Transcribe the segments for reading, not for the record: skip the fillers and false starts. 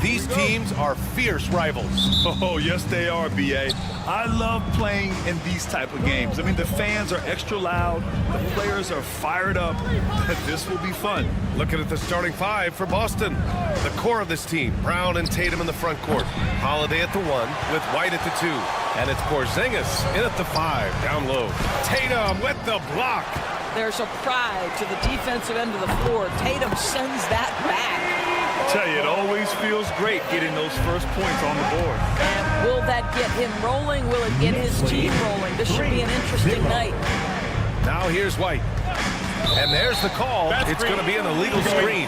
These teams are fierce rivals. Oh, yes, they are, B.A. I love playing in these type of games. I mean, the fans are extra loud. The players are fired up. This will be fun. Looking at the starting five for Boston. The core of this team, Brown and Tatum in the front court. Holiday at the 1 with White at the 2. And it's Porzingis in at the 5, down low. Tatum with the block. There's a pride to the defensive end of the floor. Tatum sends that back. I tell you, it always feels great getting those first points on the board. And will that get him rolling? Will it get his team rolling? This should be an interesting night. Now here's White. And there's the call. It's going to be an illegal screen.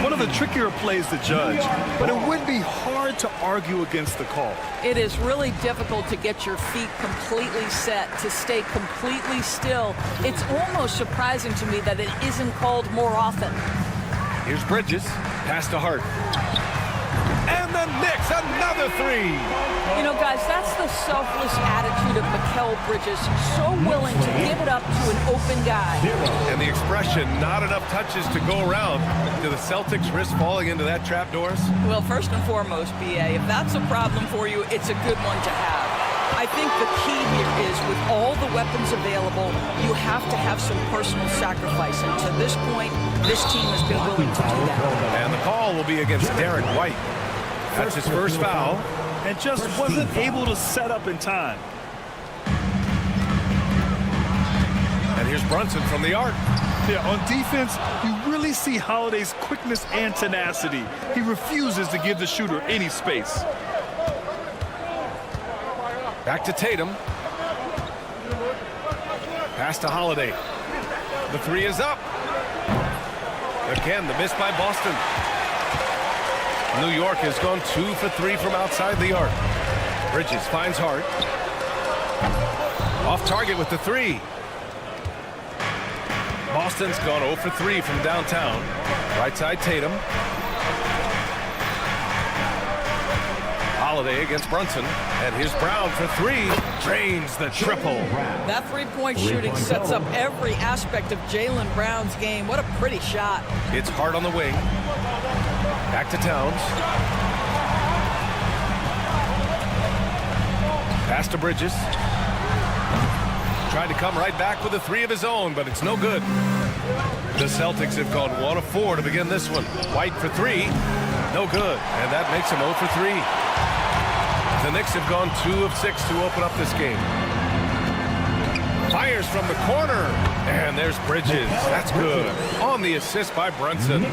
One of the trickier plays to judge, but it would be hard to argue against the call. It is really difficult to get your feet completely set, to stay completely still. It's almost surprising to me that it isn't called more often. Here's Bridges. Pass to Hart. And the Knicks, another 3. You know, guys, that's the selfless attitude of Mikal Bridges. So willing to give it up to an open guy. And the expression, not enough touches to go around. Do the Celtics risk falling into that trap, Doris? Well, first and foremost, B.A., if that's a problem for you, it's a good one to have. I think the key here is with all the weapons available, you have to have some personal sacrifice. And to this point, this team has been willing to do that. And the call will be against Derek White. That's his first foul. And just wasn't able to set up in time. And here's Brunson from the arc. Yeah, on defense, you really see Holiday's quickness and tenacity. He refuses to give the shooter any space. Back to Tatum. Pass to Holiday. The 3 is up. Again, the miss by Boston. New York has gone 2 for 3 from outside the arc. Bridges finds Hart. Off target with the 3. Boston's gone 0 for 3 from downtown. Right side Tatum. Holiday against Brunson. And here's Brown for 3. Drains the triple. That three-point shooting sets up every aspect of Jaylen Brown's game. What a pretty shot. It's Hart on the wing. Back to Towns. Pass to Bridges. Tried to come right back with a 3 of his own, but it's no good. The Celtics have gone 1 of 4 to begin this one. White for 3. No good. And that makes him 0 for 3. The Knicks have gone 2 of 6 to open up this game. Fires from the corner. And there's Bridges. That's good. On the assist by Brunson.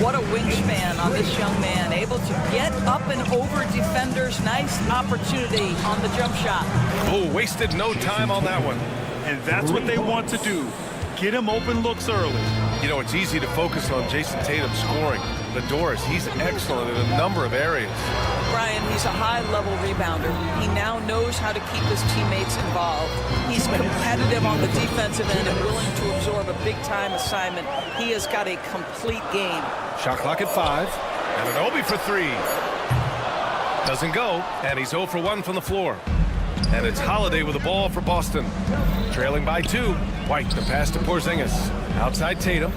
What a wingspan on this young man. Able to get up and over defenders. Nice opportunity on the jump shot. Oh, wasted no time on that one. And that's what they want to do. Get him open looks early. You know, it's easy to focus on Jason Tatum scoring. But Doris, he's excellent in a number of areas. Brian, he's a high-level rebounder. He now knows how to keep his teammates involved. He's competitive on the defensive end and willing to absorb a big-time assignment. He has got a complete game. Shot clock at 5. And an Obi for 3. Doesn't go. And he's 0 for 1 from the floor. And it's Holiday with the ball for Boston. Trailing by 2. White, the pass to Porzingis. Outside Tatum.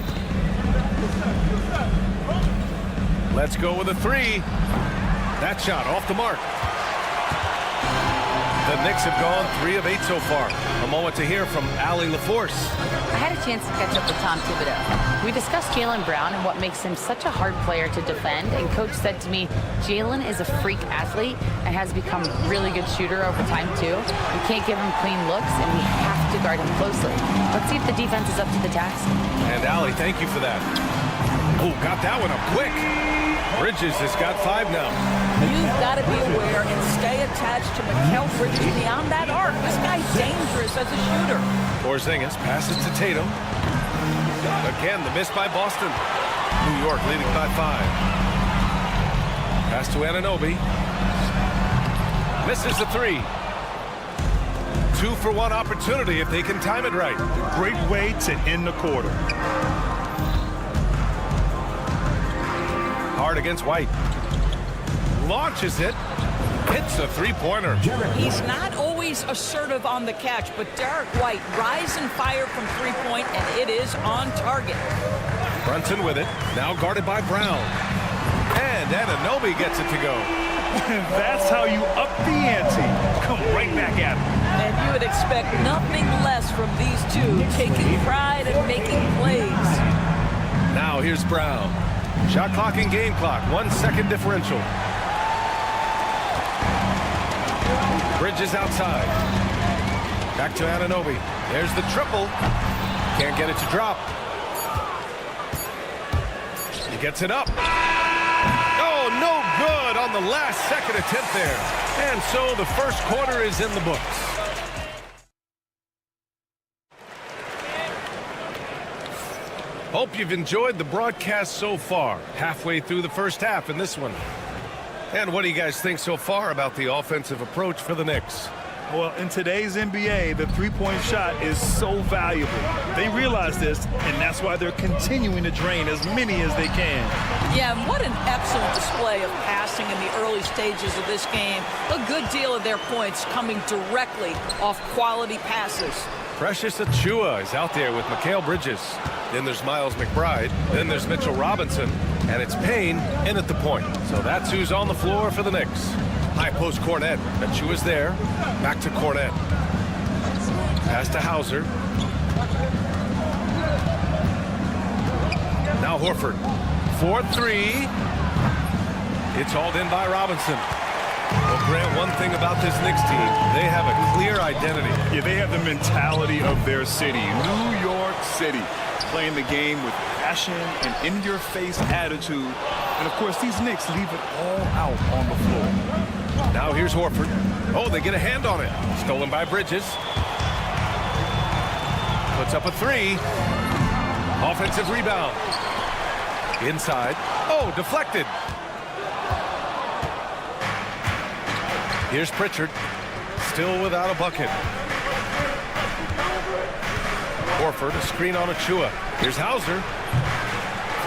Let's go with a 3. That shot off the mark. The Knicks have gone 3 of 8 so far. A moment to hear from Allie LaForce. I had a chance to catch up with Tom Thibodeau. We discussed Jaylen Brown and what makes him such a hard player to defend. And Coach said to me, Jaylen is a freak athlete and has become a really good shooter over time, too. We can't give him clean looks, and we have to guard him closely. Let's see if the defense is up to the task. And Allie, thank you for that. Oh, got that one up quick. Bridges has got 5 now. You've got to be aware and stay attached to Mikal Bridges beyond that arc. This guy's dangerous as a shooter. Porzingis passes to Tatum. Again, the miss by Boston. New York leading by 5. Pass to Anunoby. Misses the 3. 2 for 1 opportunity if they can time it right. Great way to end the quarter. Hard against White. Launches it. Hits a 3-pointer. He's not always assertive on the catch, but Derek White rise and fire from 3-point, and it is on target. Brunson with it. Now guarded by Brown. And Anunoby gets it to go. That's how you up the ante. Come right back at him. And you would expect nothing less from these two, taking pride in making plays. Now here's Brown. Shot clock and game clock, 1 second differential. Bridges outside. Back to Anunoby. There's the triple. Can't get it to drop. He gets it up. Oh, no good on the last second attempt there. And so the first quarter is in the books. Hope you've enjoyed the broadcast so far. Halfway through the first half in this one. And what do you guys think so far about the offensive approach for the Knicks? Well, in today's NBA, the three-point shot is so valuable. They realize this, and that's why they're continuing to drain as many as they can. Yeah, and what an excellent display of passing in the early stages of this game. A good deal of their points coming directly off quality passes. Precious Achiuwa is out there with Mikal Bridges. Then there's Miles McBride. Then there's Mitchell Robinson. And it's Payne in at the point. So that's who's on the floor for the Knicks. High post Cornette. Achiuwa's there. Back to Cornette. Pass to Hauser. Now Horford. 4-3. It's hauled in by Robinson. Well, Grant, one thing about this Knicks team, they have a clear identity. Yeah, they have the mentality of their city, New York City, playing the game with passion and in-your-face attitude. And, of course, these Knicks leave it all out on the floor. Now here's Horford. Oh, they get a hand on it. Stolen by Bridges. Puts up a three. Offensive rebound. Inside. Oh, deflected. Here's Pritchard, still without a bucket. Horford, a screen on Achiuwa. Here's Hauser.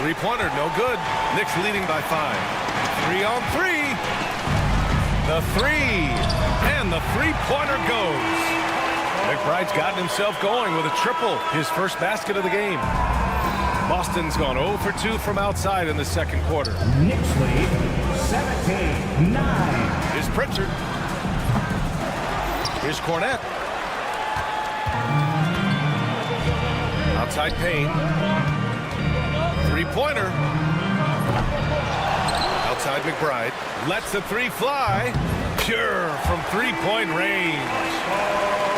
Three-pointer, no good. Knicks leading by 5. 3-on-3. The three. And the three-pointer goes. McBride's gotten himself going with a triple, his first basket of the game. Boston's gone 0 for 2 from outside in the second quarter. Knicks lead 17-9. Here's Pritchard. Here's Cornette. Outside Payne. Three-pointer. Outside McBride. Lets the three fly. Pure from three-point range.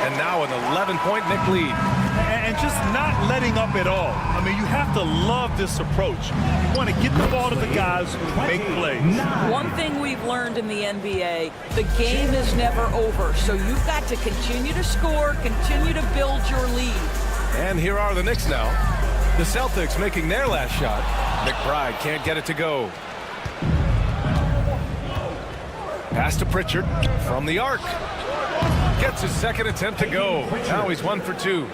And now an 11-point Knick lead. And just not letting up at all. I mean, you have to love this approach. You want to get the ball to the guys who make plays. One thing we've learned in the NBA, the game is never over. So you've got to continue to score, continue to build your lead. And here are the Knicks now. The Celtics making their last shot. McBride can't get it to go. Pass to Pritchard from the arc. Gets his second attempt to go. Now he's 1 for 2.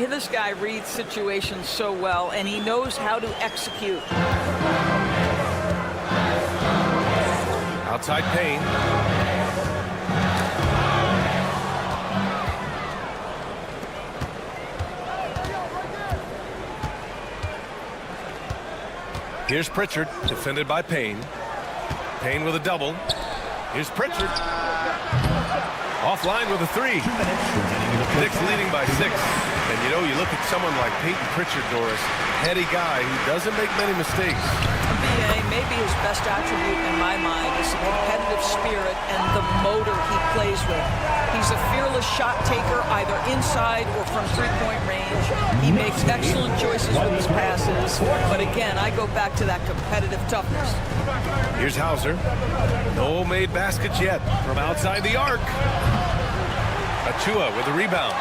This guy reads situations so well, and he knows how to execute. Outside Payne. Here's Pritchard, defended by Payne. Payne with a double. Here's Pritchard. Offline with a three. Knicks leading by 6. And you know, you look at someone like Peyton Pritchard, Doris, heady guy who doesn't make many mistakes. Maybe his best attribute in my mind is the competitive spirit and the motor he plays with. He's a fearless shot taker, either inside or from three-point range. He makes excellent choices with his passes. But again, I go back to that competitive toughness. Here's Hauser. No made baskets yet from outside the arc. Achiuwa with a rebound.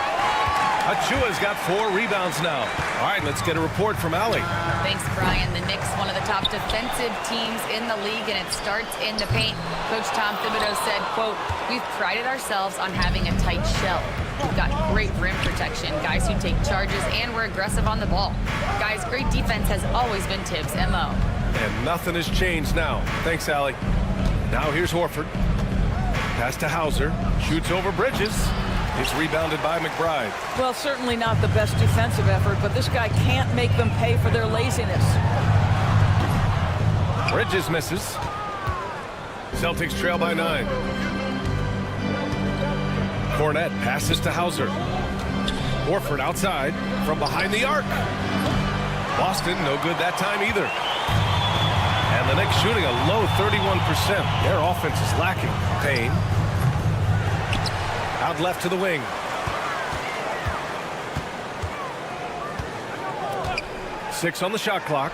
Achiuwa's got 4 rebounds now. All right, let's get a report from Allie. Thanks, Brian. The Knicks, one of the top defensive teams in the league, and it starts in the paint. Coach Tom Thibodeau said, quote, "We've prided ourselves on having a tight shell. We've got great rim protection, guys who take charges, and we're aggressive on the ball. Guys, great defense has always been Tibbs' MO." And nothing has changed now. Thanks, Allie. Now here's Horford. Pass to Hauser. Shoots over Bridges. It's rebounded by McBride. Well, certainly not the best defensive effort, but this guy can't make them pay for their laziness. Bridges misses. Celtics trail by 9. Cornette passes to Hauser. Horford outside from behind the arc. Boston, no good that time either. And the Knicks shooting a low 31%. Their offense is lacking. Payne. Out left to the wing. Six on the shot clock.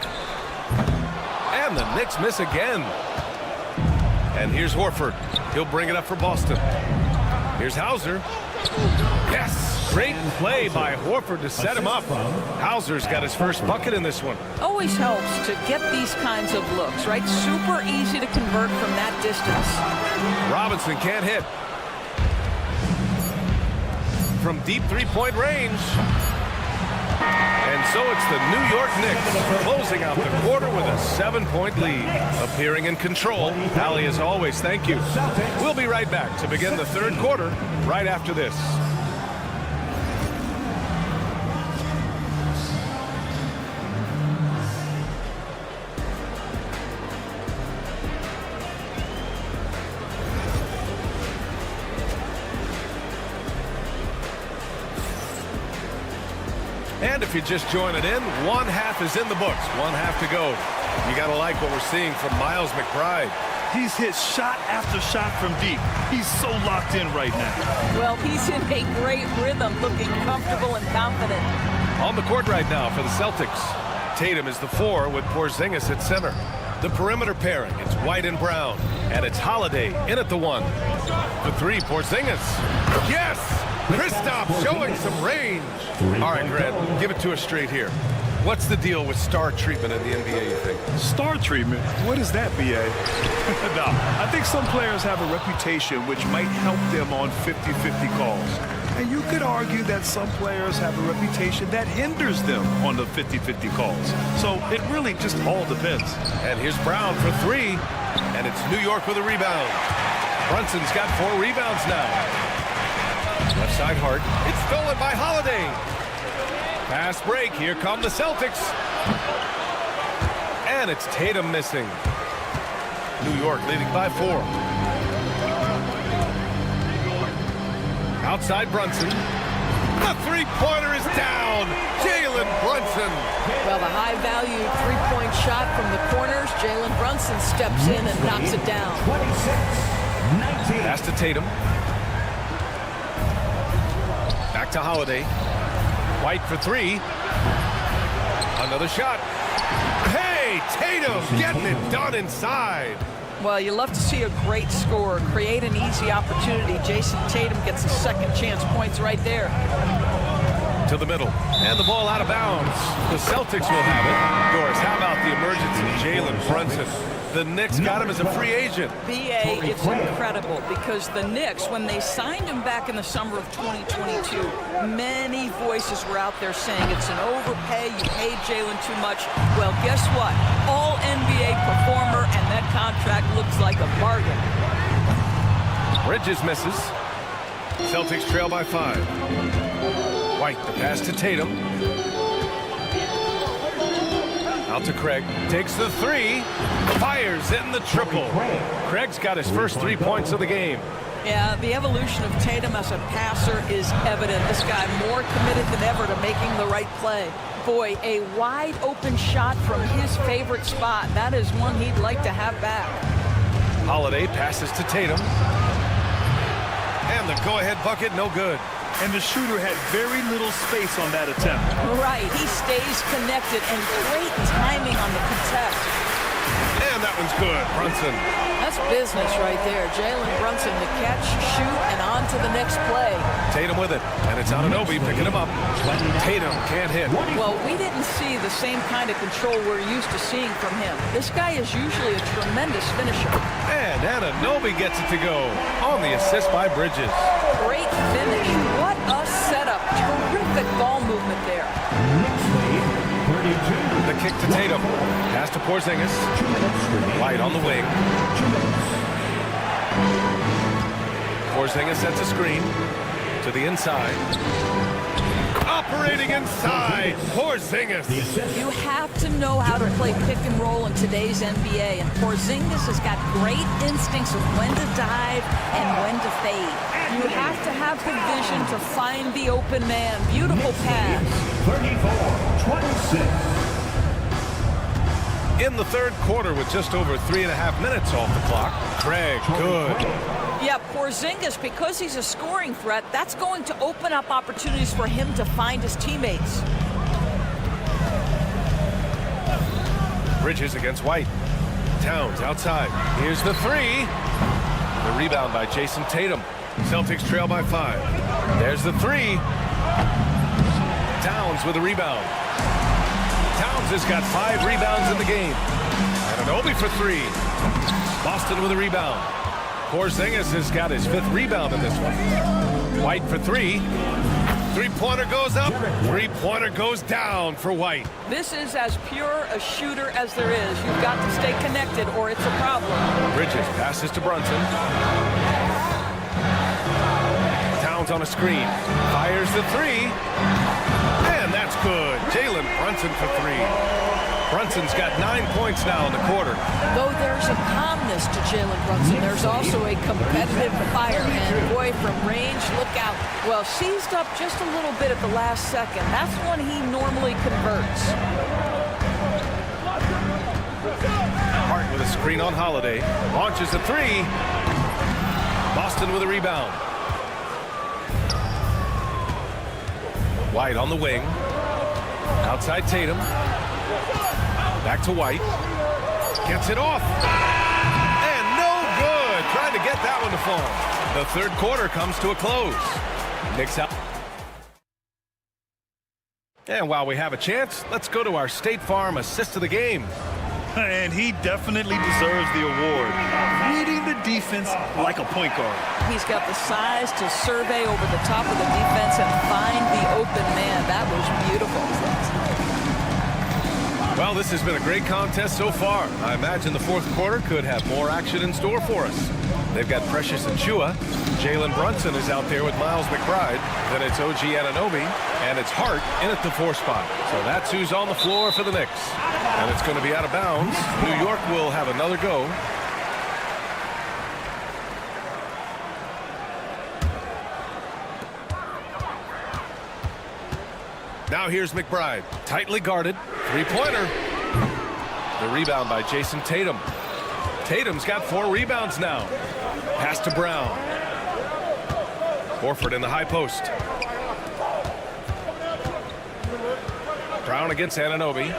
And the Knicks miss again. And here's Horford. He'll bring it up for Boston. Here's Hauser. Yes! Great play by Horford to set him up. Hauser's got his first bucket in this one. Always helps to get these kinds of looks, right? Super easy to convert from that distance. Robinson can't hit. From deep three-point range. And so it's the New York Knicks closing out the quarter with a 7-point lead. Appearing in control. Allie, as always, thank you. We'll be right back to begin the third quarter right after this. And if you're just joining in, one half is in the books. One half to go. You got to like what we're seeing from Miles McBride. He's hit shot after shot from deep. He's so locked in right now. Well, he's in a great rhythm, looking comfortable and confident. On the court right now for the Celtics. Tatum is the 4 with Porzingis at center. The perimeter pairing, it's White and Brown. And it's Holiday in at the 1. The 3, Porzingis. Yes! Kristaps showing some range. All right, Grant, give it to us straight here. What's the deal with star treatment in the NBA, you think? Star treatment? What is that, B.A.? No, I think some players have a reputation which might help them on 50-50 calls. And you could argue that some players have a reputation that hinders them on the 50-50 calls. So it really just all depends. And here's Brown for 3. And it's New York with a rebound. Brunson's got 4 rebounds now. Left side Hart. It's stolen by Holiday. Fast break. Here come the Celtics. And it's Tatum missing. New York leading by 4. Outside Brunson. The three-pointer is down. Jalen Brunson. Well, the high-value three-point shot from the corners. Jalen Brunson steps in and knocks it down. Pass to Tatum. Back to Holiday. White for 3. Another shot. Hey, Tatum getting it done inside. Well, you love to see a great scorer create an easy opportunity. Jason Tatum gets a second chance points right there. To the middle. And the ball out of bounds. The Celtics will have it. Doris, how about the emergence of Jalen Brunson? The Knicks got him as a free agent. B.A., it's incredible because the Knicks, when they signed him back in the summer of 2022, many voices were out there saying it's an overpay, you paid Jalen too much. Well, guess what? All NBA performer, and that contract looks like a bargain. Bridges misses. Celtics trail by 5. White, the pass to Tatum. Out to Craig. Takes the 3. Fires in the triple. Craig's got his first 3 points of the game. Yeah, the evolution of Tatum as a passer is evident. This guy more committed than ever to making the right play. Boy, a wide open shot from his favorite spot. That is one he'd like to have back. Holiday passes to Tatum. And the go-ahead bucket, no good. And the shooter had very little space on that attempt. Right, he stays connected and great timing on the contest. And that one's good, Brunson. That's business right there. Jalen Brunson to catch, shoot, and on to the next play. Tatum with it, and it's Anunoby picking him up. Tatum can't hit. Well, we didn't see the same kind of control we're used to seeing from him. This guy is usually a tremendous finisher. And Anunoby gets it to go on the assist by Bridges. Great finish. What a setup. Terrific ball movement there. The kick to Tatum. Pass to Porzingis. White on the wing. Porzingis sets a screen to the inside. operating inside. Porzingis. You have to know how to play pick and roll in today's NBA, and Porzingis has got great instincts of when to dive and when to fade. You have to have the vision to find the open man. Beautiful pass. 34-26. In the third quarter with just over 3.5 minutes off the clock. Craig, good. Yeah, Porzingis, because he's a scoring threat, that's going to open up opportunities for him to find his teammates. Bridges against White. Towns outside. Here's the three. The rebound by Jason Tatum. Celtics trail by 5. There's the three. Towns with a rebound. Towns has got 5 rebounds in the game. Anunoby for 3. Boston with a rebound. Porzingis has got his 5th rebound in this one. White for 3. Three-pointer goes up. Three-pointer goes down for White. This is as pure a shooter as there is. You've got to stay connected or it's a problem. Bridges passes to Brunson. Towns on a screen. Fires the 3. And that's good. Jalen Brunson for 3. Brunson's got 9 points now in the quarter. Though there's a calmness to Jalen Brunson, there's also a competitive fire. And boy, from range, look out. Well, seized up just a little bit at the last second. That's when he normally converts. Hart with a screen on Holiday. Launches a 3. Boston with a rebound. White on the wing. Outside Tatum. Back to White. Gets it off. And no good. Trying to get that one to fall. The third quarter comes to a close. Knicks out. And while we have a chance, let's go to our State Farm assist of the game. And he definitely deserves the award. Reading the defense like a point guard. He's got the size to survey over the top of the defense and find the open man. That was beautiful. Well, this has been a great contest so far. I imagine the fourth quarter could have more action in store for us. They've got Precious Achiuwa. Jalen Brunson is out there with Miles McBride. Then it's OG Anunoby. And it's Hart in at the 4 spot. So that's who's on the floor for the Knicks. And it's going to be out of bounds. New York will have another go. Now here's McBride. Tightly guarded. Three-pointer. The rebound by Jason Tatum. Tatum's got 4 rebounds now. Pass to Brown. Horford in the high post. Brown against Anunoby.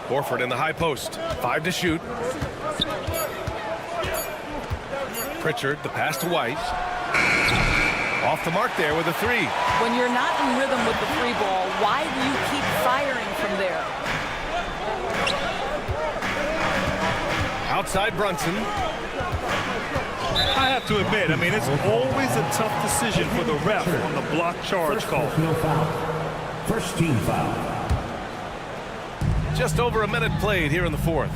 Horford in the high post. 5 to shoot. Pritchard, the pass to White. Off the mark there with a 3. When you're not in rhythm with the 3 ball, why do you keep firing from there? Outside Brunson. I have to admit, I mean, it's always a tough decision for the ref on the block charge call. First team foul. Just over a minute played here in the fourth.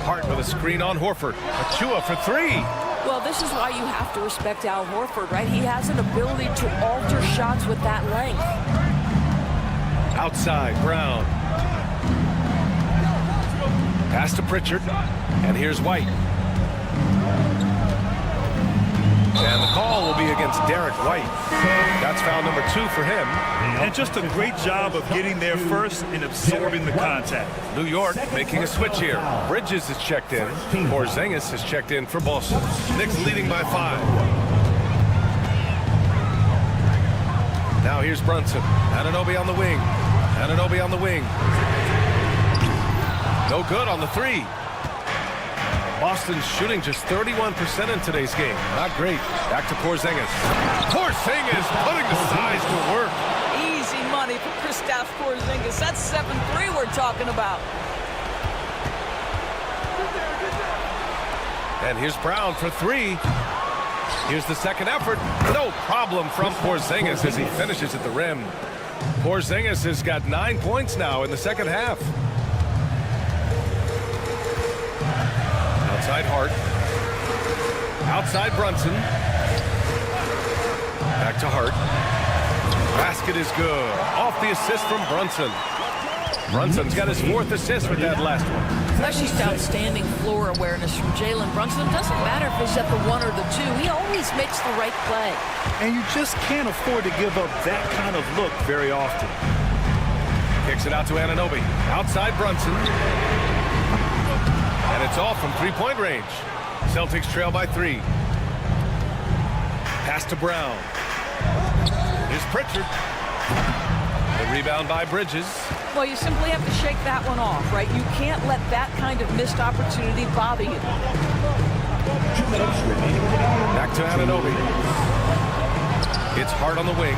Hart with a screen on Horford. Achiuwa for 3. Well, this is why you have to respect Al Horford, right? He has an ability to alter shots with that length. Outside, Brown. Pass to Pritchard. And here's White. And the call will be against Derek White. That's foul number 2 for him. And just a great job of getting there first and absorbing the contact. New York making a switch here. Bridges is checked in. Porzingis is checked in for Boston. Knicks leading by 5. Now here's Brunson. Anunoby on the wing. Anunoby on the wing. No good on the 3. Boston's shooting just 31% in today's game. Not great. Back to Porzingis. Porzingis putting the size to work. Easy money for Kristaps Porzingis. That's 7-3 we're talking about. And here's Brown for 3. Here's the second effort. No problem from Porzingis as he finishes at the rim. Porzingis has got 9 points now in the second half. Outside Hart. Outside Brunson. Back to Hart. Basket is good. Off the assist from Brunson. Brunson's got his 4th assist with that last one. That's just outstanding floor awareness from Jalen Brunson. It doesn't matter if he's at the 1 or the 2. He always makes the right play. And you just can't afford to give up that kind of look very often. Kicks it out to Anunoby. Outside Brunson. And it's off from 3-point range. Celtics trail by 3. Pass to Brown. Here's Pritchard. The rebound by Bridges. Well, you simply have to shake that one off, right? You can't let that kind of missed opportunity bother you. 2 minutes remaining. Back to Anunoby. It's Hart on the wing.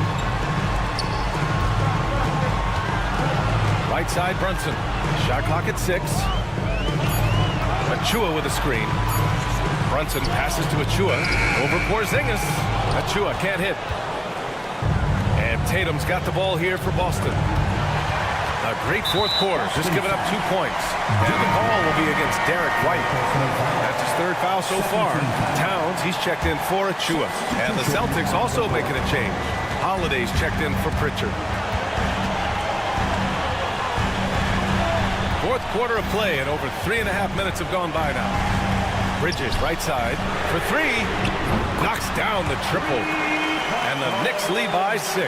Right side Brunson. Shot clock at 6. Achua with a screen. Brunson passes to Achua. Over Porzingis. Achua can't hit. And Tatum's got the ball here for Boston. A great 4th quarter, just giving up 2 points. And the call will be against Derek White. That's his 3rd foul so far. Towns, he's checked in for Achua. And the Celtics also making a change. Holiday's checked in for Pritchard. 4th quarter of play, and over 3.5 minutes have gone by now. Bridges, right side, for 3. Knocks down the triple. And the Knicks lead by 6.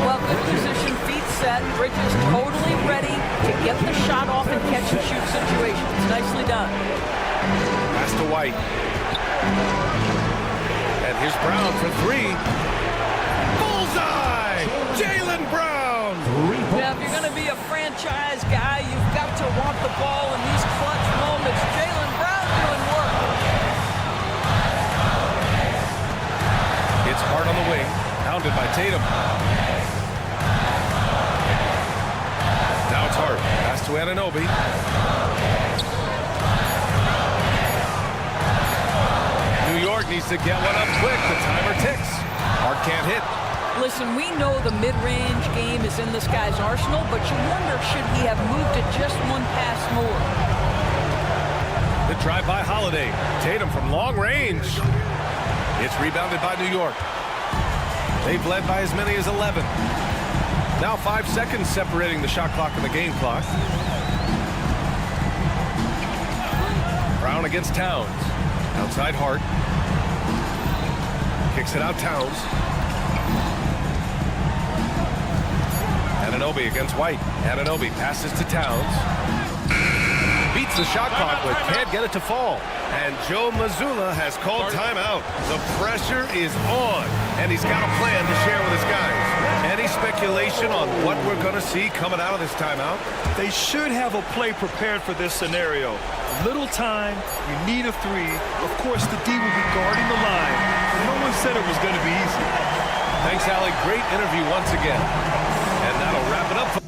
Well, good position, feet set. Bridges totally ready to get the shot off and catch and shoot situations. Nicely done. Pass to White. And here's Brown for 3. Bullseye! Jalen Brown! Yeah, if you're going to be a franchise guy, you've got to want the ball in these clutch moments. Jalen Brown doing work. It's Hart on the wing, pounded by Tatum. Now it's Hart. Pass to Anunoby. New York needs to get one up quick. The timer ticks. Hart can't hit. Listen, we know the mid-range game is in this guy's arsenal, but you wonder, should he have moved it just one pass more? The drive by Holiday. Tatum from long range. It's rebounded by New York. They've led by as many as 11. Now 5 seconds separating the shot clock and the game clock. Brown against Towns. Outside Hart. Kicks it out Towns. Anunoby against White. Anunoby passes to Towns. Beats the shot clock but can't get it to fall. And Joe Mazzulla has called timeout. The pressure is on, and he's got a plan to share with his guys. Any speculation on what we're going to see coming out of this timeout? They should have a play prepared for this scenario. Little time, you need a 3. Of course, the D will be guarding the line. But no one said it was going to be easy. Thanks, Allie. Great interview once again. And that'll wrap it up for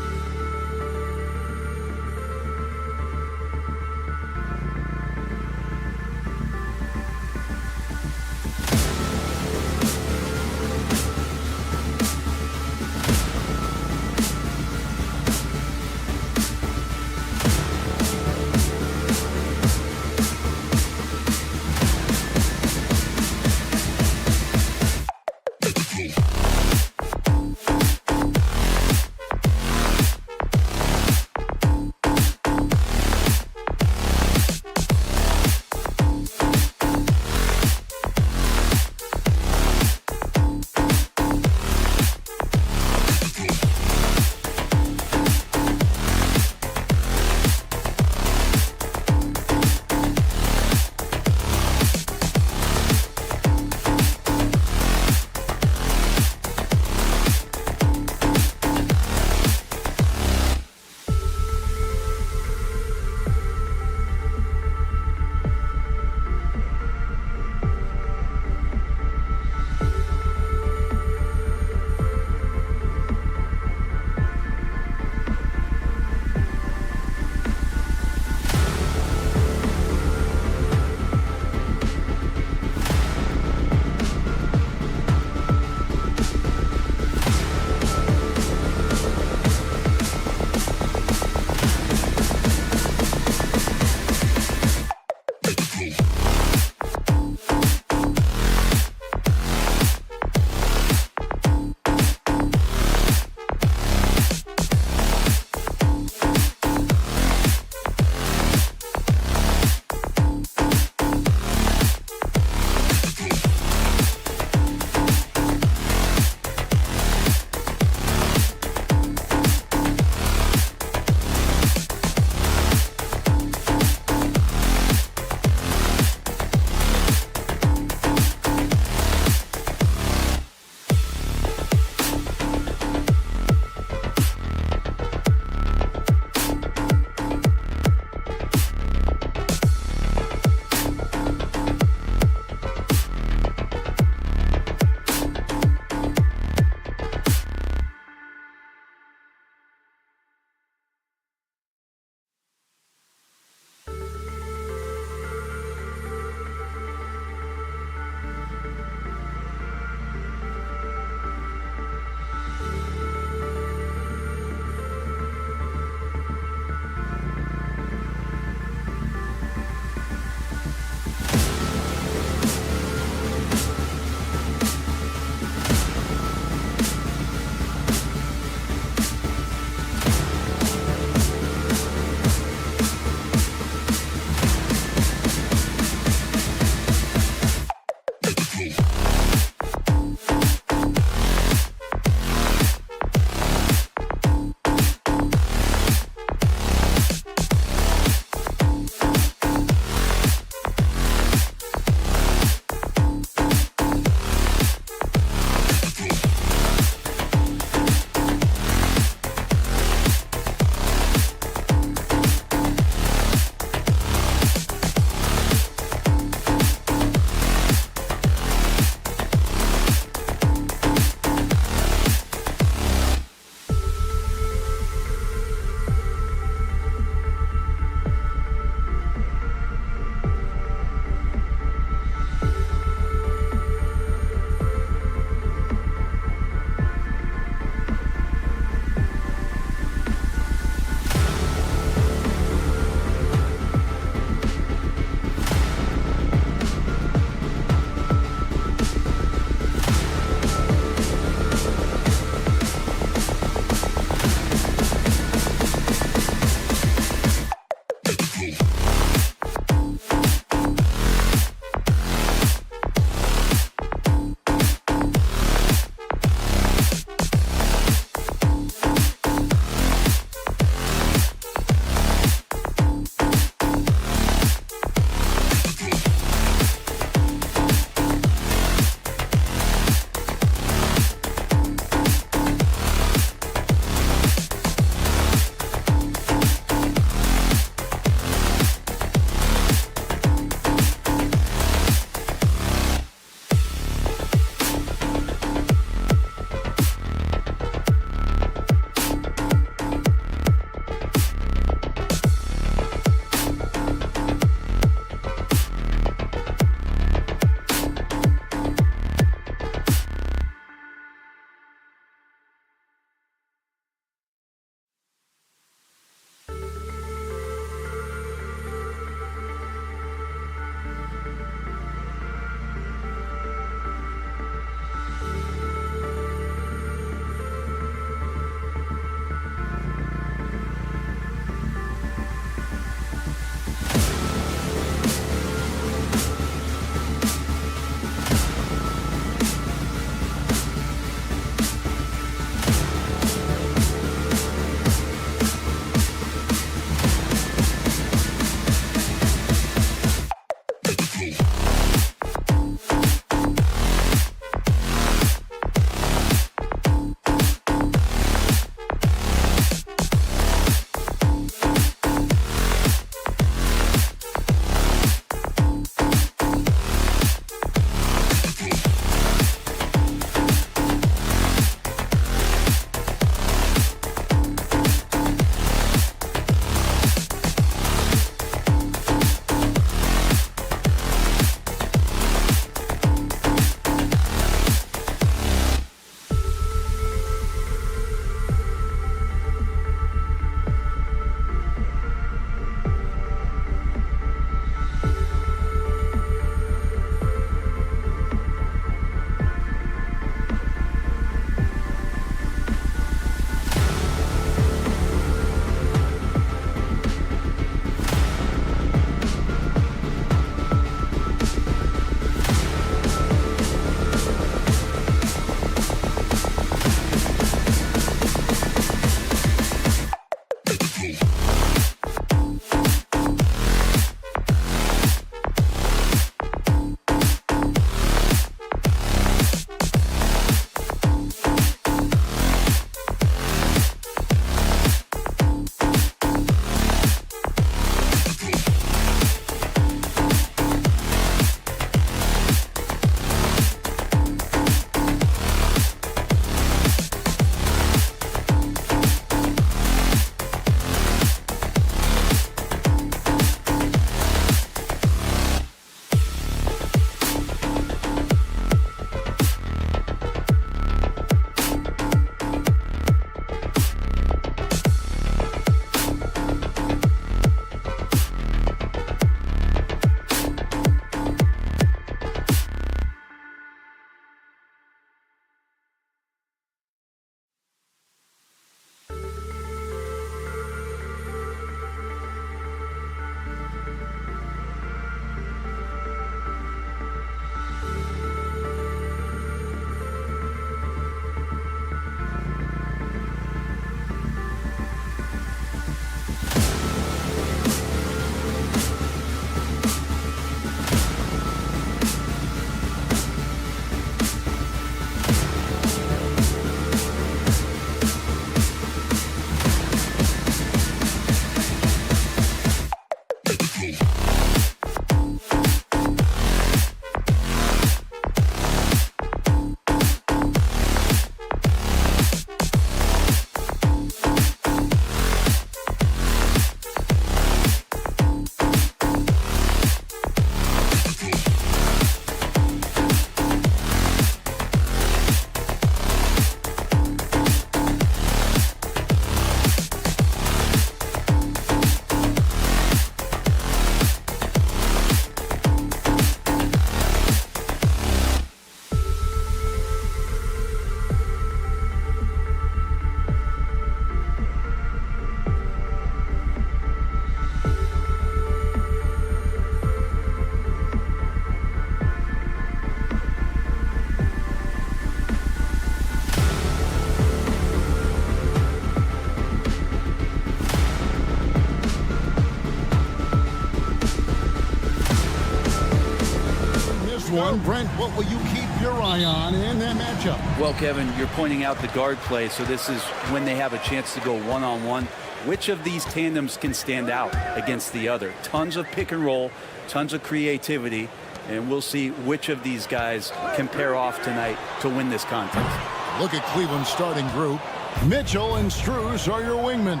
And Brent, what will you keep your eye on in that matchup? Well, Kevin, you're pointing out the guard play, so this is when they have a chance to go one-on-one. Which of these tandems can stand out against the other? Tons of pick and roll, tons of creativity, and we'll see which of these guys can pair off tonight to win this contest. Look at Cleveland's starting group. Mitchell and Strus are your wingmen.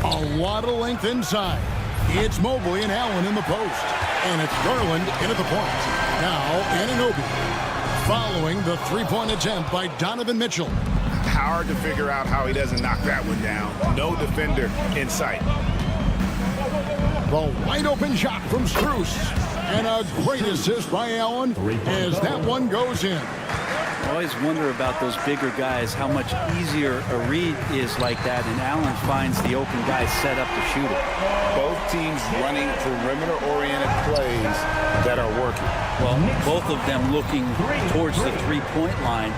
A lot of length inside. It's Mobley and Allen in the post. And it's Garland in at the point. Now, Anunoby following the three-point attempt by Donovan Mitchell. Hard to figure out how he doesn't knock that one down. No defender in sight. The wide open shot from Strus. And a great assist by Allen as that one goes in. I always wonder about those bigger guys, how much easier a read is like that, and Allen finds the open guy set up to shoot it. Both teams running perimeter-oriented plays that are working. Well, both of them looking towards the three-point line,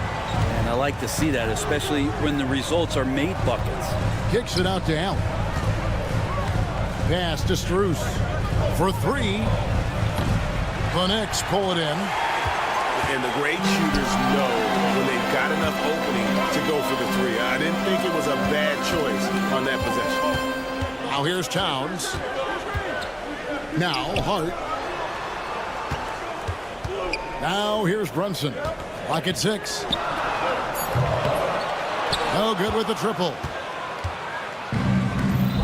and I like to see that, especially when the results are made buckets. Kicks it out to Allen. Pass to Strus for three. The Knicks pull it in. And the great shooters know when they've got enough opening to go for the three. I didn't think it was a bad choice on that possession. Now here's Towns. Now Hart. Now here's Brunson. Lock at 6. No good with the triple.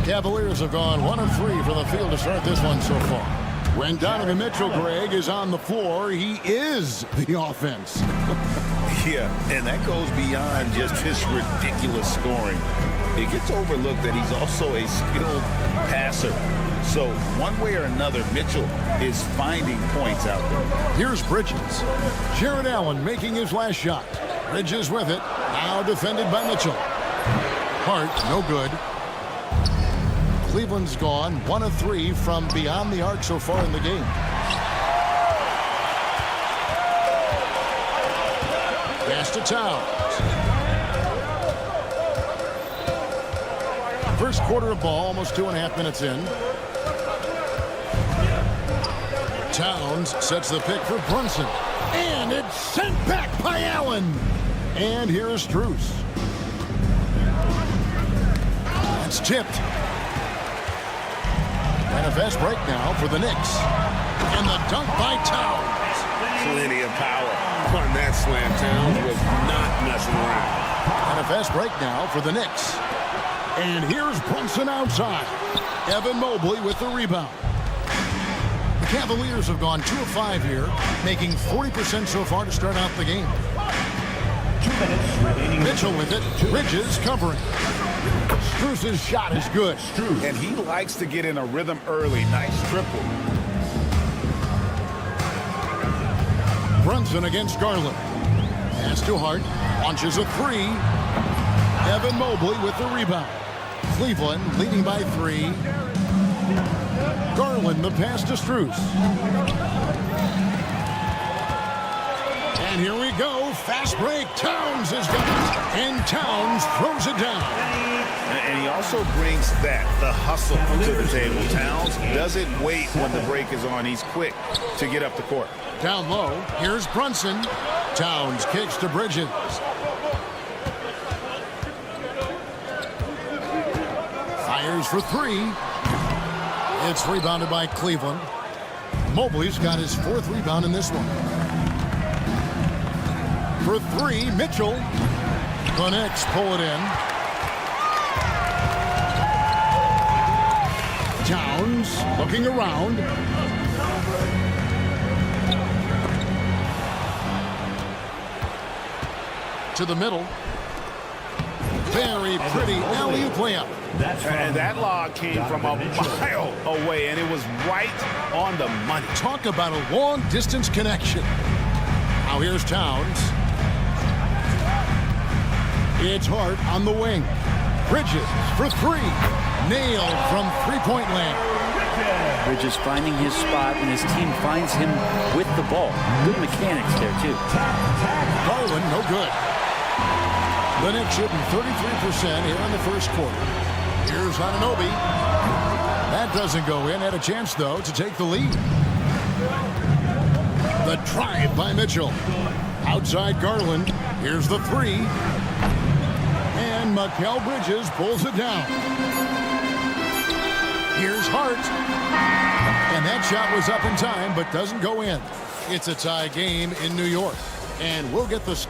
Cavaliers have gone 1 of 3 from the field to start this one so far. When Donovan Mitchell, Greg, is on the floor, he is the offense. Yeah, and that goes beyond just his ridiculous scoring. It gets overlooked that he's also a skilled passer. So one way or another, Mitchell is finding points out there. Here's Bridges. Jared Allen making his last shot. Bridges with it. Now defended by Mitchell. Hart, no good. Cleveland's gone 1 of 3 from beyond the arc so far in the game. Pass to Towns. First quarter of ball, almost 2.5 minutes in. Towns sets the pick for Brunson. And it's sent back by Allen. And here's Strus. It's tipped. And a fast break now for the Knicks. And the dunk by Towns. Plenty of power on that slam. Towns was not messing around. And a fast break now for the Knicks. And here's Brunson outside. Evan Mobley with the rebound. The Cavaliers have gone 2 of 5 here, making 40% so far to start out the game. 2 minutes remaining. Mitchell with it. Bridges covering. Strus's shot is good. And he likes to get in a rhythm early. Nice triple. Brunson against Garland. Pass to Hart. Launches a 3. Evan Mobley with the rebound. Cleveland leading by 3. Garland the pass to Strus. And here we go. Fast break. Towns has got it. And Towns throws it down. And he also brings the hustle to the table. Towns doesn't wait when the break is on. He's quick to get up the court. Down low. Here's Brunson. Towns kicks to Bridges. Fires for 3. It's rebounded by Cleveland. Mobley's got his 4th rebound in this one. For 3, Mitchell. The Knicks pull it in. Towns looking around. To the middle. Very pretty alley-oop layup. And that log came from a mile away, and it was right on the money. Talk about a long-distance connection. Now here's Towns. It's Hart on the wing. Bridges for 3. Nailed from three-point land. Bridges finding his spot, and his team finds him with the ball. Good mechanics there, too. Garland, no good. The Knicks shooting 33% here in the first quarter. Here's Anunoby. That doesn't go in. Had a chance, though, to take the lead. The drive by Mitchell. Outside Garland. Here's the three. And Mikal Bridges pulls it down. Here's Hart. And that shot was up in time, but doesn't go in. It's a tie game in New York. And we'll get the...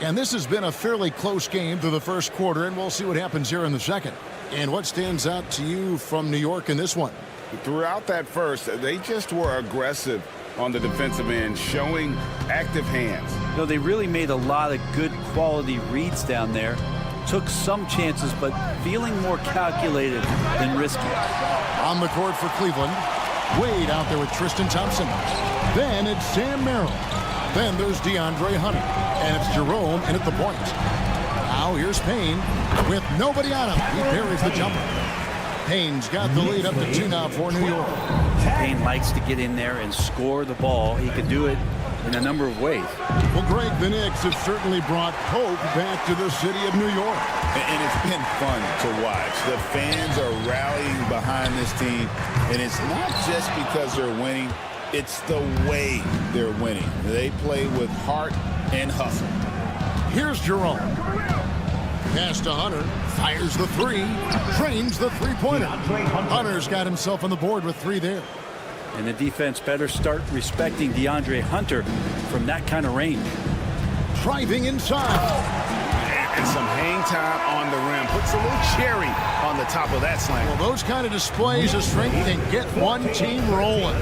And this has been a fairly close game through the first quarter, and we'll see what happens here in the second. And what stands out to you from New York in this one? Throughout that first, they just were aggressive on the defensive end, showing active hands. No, they really made a lot of good quality reads down there. Took some chances, but feeling more calculated than risky. On the court for Cleveland, Wade out there with Tristan Thompson. Then it's Sam Merrill. Then there's DeAndre Hunter. And it's Jerome in at the point. Now here's Payne with nobody on him. He buries the jumper. Payne's got the lead up to 2 now for New York. Payne likes to get in there and score the ball. He can do it in a number of ways. Well, Greg, the Knicks have certainly brought hope back to the city of New York. And it's been fun to watch. The fans are rallying behind this team. And it's not just because they're winning. It's the way they're winning. They play with heart and hustle. Here's Jerome. Pass to Hunter. Fires the three. Trains the three-pointer. Hunter's got himself on the board with 3 there. And the defense better start respecting DeAndre Hunter from that kind of range. Driving inside. And some hang time on the rim. Puts a little cherry on the top of that slam. Well, those kind of displays of strength can get one team rolling.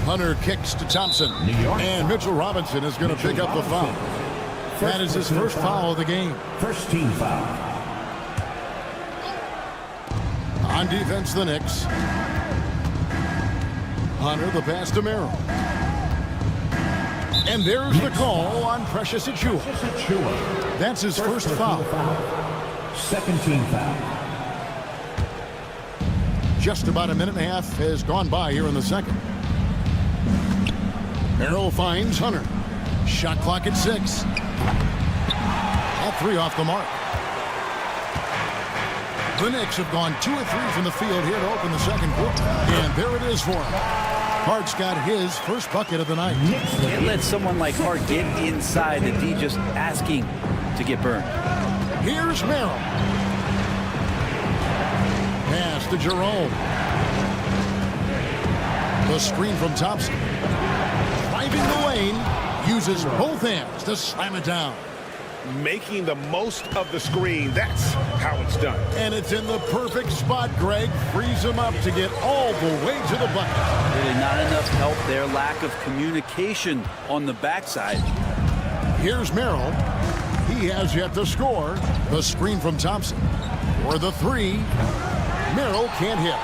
Hunter kicks to Thompson. And Mitchell Robinson is going to pick up the foul. That is his first foul of the game. First team foul. On defense, the Knicks. Hunter, the pass to Merrill. And there's the call on Precious Achiuwa. That's his first foul. Second team foul. Just about a minute and a half has gone by here in the second. Merrill finds Hunter. Shot clock at 6. All 3 off the mark. The Knicks have gone 2 of 3 from the field here to open the second quarter. And there it is for him. Hart's got his first bucket of the night. Can't let someone like Hart get inside the D just asking to get burned. Here's Merrill. Pass to Jerome. The screen from Thompson. Driving the lane. Uses both hands to slam it down. Making the most of the screen. That's how it's done. And it's in the perfect spot, Greg. Frees him up to get all the way to the bucket. Really not enough help there. Lack of communication on the backside. Here's Merrill. He has yet to score. The screen from Thompson. For the 3. Merrill can't hit.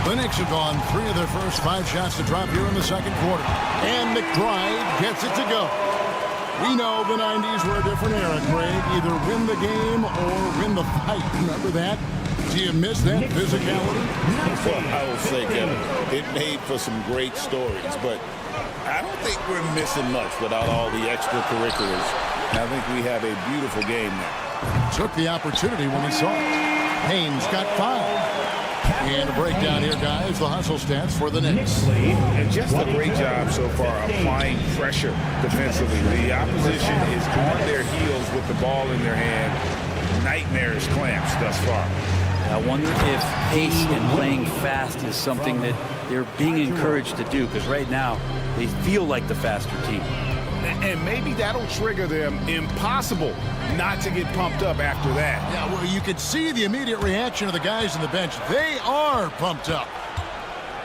The Knicks have gone 3 of their first 5 shots to drop here in the second quarter. And McBride gets it to go. We know the 90s were a different era, Greg. Either win the game or win the fight. Remember that? Do you miss that physicality? Well, I will say, Kevin, it made for some great stories, but I don't think we're missing much without all the extracurriculars. I think we have a beautiful game now. Took the opportunity when he saw it. Payne's got 5. And a breakdown here, guys. The hustle stats for the Knicks. And just a great job so far applying pressure defensively. The opposition is on their heels with the ball in their hand. Nightmarish clamps thus far. I wonder if pace and playing fast is something that they're being encouraged to do, because right now they feel like the faster team. And maybe that'll trigger them. Impossible not to get pumped up after that. Yeah, well, you could see the immediate reaction of the guys on the bench. They are pumped up.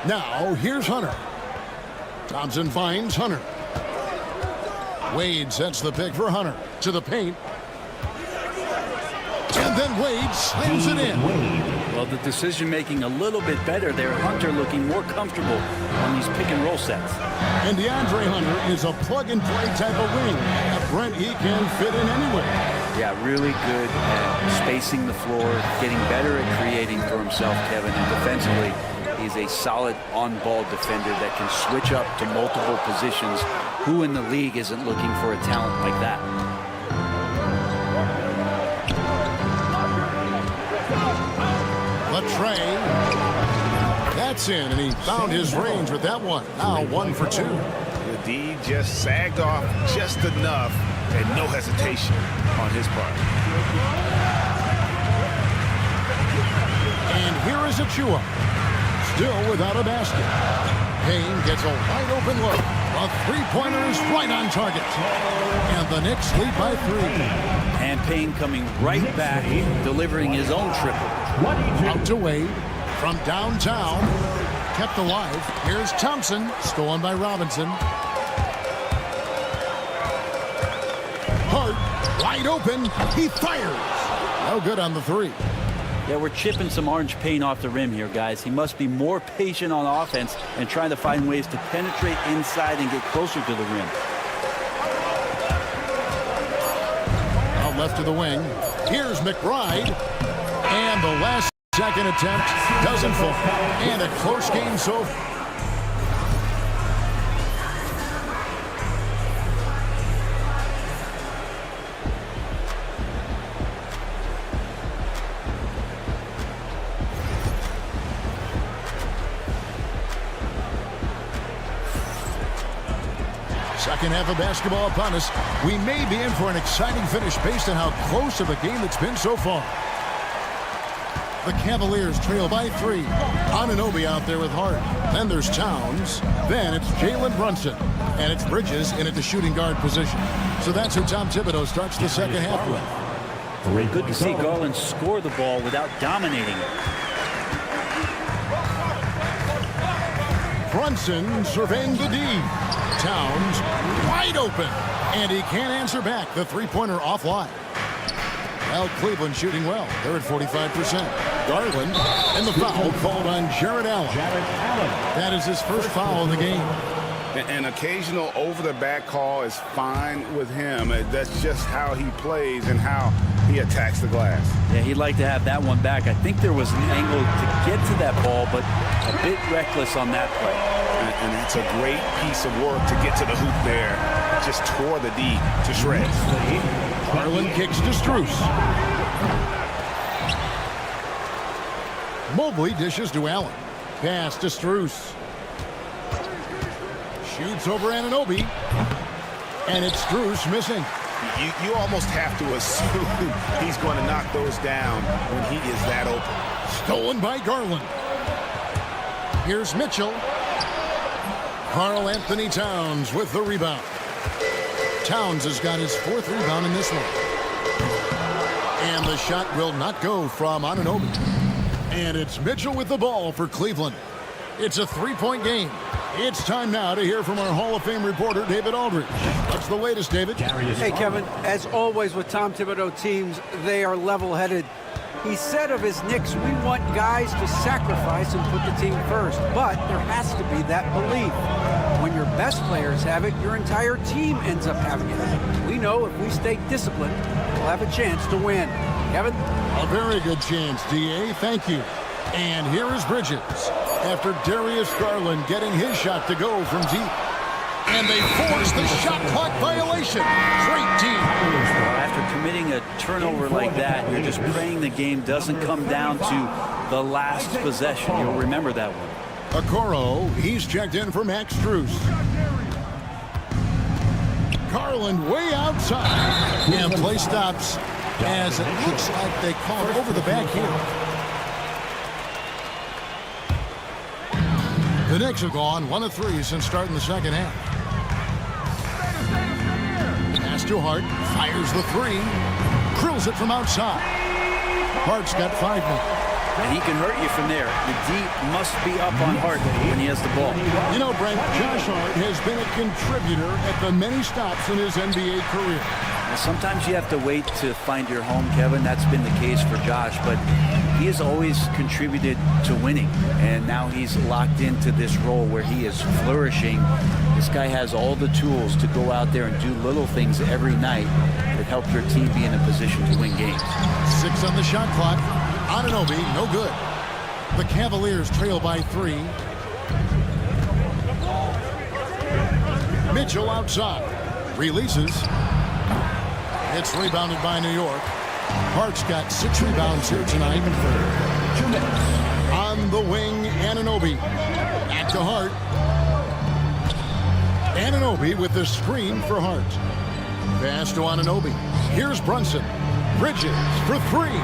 Now, here's Hunter. Thompson finds Hunter. Wade sets the pick for Hunter. To the paint. And then Wade slams it in. Well, the decision-making a little bit better there. Hunter looking more comfortable on these pick-and-roll sets. And DeAndre Hunter is a plug-and-play type of wing. Brent, he can fit in anywhere. Yeah, really good at spacing the floor, getting better at creating for himself, Kevin. And defensively, he's a solid on-ball defender that can switch up to multiple positions. Who in the league isn't looking for a talent like that? Trey. That's in, and he found his range with that one. Now 1 for 2. The D just sagged off just enough, and no hesitation on his part. And here is Achua. Still without a basket. Payne gets a wide open look. A three-pointer is right on target. And the Knicks lead by 3. And Payne coming right back, delivering his own triple. Out to Wade. From downtown. Kept alive. Here's Thompson. Stolen by Robinson. Hart. Wide open. He fires. No good on the 3. Yeah, we're chipping some orange paint off the rim here, guys. He must be more patient on offense and trying to find ways to penetrate inside and get closer to the rim. Out left to the wing. Here's McBride. And the last second attempt doesn't fall. And a close game so far. Second half of basketball upon us. We may be in for an exciting finish based on how close of a game it's been so far. The Cavaliers trail by 3. Anunoby out there with Hart. Then there's Towns. Then it's Jalen Brunson. And it's Bridges in at the shooting guard position. So that's who Tom Thibodeau starts the second half with. Good to see Garland score the ball without dominating it. Brunson surveying the D. Towns wide open. And he can't answer back. The three-pointer offline. Well, Cleveland shooting well. They're at 45%. Garland and the foul called on Jarrett Allen. That is his first foul of the game. An occasional over-the-back call is fine with him. That's just how he plays and how he attacks the glass. Yeah, he'd like to have that one back. I think there was an angle to get to that ball, but a bit reckless on that play. And it's a great piece of work to get to the hoop there. Just tore the D to shreds. Garland kicks to Strus. Mobley dishes to Allen. Pass to Strus. Shoots over Anunoby. And it's Strus missing. You almost have to assume he's going to knock those down when he is that open. Stolen by Garland. Here's Mitchell. Karl Anthony Towns with the rebound. Towns has got his 4th rebound in this one. And the shot will not go from Anunoby. And it's Mitchell with the ball for Cleveland. It's a 3-point game. It's time now to hear from our Hall of Fame reporter, David Aldridge. What's the latest, David? Hey, Kevin. As always with Tom Thibodeau teams, they are level-headed. He said of his Knicks, we want guys to sacrifice and put the team first. But there has to be that belief. When your best players have it, your entire team ends up having it. We know if we stay disciplined, we'll have a chance to win. Kevin? A very good chance, D.A. Thank you. And here is Bridges. After Darius Garland getting his shot to go from deep. And they force the shot clock violation. Great team. After committing a turnover like that, you're just praying the game doesn't come down to the last possession. You'll remember that one. Okoro, he's checked in for Max Strus. Garland way outside. And play stops as it looks like they call it over the back here. The Knicks have gone 1 of 3 since starting the second half. Pass to Hart. Fires the 3. Drills it from outside. Hart's got 5 men. And he can hurt you from there. The D must be up on Hart when he has the ball. You know, Brent, Josh Hart has been a contributor at the many stops in his NBA career. Well, sometimes you have to wait to find your home, Kevin. That's been the case for Josh, but he has always contributed to winning, and now he's locked into this role where he is flourishing. This guy has all the tools to go out there and do little things every night that help your team be in a position to win games. 6 on the shot clock. Anunoby, no good. The Cavaliers trail by 3. Mitchell outside. Releases. It's rebounded by New York. Hart's got 6 rebounds here tonight. your Knicks. On the wing, Anunoby. Back to Hart. Anunoby with the screen for Hart. Pass to Anunoby. Here's Brunson. Bridges for three.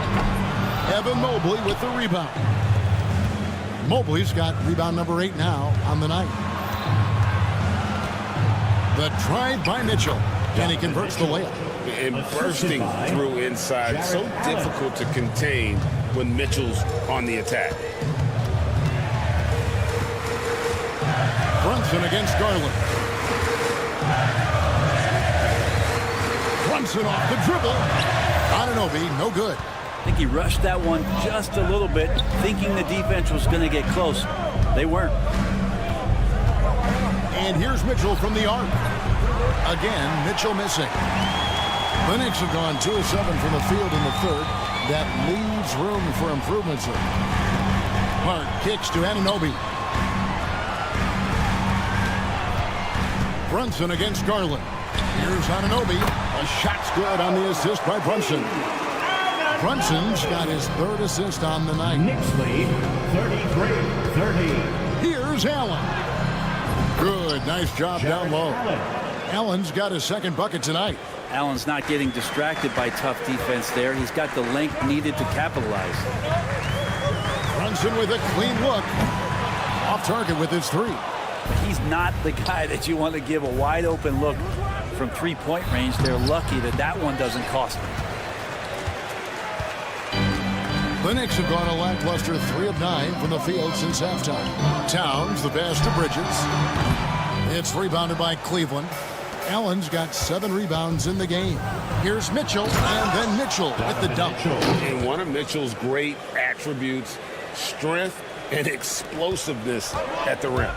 Evan Mobley with the rebound. Mobley's got rebound number 8 now on the night. The drive by Mitchell. And he converts the layup. And bursting through inside. So difficult to contain when Mitchell's on the attack. Brunson against Garland. Brunson off the dribble. Anunoby, no good. I think he rushed that one just a little bit, thinking the defense was going to get close. They weren't. And here's Mitchell from the arc. Again, Mitchell missing. The Knicks have gone 2 of 7 from the field in the third. That leaves room for improvements. Hart kicks to Anunoby. Brunson against Garland. Here's Anunoby. A shot's good on the assist by Brunson. Brunson's got his 3rd assist on the night. Knicks lead 33-30. Here's Allen. Good, nice job down low. Allen's got his 2nd bucket tonight. Allen's not getting distracted by tough defense there. He's got the length needed to capitalize. Brunson with a clean look. Off target with his 3. But he's not the guy that you want to give a wide open look from 3-point range. They're lucky that that one doesn't cost them. The Knicks have gone a lackluster 3 of 9 from the field since halftime. Towns, the pass to Bridges. It's rebounded by Cleveland. Allen's got 7 rebounds in the game. Here's Mitchell, and then Mitchell with the dunk. And one of Mitchell's great attributes, strength and explosiveness at the rim.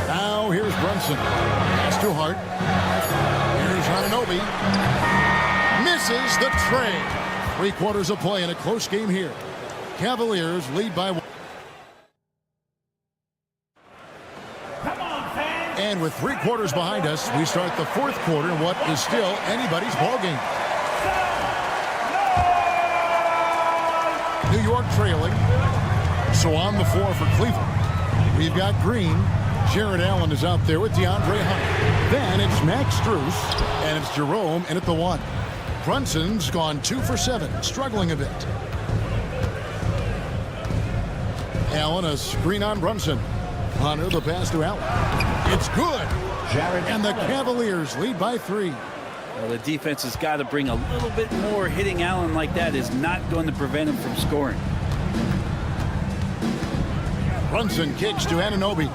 Now here's Brunson. Pass to Hart. Here's Anunoby. Misses the tray. 3/4 of play in a close game here. Cavaliers lead by 1. And with 3/4 behind us, we start the 4th quarter in what is still anybody's ballgame. New York trailing. So on the floor for Cleveland, we've got Green. Jared Allen is out there with DeAndre Hunter. Then it's Max Strus, and it's Jerome in at the 1. Brunson's gone 2 for 7, struggling a bit. Allen, a screen on Brunson. Hunter, the pass to Allen. It's good. And the Cavaliers lead by 3. Well, the defense has got to bring a little bit more. Hitting Allen like that is not going to prevent him from scoring. Brunson kicks to Anunoby.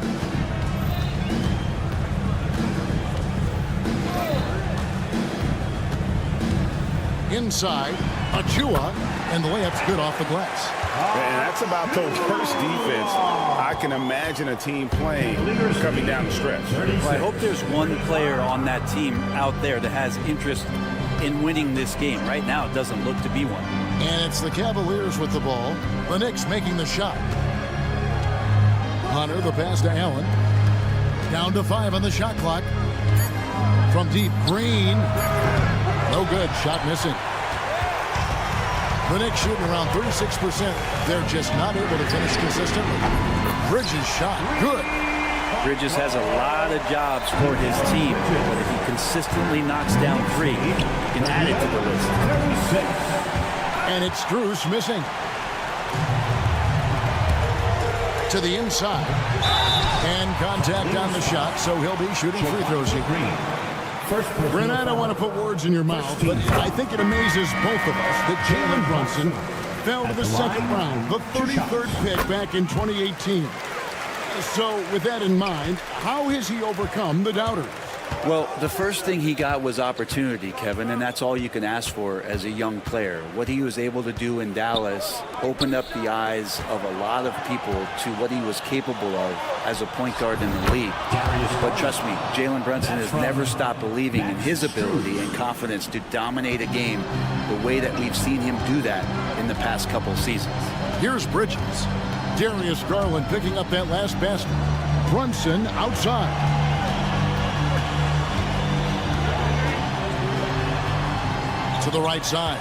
Inside, Achua, and the layup's good off the glass. And that's about the worst defense I can imagine a team playing coming down the stretch. Well, I hope there's one player on that team out there that has interest in winning this game. Right now, it doesn't look to be one. And it's the Cavaliers with the ball. The Knicks making the shot. Hunter, the pass to Allen. Down to 5 on the shot clock. From deep, Green. No good. Shot missing. The Knicks shooting around 36%. They're just not able to finish consistently. Bridges shot. Good. Bridges has a lot of jobs for his team, but if he consistently knocks down 3, he can add it to the list. And it's Strus missing. To the inside. And contact on the shot, so he'll be shooting free throws here. Brent, I don't want to put words in your mouth, but I think it amazes both of us that Jalen Brunson fell to the 2nd round, the 33rd pick back in 2018. So with that in mind, how has he overcome the doubters? Well, the first thing he got was opportunity, Kevin, and that's all you can ask for as a young player. What he was able to do in Dallas opened up the eyes of a lot of people to what he was capable of as a point guard in the league. But trust me, Jalen Brunson has never stopped believing in his ability and confidence to dominate a game the way that we've seen him do that in the past couple seasons. Here's Bridges. Darius Garland picking up that last basket. Brunson outside. To the right side.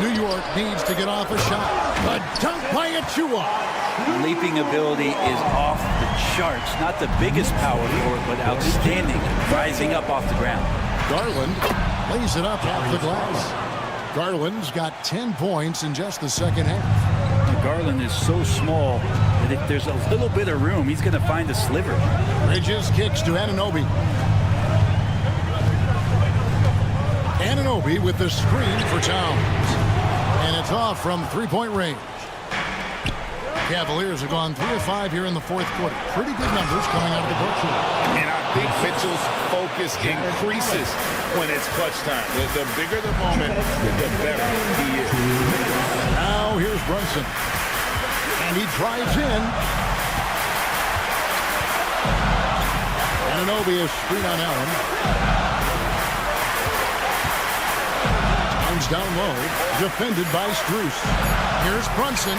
New York needs to get off a shot. A dunk by Achua. Leaping ability is off the charts. Not the biggest power forward, but outstanding. Rising up off the ground. Garland lays it up off the glass. Garland's got 10 points in just the second half. Garland is so small that if there's a little bit of room, he's going to find a sliver. Bridges kicks to Anunoby. Anunoby with the screen for Towns. And it's off from three-point range. Cavaliers have gone 3 of 5 here in the fourth quarter. Pretty good numbers coming out of the Brook. And I think Mitchell's focus increases when it's clutch time. The bigger the moment, the better he is. Now here's Brunson. And he drives in. Anunoby is screen on Allen. Towns down low. Defended by Strus. Here's Brunson.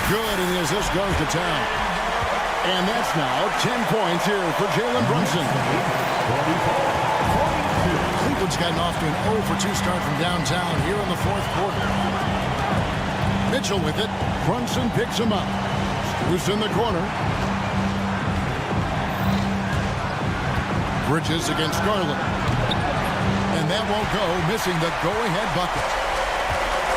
Good, and the assist goes to Town. And that's now 10 points here for Jalen Brunson. Cleveland's gotten off to an 0 for 2 start from downtown here in the fourth quarter. Mitchell with it. Brunson picks him up. Strus in the corner. Bridges against Garland. And that won't go, missing the go-ahead bucket.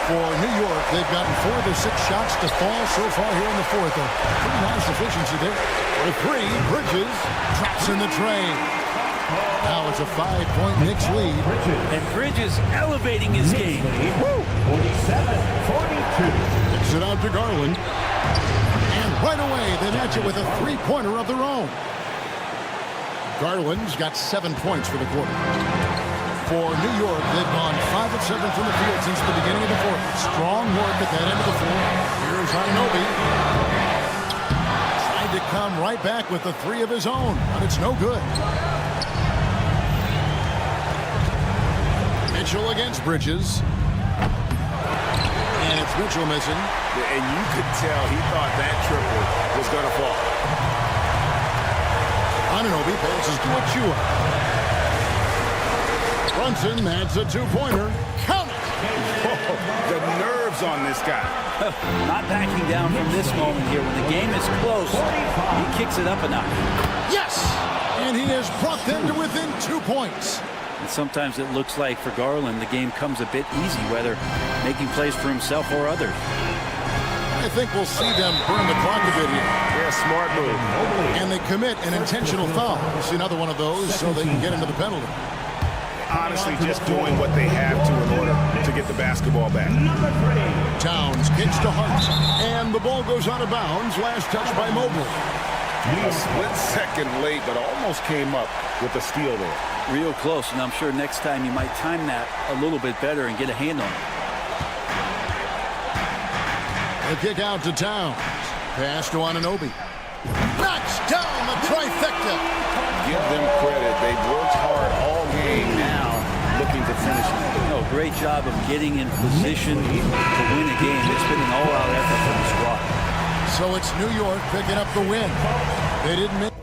For New York, they've gotten 4 of the 6 shots to fall so far here in the fourth. A pretty nice efficiency there. For 3, Bridges traps in the train. Now it's a 5-point Knicks lead. And Bridges elevating his game. 47-42. Kicks it out to Garland. And right away, they match it with a 3-pointer of their own. Garland's got 7 points for the quarter. For New York, they've gone 5 of 7 from the field since the beginning of the fourth. Strong work at that end of the floor. Here's Anunoby. Tried to come right back with the 3 of his own, but it's no good. Mitchell against Bridges. And it's Mitchell missing. And you could tell he thought that triple was going to fall. Anunoby passes to Achua. Brunson adds a 2-pointer. Count it! Oh, the nerves on this guy. Not backing down from this moment here. When the game is close, he kicks it up a notch. Yes! And he has brought them to within 2 points. And sometimes it looks like for Garland, the game comes a bit easy, whether making plays for himself or others. I think we'll see them burn the clock a bit here. Yeah, smart move. And they commit an intentional foul. We'll see another one of those so they can get into the penalty. Honestly, just doing what they have to in order to get the basketball back. Towns kicks to Hart. And the ball goes out of bounds. Last touch by Mobley. A split second late, but almost came up with a steal there. Real close, and I'm sure next time you might time that a little bit better and get a hand on it. The kick out to Towns. Pass to Anunoby. Knocks down the trifecta. Give them credit. They've worked hard all game, now looking to finish it. Oh, great job of getting in position to win a game. It's been an all-out effort from the squad. So it's New York picking up the win. They didn't make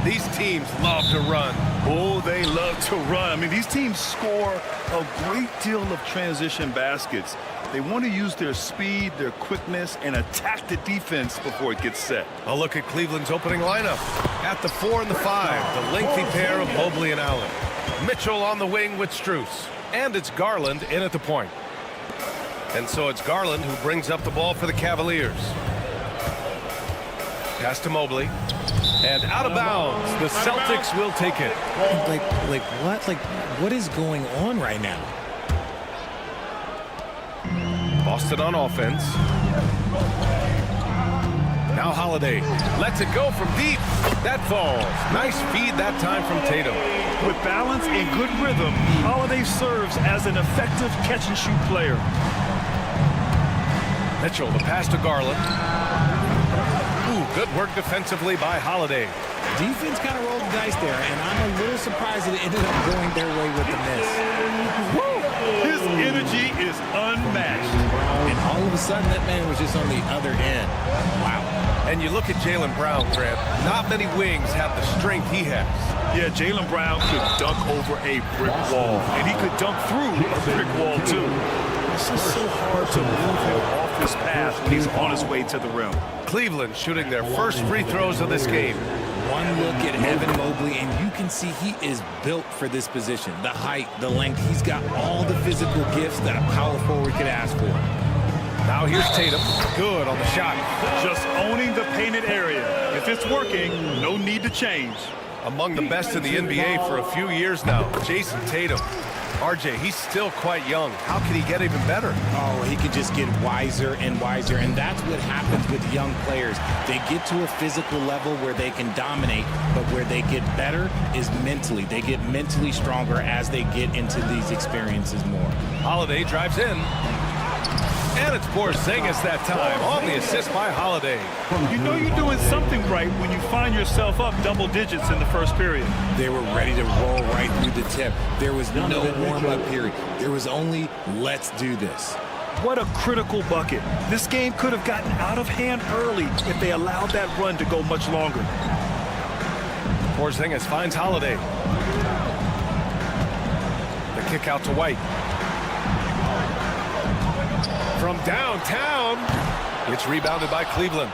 These teams love to run. Oh, they love to run. I mean, these teams score a great deal of transition baskets. They want to use their speed, their quickness, and attack the defense before it gets set. A look at Cleveland's opening lineup. At the 4 and the 5, the lengthy pair of Mobley and Allen. Mitchell on the wing with Strus. And it's Garland in at the point. And so it's Garland who brings up the ball for the Cavaliers. Pass to Mobley. And out of bounds. The Celtics will take it. Like what? Like, what is going on right now? Boston on offense. Now Holiday lets it go from deep. That falls. Nice feed that time from Tatum. With balance and good rhythm, Holiday serves as an effective catch-and-shoot player. Mitchell, the pass to Garland. Ooh, good work defensively by Holiday. Defense kind of rolled the dice there, and I'm a little surprised that it ended up going their way with the miss. Woo! His energy is unmatched. And all of a sudden, that man was just on the other end. Wow. And you look at Jaylen Brown, Grant. Not many wings have the strength he has. Yeah, Jaylen Brown could dunk over a brick wall, and he could dunk through a brick wall, too. It's just so hard to move him off his path when he's on his way to the rim. Cleveland shooting their first free throws of this game. One look at Evan Mobley, and you can see he is built for this position. The height, the length, he's got all the physical gifts that a power forward could ask for. Now here's Tatum. Good on the shot. Just owning the painted area. If it's working, no need to change. Among the best in the NBA for a few years now, Jason Tatum. RJ, he's still quite young. How can he get even better? Oh, he can just get wiser and wiser, and that's what happens with young players. They get to a physical level where they can dominate, but where they get better is mentally. They get mentally stronger as they get into these experiences more. Holiday drives in. And it's Porzingis that time on the assist by Holiday. You know you're doing something right when you find yourself up double digits in the first period. They were ready to roll right through the tip. There was no warm-up period. There was only, let's do this. What a critical bucket. This game could have gotten out of hand early if they allowed that run to go much longer. Porzingis finds Holiday. The kick out to White. From downtown, it's rebounded by Cleveland.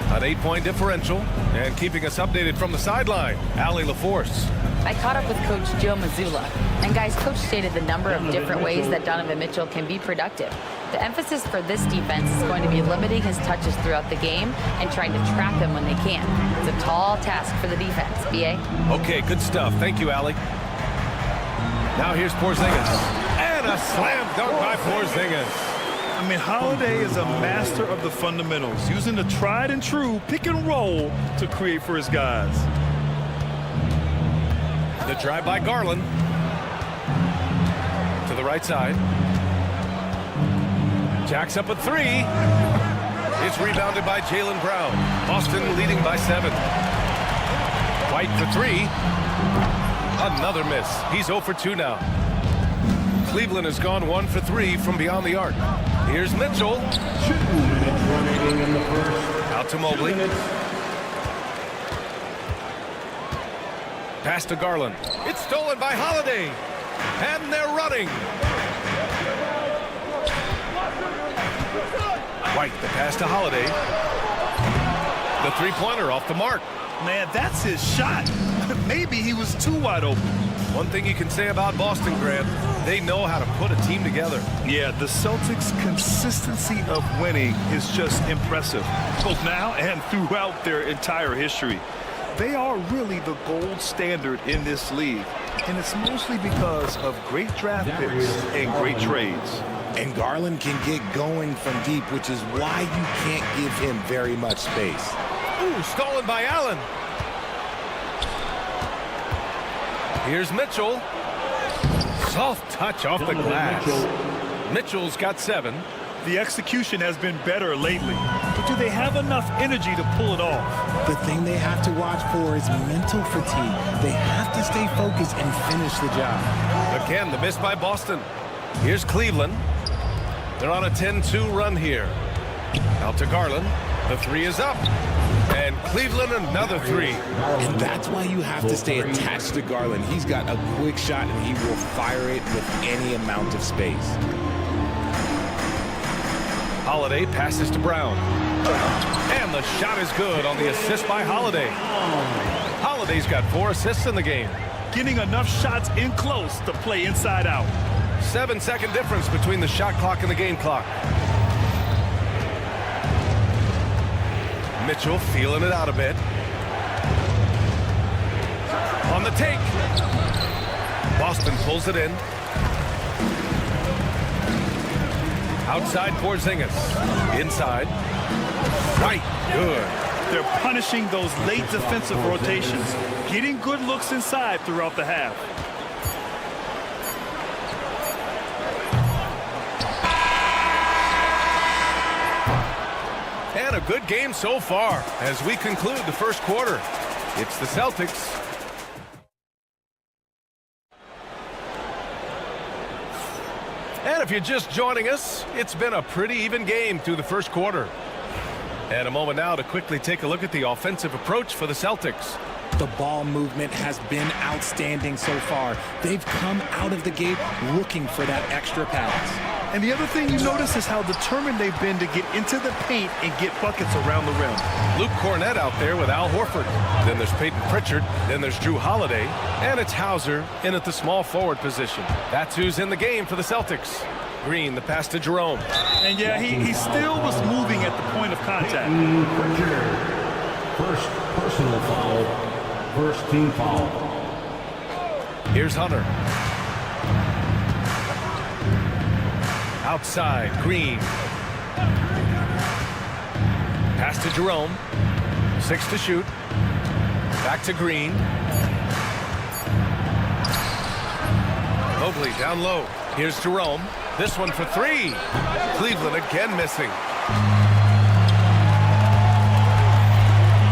An 8-point differential, and keeping us updated from the sideline, Allie LaForce. I caught up with Coach Joe Mazzulla, and guys, Coach stated the number of different ways that Donovan Mitchell can be productive. The emphasis for this defense is going to be limiting his touches throughout the game and trying to trap him when they can. It's a tall task for the defense. BA? Okay, good stuff. Thank you, Allie. Now here's Porzingis. And a slam dunk by Porzingis. I mean, Holiday is a master of the fundamentals, using the tried and true pick and roll to create for his guys. The drive by Garland. To the right side. Jacks up a 3. It's rebounded by Jaylen Brown. Boston leading by 7. White for 3. Another miss. He's 0 for 2 now. Cleveland has gone 1 for 3 from beyond the arc. Here's Mitchell. Out to Mobley. Pass to Garland. It's stolen by Holiday. And they're running. White, the pass to Holiday. The three-pointer off the mark. Man, that's his shot. Maybe he was too wide open. One thing you can say about Boston, Grant, they know how to put a team together. Yeah, the Celtics' consistency of winning is just impressive, both now and throughout their entire history. They are really the gold standard in this league, and it's mostly because of great draft picks and great trades. And Garland can get going from deep, which is why you can't give him very much space. Ooh, stolen by Allen. Here's Mitchell. Soft touch off the glass. Mitchell's got 7. The execution has been better lately, but do they have enough energy to pull it off? The thing they have to watch for is mental fatigue. They have to stay focused and finish the job. Again, the miss by Boston. Here's Cleveland. They're on a 10-2 run here. Out to Garland. The 3 is up. And Cleveland another three. And that's why you have to stay attached to Garland. He's got a quick shot, and he will fire it with any amount of space. Holiday passes to Brown. And the shot is good on the assist by Holiday. Holiday's got 4 assists in the game. Getting enough shots in close to play inside out. 7-second difference between the shot clock and the game clock. Mitchell feeling it out a bit. On the take. Boston pulls it in. Outside Porzingis. Inside. Right. Good. They're punishing those late defensive rotations, getting good looks inside throughout the half. And a good game so far as we conclude the first quarter. It's the Celtics. And if you're just joining us, it's been a pretty even game through the first quarter. And a moment now to quickly take a look at the offensive approach for the Celtics. The ball movement has been outstanding so far. They've come out of the gate looking for that extra pass. And the other thing you notice is how determined they've been to get into the paint and get buckets around the rim. Luke Cornett out there with Al Horford. Then there's Peyton Pritchard. Then there's Drew Holiday. And it's Hauser in at the small forward position. That's who's in the game for the Celtics. Green, the pass to Jerome. And yeah, he still was moving at the point of contact. First personal foul. First team foul. Here's Hunter. Outside, Green. Pass to Jerome. 6 to shoot. Back to Green. Mobley down low. Here's Jerome. This one for 3. Cleveland again missing.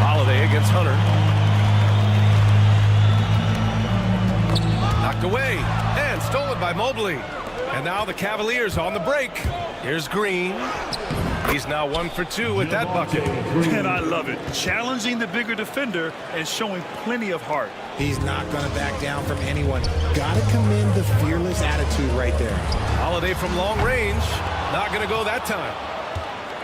Holiday against Hunter. Knocked away and stolen by Mobley. And now the Cavaliers on the break. Here's Green. He's now 1 for 2 with that bucket. And I love it. Challenging the bigger defender and showing plenty of heart. He's not going to back down from anyone. Got to commend the fearless attitude right there. Holiday from long range. Not going to go that time.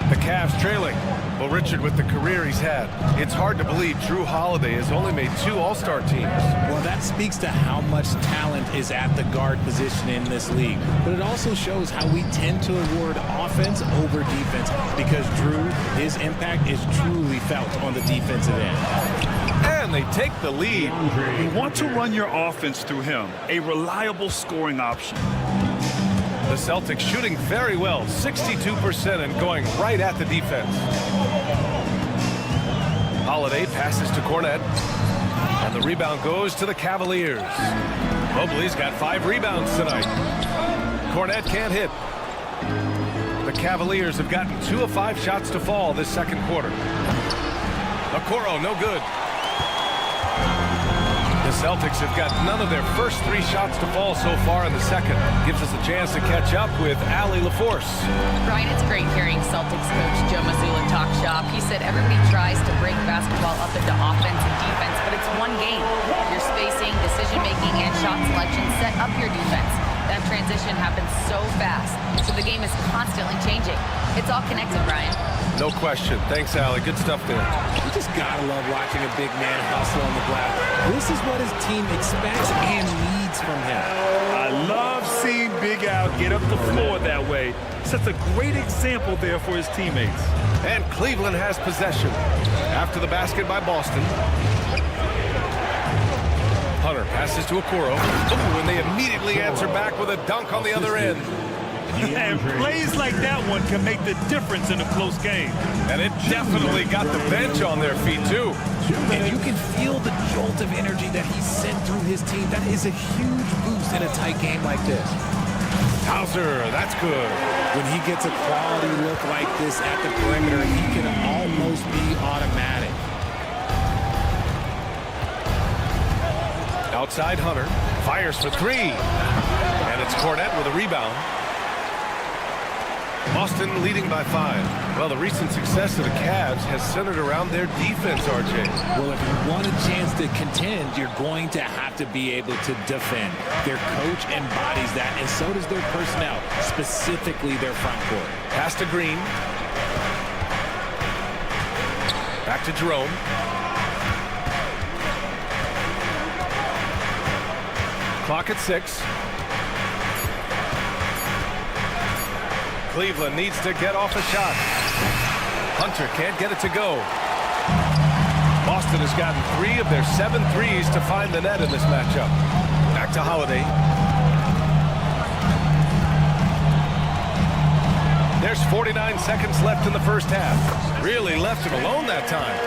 The Cavs trailing. Well, Richard, with the career he's had, it's hard to believe Drew Holiday has only made 2 All-Star teams. Well, that speaks to how much talent is at the guard position in this league. But it also shows how we tend to award offense over defense because Drew, his impact is truly felt on the defensive end. And they take the lead. You want to run your offense through him, a reliable scoring option. The Celtics shooting very well, 62% and going right at the defense. Holiday passes to Cornett. And the rebound goes to the Cavaliers. Mobley's got 5 rebounds tonight. Cornett can't hit. The Cavaliers have gotten 2 of 5 shots to fall this second quarter. Okoro, no good. The Celtics have got none of their first 3 shots to fall so far in the second. Gives us a chance to catch up with Allie LaForce. Brian, it's great hearing Celtics coach Joe Mazzulla talk shop. He said everybody tries to break basketball up into offense and defense, but it's one game. Your spacing, decision-making, and shot selection set up your defense. That transition happens so fast, so the game is constantly changing. It's all connected, Brian. No question. Thanks, Allie. Good stuff there. You just gotta love watching a big man hustle on the glass. This is what his team expects and needs from him. I love seeing Big Al get up the floor that way. Sets a great example there for his teammates. And Cleveland has possession. After the basket by Boston. Hunter passes to Okoro. Ooh, and they immediately answer back with a dunk on the other end. And plays like that one can make the difference in a close game. And it definitely got the bench on their feet, too. And you can feel the jolt of energy that he sent through his team. That is a huge boost in a tight game like this. Hauser, that's good. When he gets a quality look like this at the perimeter, he can almost be automatic. Outside Hunter. Fires for 3. And it's Cornett with a rebound. Boston leading by 5. Well, the recent success of the Cavs has centered around their defense, RJ. Well, if you want a chance to contend, you're going to have to be able to defend. Their coach embodies that, and so does their personnel, specifically their front court. Pass to Green. Back to Jerome. Clock at 6. Cleveland needs to get off a shot. Hunter can't get it to go. Boston has gotten 3 of their 7 threes to find the net in this matchup. Back to Holiday. There's 49 seconds left in the first half. Really left him alone that time.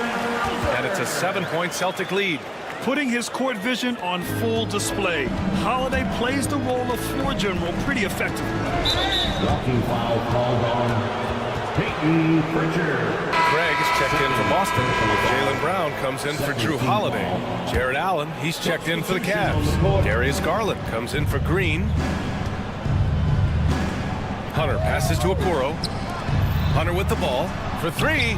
And it's a 7-point Celtic lead. Putting his court vision on full display. Holiday plays the role of floor general pretty effectively. Walking foul called on Peyton Pritchard. Craig is checked in for Boston. Jaylen Brown comes in for Drew Holiday. Jared Allen, he's checked in for the Cavs. Darius Garland comes in for Green. Hunter passes to Okoro. Hunter with the ball for 3.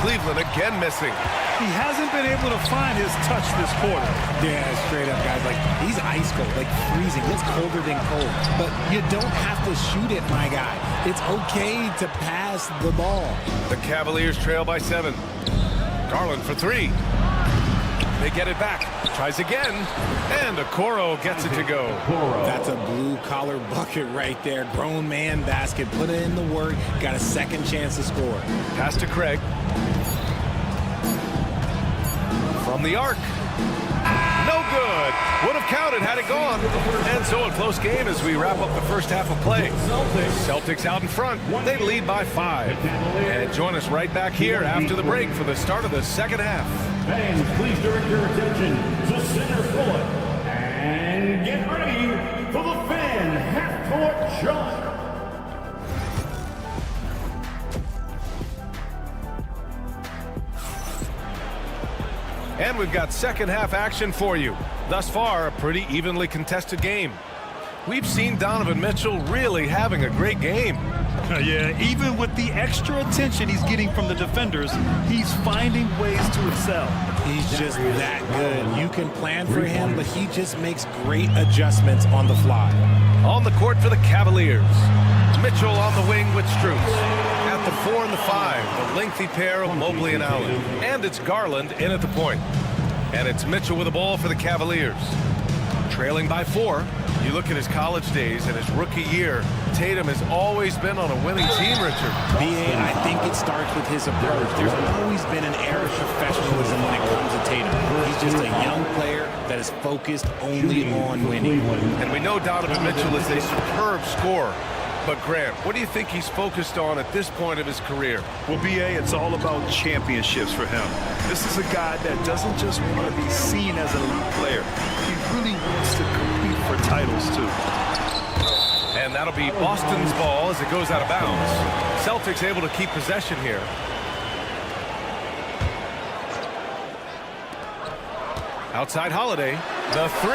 Cleveland again missing. He hasn't been able to find his touch this quarter. Yeah, straight up, guys. Like, he's ice cold, like freezing. It's colder than cold. But you don't have to shoot it, my guy. It's okay to pass the ball. The Cavaliers trail by 7. Garland for 3. They get it back. Tries again. And Okoro gets it to go. That's a blue-collar bucket right there. Grown man basket. Put it in the work. Got a second chance to score. Pass to Craig. From the arc. No good. Would have counted had it gone. And so a close game as we wrap up the first half of play. Celtics out in front. They lead by 5. And join us right back here after the break for the start of the second half. Fans, please direct your attention to center court. And get ready for the fan half-court shot. And we've got second half action for you. Thus far, a pretty evenly contested game. We've seen Donovan Mitchell really having a great game. Yeah, even with the extra attention he's getting from the defenders, he's finding ways to excel. He's just that good. You can plan for him, but he just makes great adjustments on the fly. On the court for the Cavaliers. Mitchell on the wing with Strus. At the 4 and the 5, the lengthy pair of Mobley and Allen. And it's Garland in at the point. And it's Mitchell with the ball for the Cavaliers. Trailing by 4. You look at his college days and his rookie year, Tatum has always been on a winning team, Richard. B.A., I think it starts with his approach. There's always been an air of professionalism when it comes to Tatum. He's just a young player that is focused only on winning. And we know Donovan Mitchell is a superb scorer. But Grant, what do you think he's focused on at this point of his career? Well, B.A., it's all about championships for him. This is a guy that doesn't just want to be seen as an elite player. He really wants to compete for titles, too. And that'll be Boston's ball as it goes out of bounds. Celtics able to keep possession here. Outside Holiday, the 3.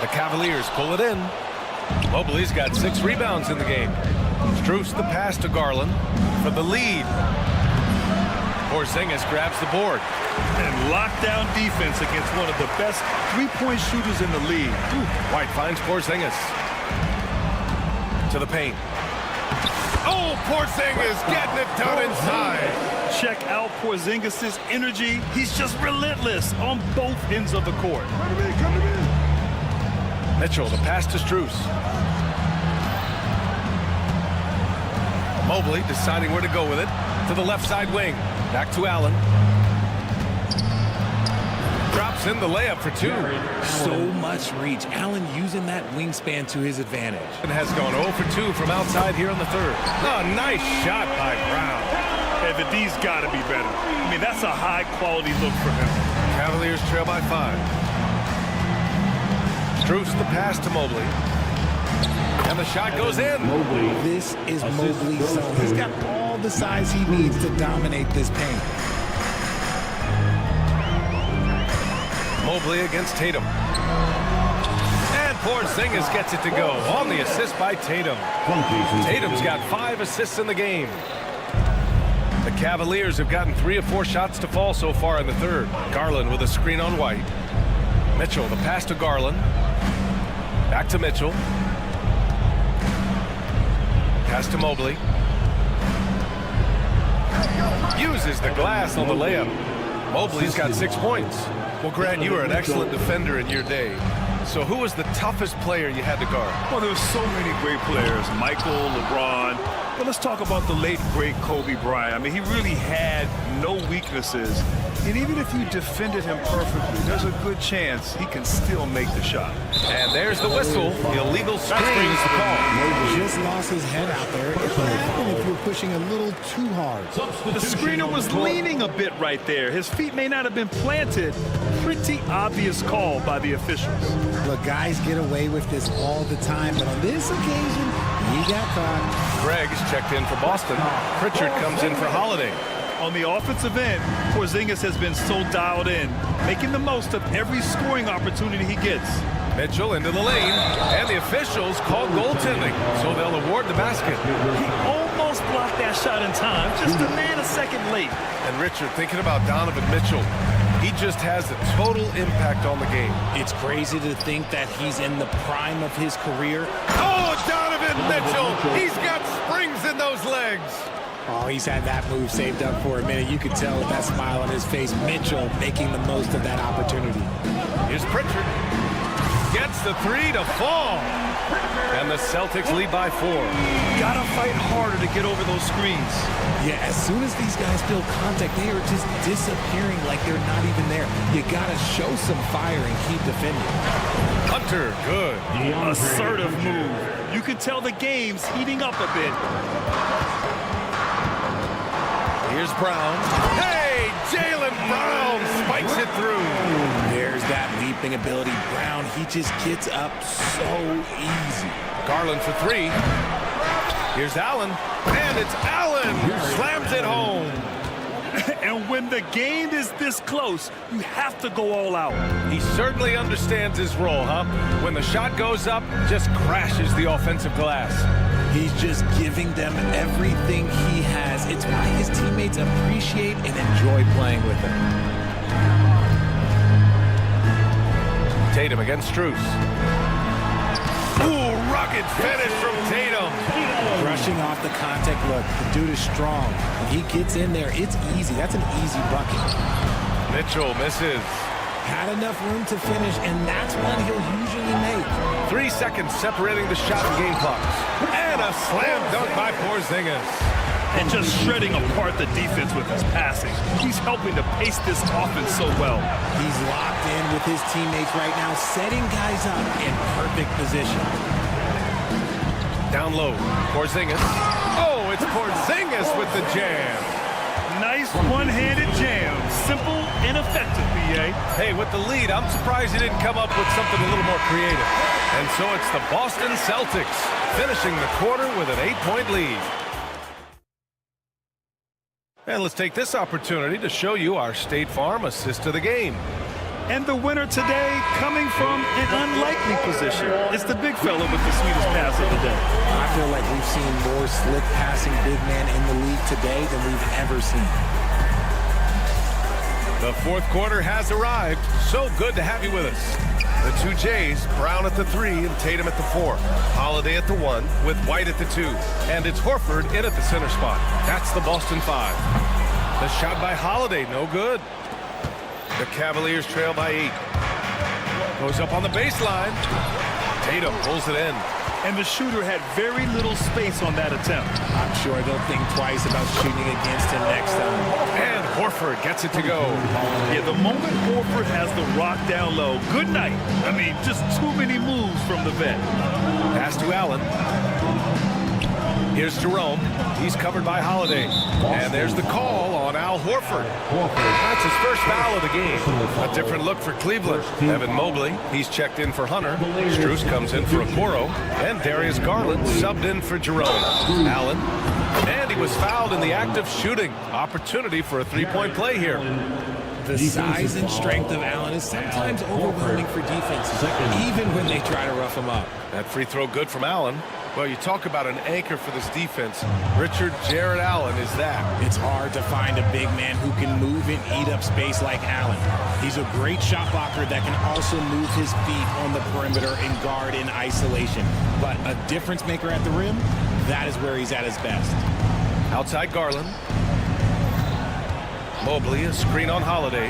The Cavaliers pull it in. Mobley's got 6 rebounds in the game. Strus the pass to Garland for the lead. Porzingis grabs the board. And lockdown defense against one of the best three-point shooters in the league. White finds Porzingis. To the paint. Oh, Porzingis getting it done inside. Check out Porzingis' energy. He's just relentless on both ends of the court. Mitchell, the pass to Strus. Mobley deciding where to go with it. To the left side wing. Back to Allen. Drops in the layup for 2. So much reach. Allen using that wingspan to his advantage. And has gone 0 for 2 from outside here in the third. Oh, nice shot by Brown. Hey, the D's got to be better. I mean, that's a high-quality look for him. Cavaliers trail by 5. Strus the pass to Mobley. And the shot goes in. This is Mobley's zone. He's got all the size he needs to dominate this paint. Mobley against Tatum. And Porzingis gets it to go on the assist by Tatum. Tatum's got 5 assists in the game. The Cavaliers have gotten 3 of 4 shots to fall so far in the third. Garland with a screen on White. Mitchell, the pass to Garland. Back to Mitchell. Pass to Mobley. Uses the glass on the layup. Mobley's got 6 points. Well, Grant, you were an excellent defender in your day. So who was the toughest player you had to guard? Well, there were so many great players. Michael, LeBron. But let's talk about the late, great Kobe Bryant. I mean, he really had no weaknesses. And even if you defended him perfectly, there's a good chance he can still make the shot. And there's the whistle. Illegal screen is called. Just lost his head out there. It would happen if you were pushing a little too hard. The screener was leaning a bit right there. His feet may not have been planted. Pretty obvious call by the officials. Look, guys get away with this all the time, but on this occasion, he got caught. Greg's checked in for Boston. Pritchard comes in for Holiday. On the offensive end, Porzingis has been so dialed in, making the most of every scoring opportunity he gets. Mitchell into the lane, and the officials call goaltending, so they'll award the basket. He almost blocked that shot in time, just a nanosecond late. And Richard, thinking about Donovan Mitchell, he just has a total impact on the game. It's crazy to think that he's in the prime of his career. Oh, Donovan Mitchell! He's got springs in those legs. Oh, he's had that move saved up for a minute. You could tell with that smile on his face. Mitchell making the most of that opportunity. Here's Pritchard. Gets the 3 to fall. And the Celtics lead by 4. Gotta fight harder to get over those screens. Yeah, as soon as these guys feel contact, they are just disappearing like they're not even there. You gotta show some fire and keep defending. Hunter, good. Assertive move. You can tell the game's heating up a bit. Here's Brown. Hey, Jaylen Brown spikes it through. There's that leaping ability. Brown, he just gets up so easy. Garland for 3. Here's Allen. And it's Allen who slams it home. And when the game is this close, you have to go all out. He certainly understands his role, huh? When the shot goes up, just crashes the offensive glass. He's just giving them everything he has. It's why his teammates appreciate and enjoy playing with him. Tatum against Strus. Ooh, rugged finish from Tatum. Brushing off the contact. Look, the dude is strong. When he gets in there, it's easy. That's an easy bucket. Mitchell misses. Had enough room to finish, and that's one he'll usually make. 3 seconds separating the shot and game clocks. And a slam dunk by Porzingis. And just shredding apart the defense with his passing. He's helping to pace this offense so well. He's locked in with his teammates right now, setting guys up in perfect position. Down low, Porzingis. Oh, it's Porzingis with the jam. Nice one-handed jam. Simple and effective, B.A. Hey, with the lead, I'm surprised he didn't come up with something a little more creative. And so it's the Boston Celtics finishing the quarter with an 8-point lead. And let's take this opportunity to show you our State Farm assist of the game. And the winner today coming from an unlikely position. It's the big fella with the sweetest pass of the day. I feel like we've seen more slick passing big men in the league today than we've ever seen. The fourth quarter has arrived. So good to have you with us. The two Jays, Brown at the 3 and Tatum at the 4. Holiday at the 1 with White at the 2. And it's Horford in at the center spot. That's the Boston 5. The shot by Holiday, no good. The Cavaliers trail by 8. Goes up on the baseline. Tatum pulls it in. And the shooter had very little space on that attempt. I'm sure they'll think twice about shooting against him next time. And Horford gets it to go. Yeah, the moment Horford has the rock down low, good night. I mean, just too many moves from the vet. Pass to Allen. Here's Jerome. He's covered by Holiday. And there's the call on Al Horford. That's his first foul of the game. A different look for Cleveland. Evan Mobley, he's checked in for Hunter. Strus comes in for Okoro. And Darius Garland subbed in for Jerome. Allen. And he was fouled in the act of shooting. Opportunity for a three-point play here. The size and strength of Allen is sometimes overwhelming for defenses, even when they try to rough him up. That free throw good from Allen. Well, you talk about an anchor for this defense. Richard Jared Allen is that. It's hard to find a big man who can move and eat up space like Allen. He's a great shot blocker that can also move his feet on the perimeter and guard in isolation. But a difference maker at the rim, that is where he's at his best. Outside Garland. Mobley, a screen on Holiday.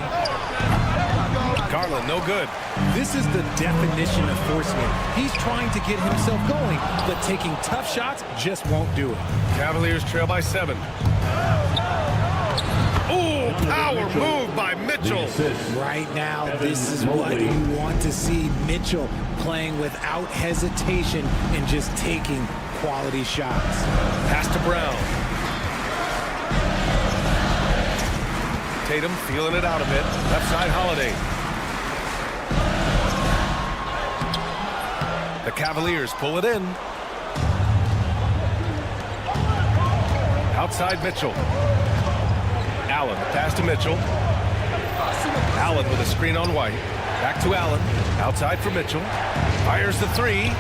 Garland, no good. This is the definition of forcing it. He's trying to get himself going, but taking tough shots just won't do it. Cavaliers trail by 7. Ooh, power move by Mitchell. Right now, this is what you want to see. Mitchell playing without hesitation and just taking quality shots. Pass to Brown. Tatum feeling it out a bit. Left side Holiday. The Cavaliers pull it in. Outside Mitchell. Allen, pass to Mitchell. Allen with a screen on White. Back to Allen. Outside for Mitchell. Fires the 3.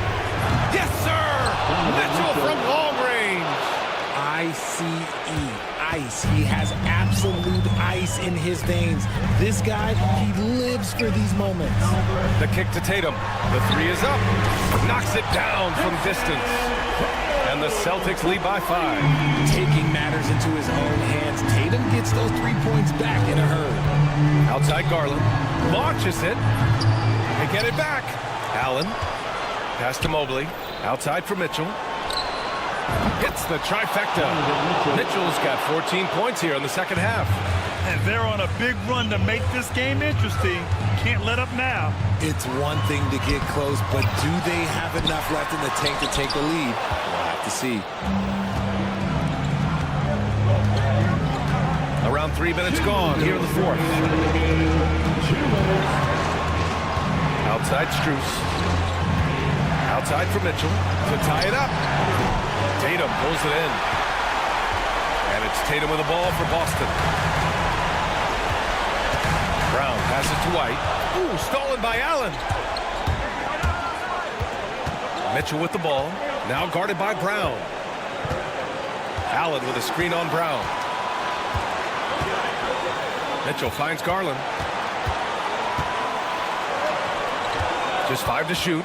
Yes, sir! Mitchell from long range. ICE. Ice. He has absolute ice in his veins. This guy, he lives for these moments. The kick to Tatum. The 3 is up. Knocks it down from distance. And the Celtics lead by 5. Taking matters into his own hands. Tatum gets those 3 points back in a hurry. Outside Garland. Launches it. They get it back. Allen. Pass to Mobley. Outside for Mitchell. Hits the trifecta. Mitchell's got 14 points here in the second half. And they're on a big run to make this game interesting. Can't let up now. It's one thing to get close, but do they have enough left in the tank to take the lead? We'll have to see. Around 3 minutes gone here in the fourth. Outside Strus. Outside for Mitchell to tie it up. Tatum pulls it in. And it's Tatum with the ball for Boston. Brown passes to White. Ooh, stolen by Allen. Mitchell with the ball. Now guarded by Brown. Allen with a screen on Brown. Mitchell finds Garland. Just 5 to shoot.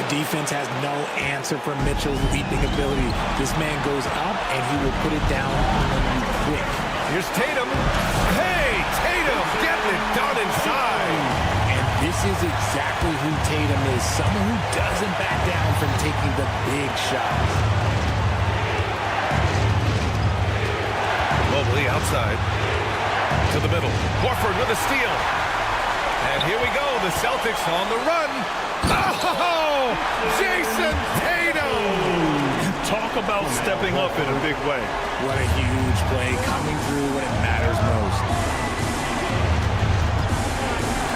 Defense has no answer for Mitchell's leaping ability. This man goes up, and he will put it down on you quick. Here's Tatum. Hey, Tatum getting it done inside. And this is exactly who Tatum is, someone who doesn't back down from taking the big shots. Mobley outside. To the middle. Horford with a steal. And here we go. The Celtics on the run. Oh, Jason Tatum! Talk about stepping up in a big way. What a huge play, coming through when it matters most.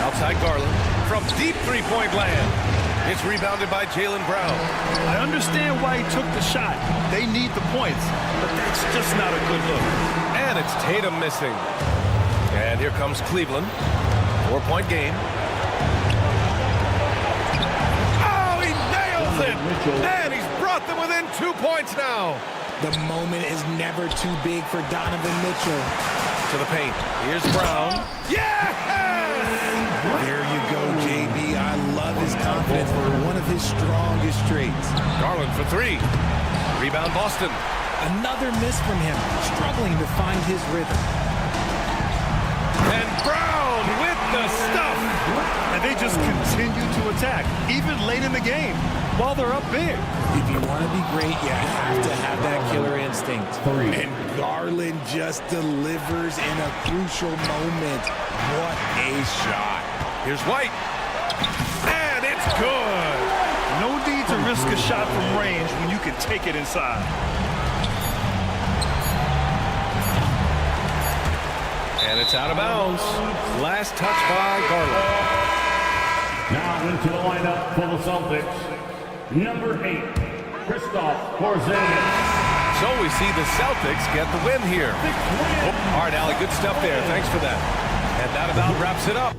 Outside Garland from deep three-point land. It's rebounded by Jaylen Brown. I understand why he took the shot. They need the points, but that's just not a good look. And it's Tatum missing. And here comes Cleveland. 4-point game. And he's brought them within 2 points now. The moment is never too big for Donovan Mitchell. To the paint. Here's Brown. Yes! There you go, JB. I love his confidence for one of his strongest traits. Garland for 3. Rebound Boston. Another miss from him, struggling to find his rhythm. And Brown with the stuff. And they just continue to attack, even late in the game, while they're up big. If you want to be great, you have to have that killer instinct. And Garland just delivers in a crucial moment. What a shot. Here's White. And it's good. No need to risk a shot from range when you can take it inside. And it's out of bounds. Last touch by Garland. Now into the lineup for the Celtics, number 8, Kristaps Porzingis. So we see the Celtics get the win here. All right, Allie, good stuff there. Thanks for that. And that about wraps it up.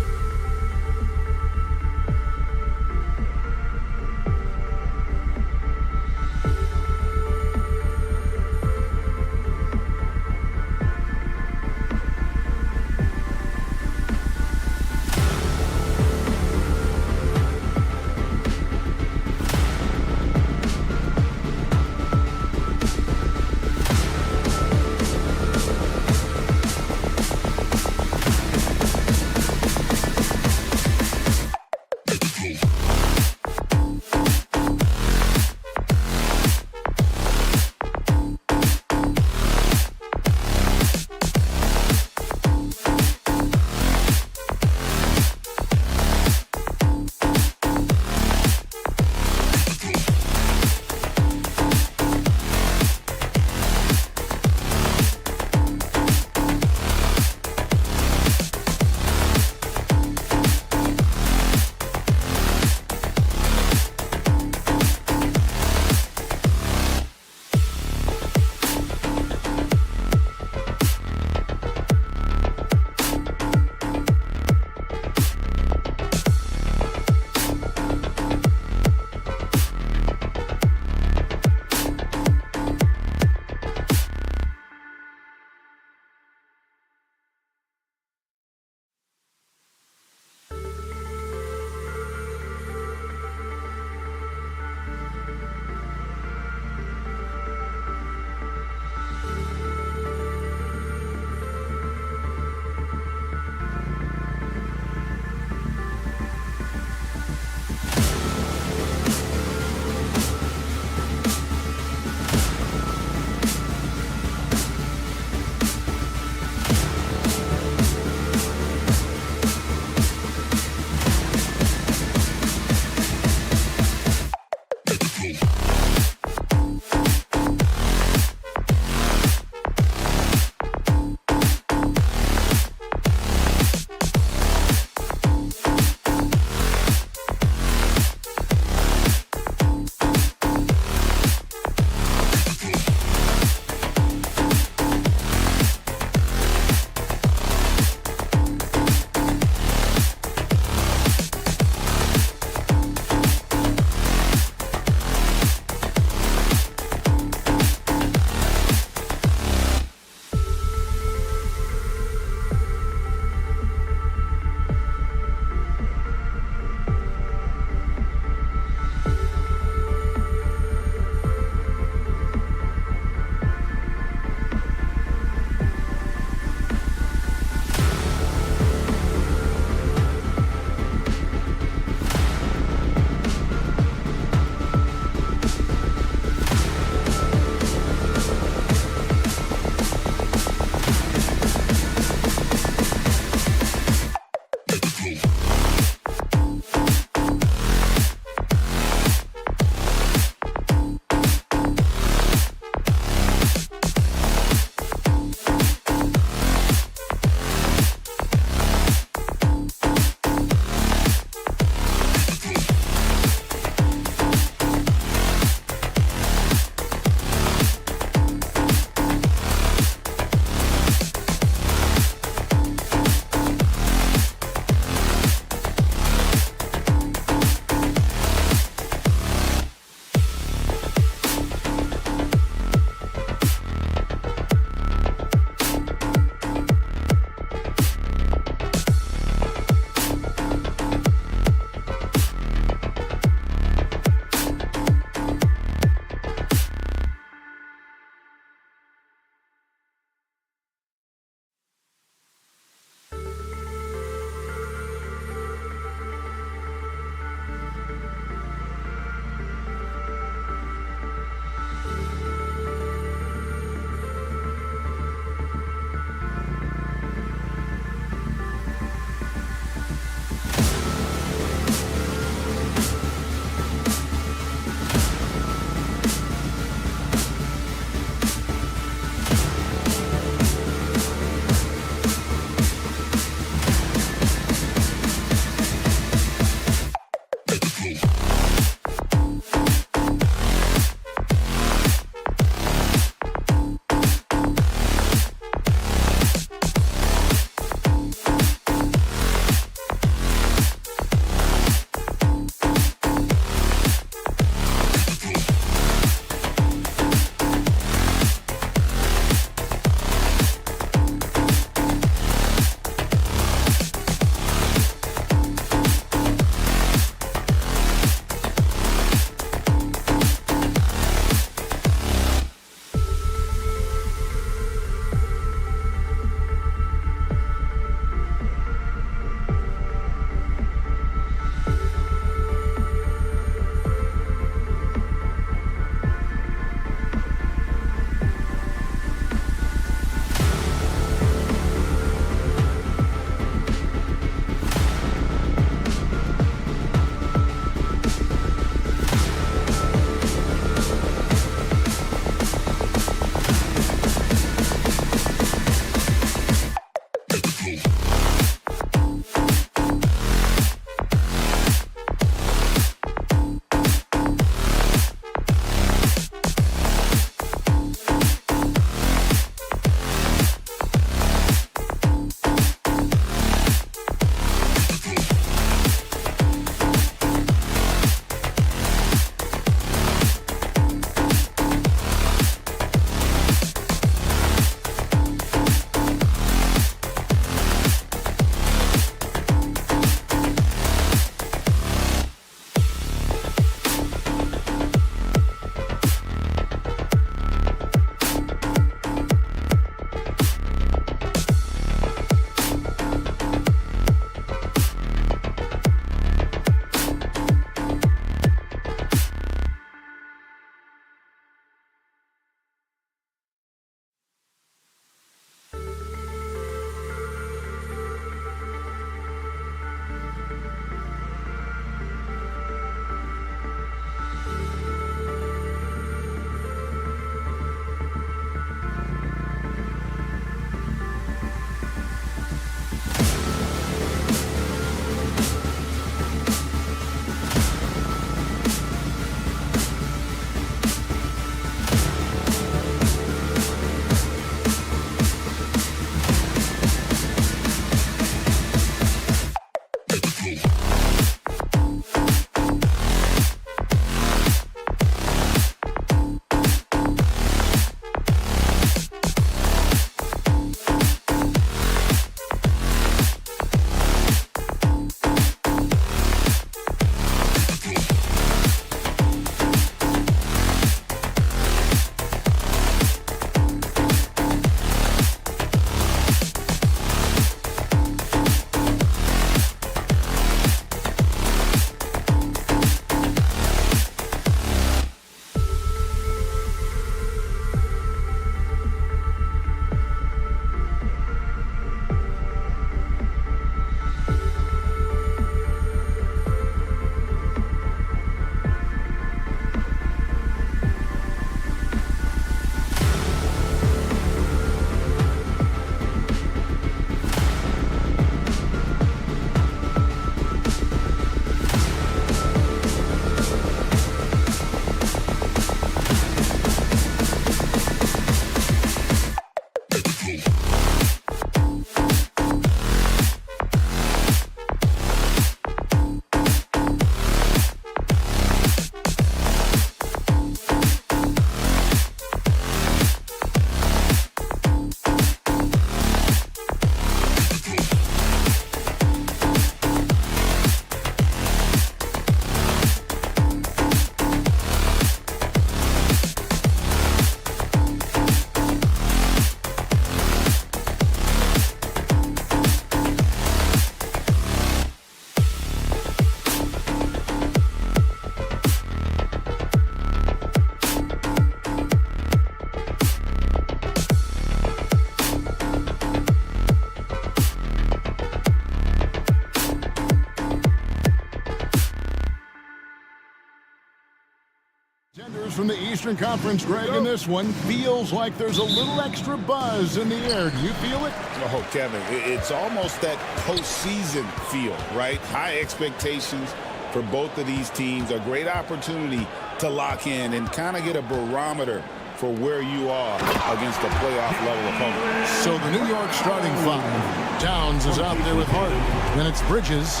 Stars from the Eastern Conference, Greg, in this one. Feels like there's a little extra buzz in the air. Do you feel it? Oh, Kevin, it's almost that postseason feel, right? High expectations for both of these teams. A great opportunity to lock in and kind of get a barometer for where you are against a playoff-level opponent. So the New York starting five. Towns is out there with Harden. Then it's Bridges.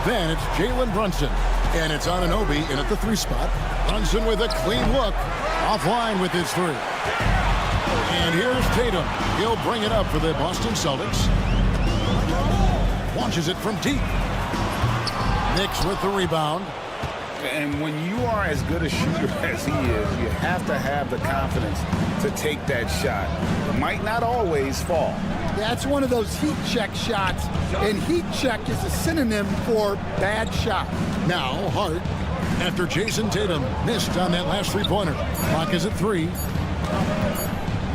Then it's Jalen Brunson. And it's Anunoby in at the 3 spot. Brunson with a clean look. Offline with his 3. And here's Tatum. He'll bring it up for the Boston Celtics. Launches it from deep. Knicks with the rebound. And when you are as good a shooter as he is, you have to have the confidence to take that shot. It might not always fall. That's one of those heat check shots, and heat check is a synonym for bad shot. Now Hart, after Jason Tatum missed on that last 3-pointer. Clock is at 3.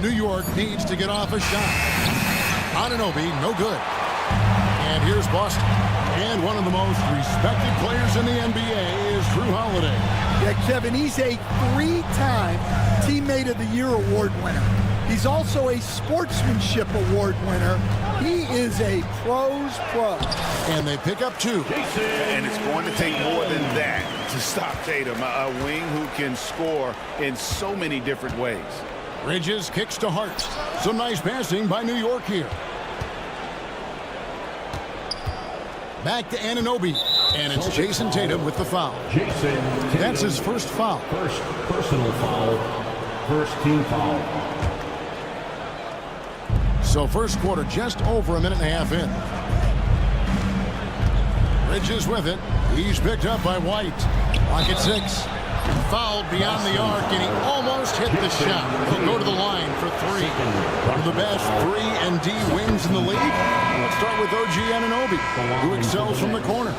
New York needs to get off a shot. Anunoby, no good. And here's Boston. And one of the most respected players in the NBA is Jrue Holiday. Yeah, Kevin, he's a 3-time Teammate of the Year award winner. He's also a Sportsmanship Award winner. He is a pro's pro. And they pick up 2. And it's going to take more than that to stop Tatum, a wing who can score in so many different ways. Bridges kicks to Hart. Some nice passing by New York here. Back to Anunoby. And it's Jason Tatum with the foul. That's his first foul. First personal foul. First team foul. So first quarter just over a minute and a half in. Bridges with it. He's picked up by White. Clock at 6. Fouled beyond the arc, and he almost hit the shot. He'll go to the line for 3. One of the best 3 and D wings in the league. Let's start with OG Anunoby, who excels from the corner.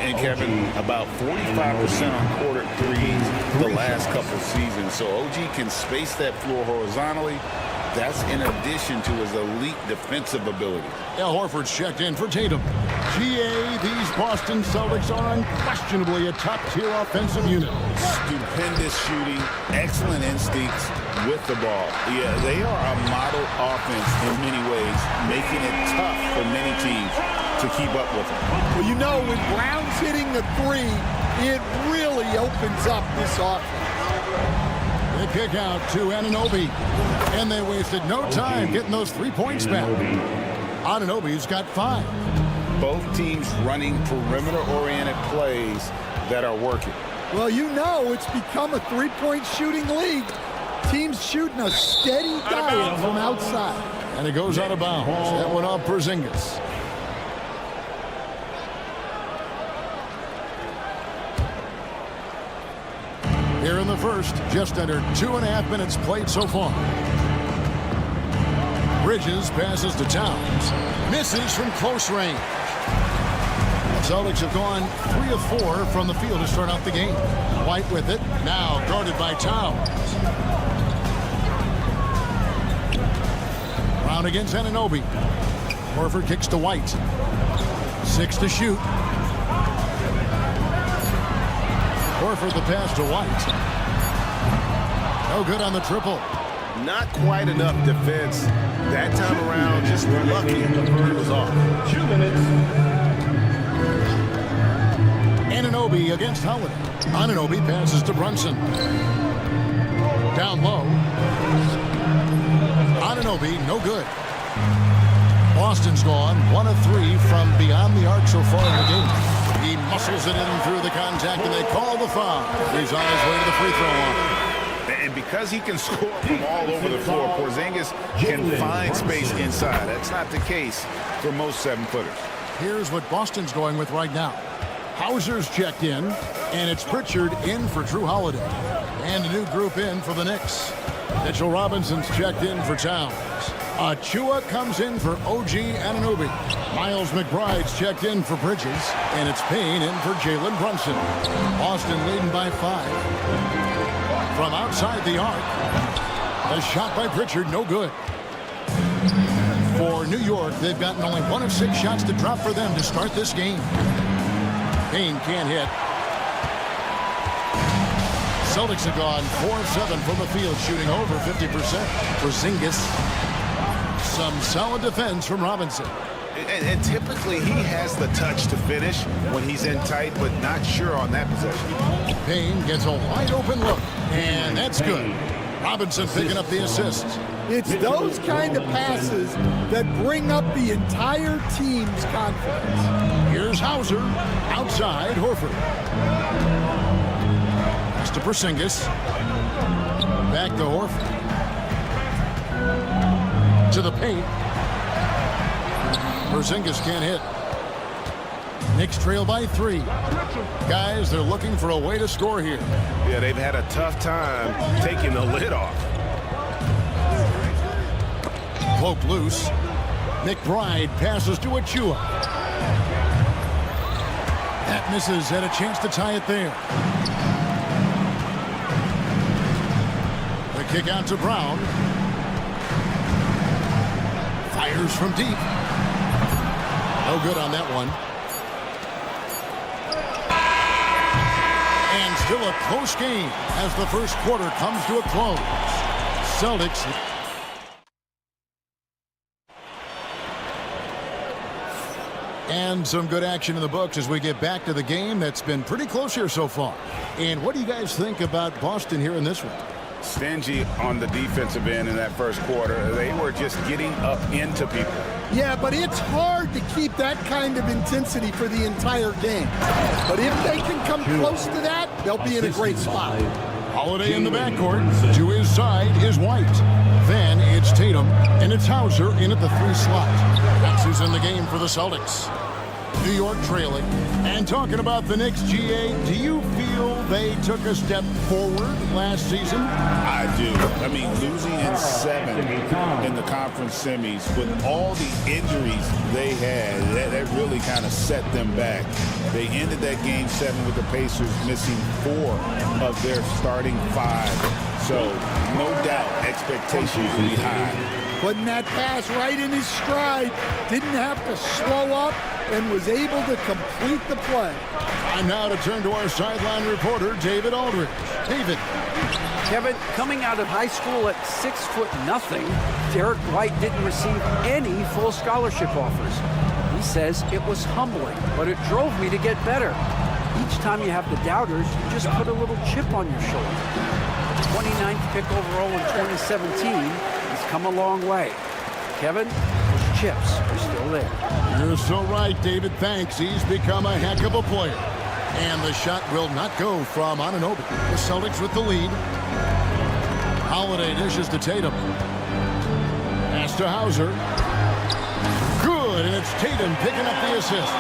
And Kevin, about 45% on quarter threes the last couple seasons. So OG can space that floor horizontally. That's in addition to his elite defensive ability. Al Horford's checked in for Tatum. GA, these Boston Celtics are unquestionably a top-tier offensive unit. Stupendous shooting, excellent instincts with the ball. Yeah, they are a model offense in many ways, making it tough for many teams to keep up with them. Well, you know, when Brown's hitting the 3, it really opens up this offense. They kick out to Anunoby, and they wasted no time getting those 3 points back. Anunoby's got 5. Both teams running perimeter-oriented plays that are working. Well, you know, it's become a 3-point shooting league. Teams shooting a steady diet from outside. And it goes out of bounds. That went off Porzingis. Here in the first, just under 2.5 minutes played so far. Bridges passes to Towns. Misses from close range. Celtics have gone 3 of 4 from the field to start out the game. White with it. Now guarded by Towns. Brown against Anunoby. Horford kicks to White. 6 to shoot. Horford the pass to White. No good on the triple. Not quite enough defense. That time around, just lucky he was off. 2 minutes. Anunoby against Holiday. Anunoby passes to Brunson. Down low. Anunoby, no good. Boston's gone 1 of 3 from beyond the arc so far in the game. He muscles it in through the contact, and they call the foul. He's on his way to the free throw line. And because he can score from all over the floor, Porzingis can find space inside. That's not the case for most 7-footers. Here's what Boston's going with right now. Hauser's checked in, and it's Pritchard in for Jrue Holiday. And a new group in for the Knicks. Mitchell Robinson's checked in for Towns. Achua comes in for OG Anunoby. Miles McBride's checked in for Bridges. And it's Payne in for Jalen Brunson. Boston leading by 5. From outside the arc. A shot by Pritchard, no good. For New York, they've gotten only 1 of 6 shots to drop for them to start this game. Payne can't hit. Celtics have gone 4 of 7 from the field, shooting over 50%. Porzingis. Some solid defense from Robinson. And typically he has the touch to finish when he's in tight, but not sure on that possession. Payne gets a wide open look, and that's good. Robinson picking up the assist. It's those kind of passes that bring up the entire team's confidence. Here's Hauser. Outside, Horford. Pass to Porzingis. Back to Horford. To the paint. Porzingis can't hit. Knicks trail by 3. Guys, they're looking for a way to score here. Yeah, they've had a tough time taking the lid off. Cloak loose. McBride passes to Achua. That misses. Had a chance to tie it there. The kick out to Brown. Fires from deep. No good on that one. And still a close game as the first quarter comes to a close. Celtics. And some good action in the books as we get back to the game that's been pretty close here so far. And what do you guys think about Boston here in this one? Stingy on the defensive end in that first quarter. They were just getting up into people. Yeah, but it's hard to keep that kind of intensity for the entire game. But if they can come close to that, they'll be in a great spot. Holiday in the backcourt. To his side is White. Then it's Tatum, and it's Hauser in at the 3 slot. That's who's in the game for the Celtics. New York trailing. And talking about the Knicks, GA, do you feel they took a step forward last season? I do. I mean, losing in 7 in the conference semis with all the injuries they had, that really kind of set them back. They ended that game 7 with the Pacers missing 4 of their starting 5. So, no doubt, expectations will be high. Putting that pass right in his stride. Didn't have to slow up and was able to complete the play. Time now to turn to our sideline reporter, David Aldridge. David. Kevin, coming out of high school at 6'0", Derek White didn't receive any full scholarship offers. He says it was humbling, but it drove me to get better. Each time you have the doubters, you just put a little chip on your shoulder. 29th pick overall in 2017, he's come a long way. Kevin, those chips are still there. You're so right, David. Thanks. He's become a heck of a player. And the shot will not go from Anunoby. The Celtics with the lead. Holiday dishes to Tatum. Pass to Hauser. Good, and it's Tatum picking up the assist.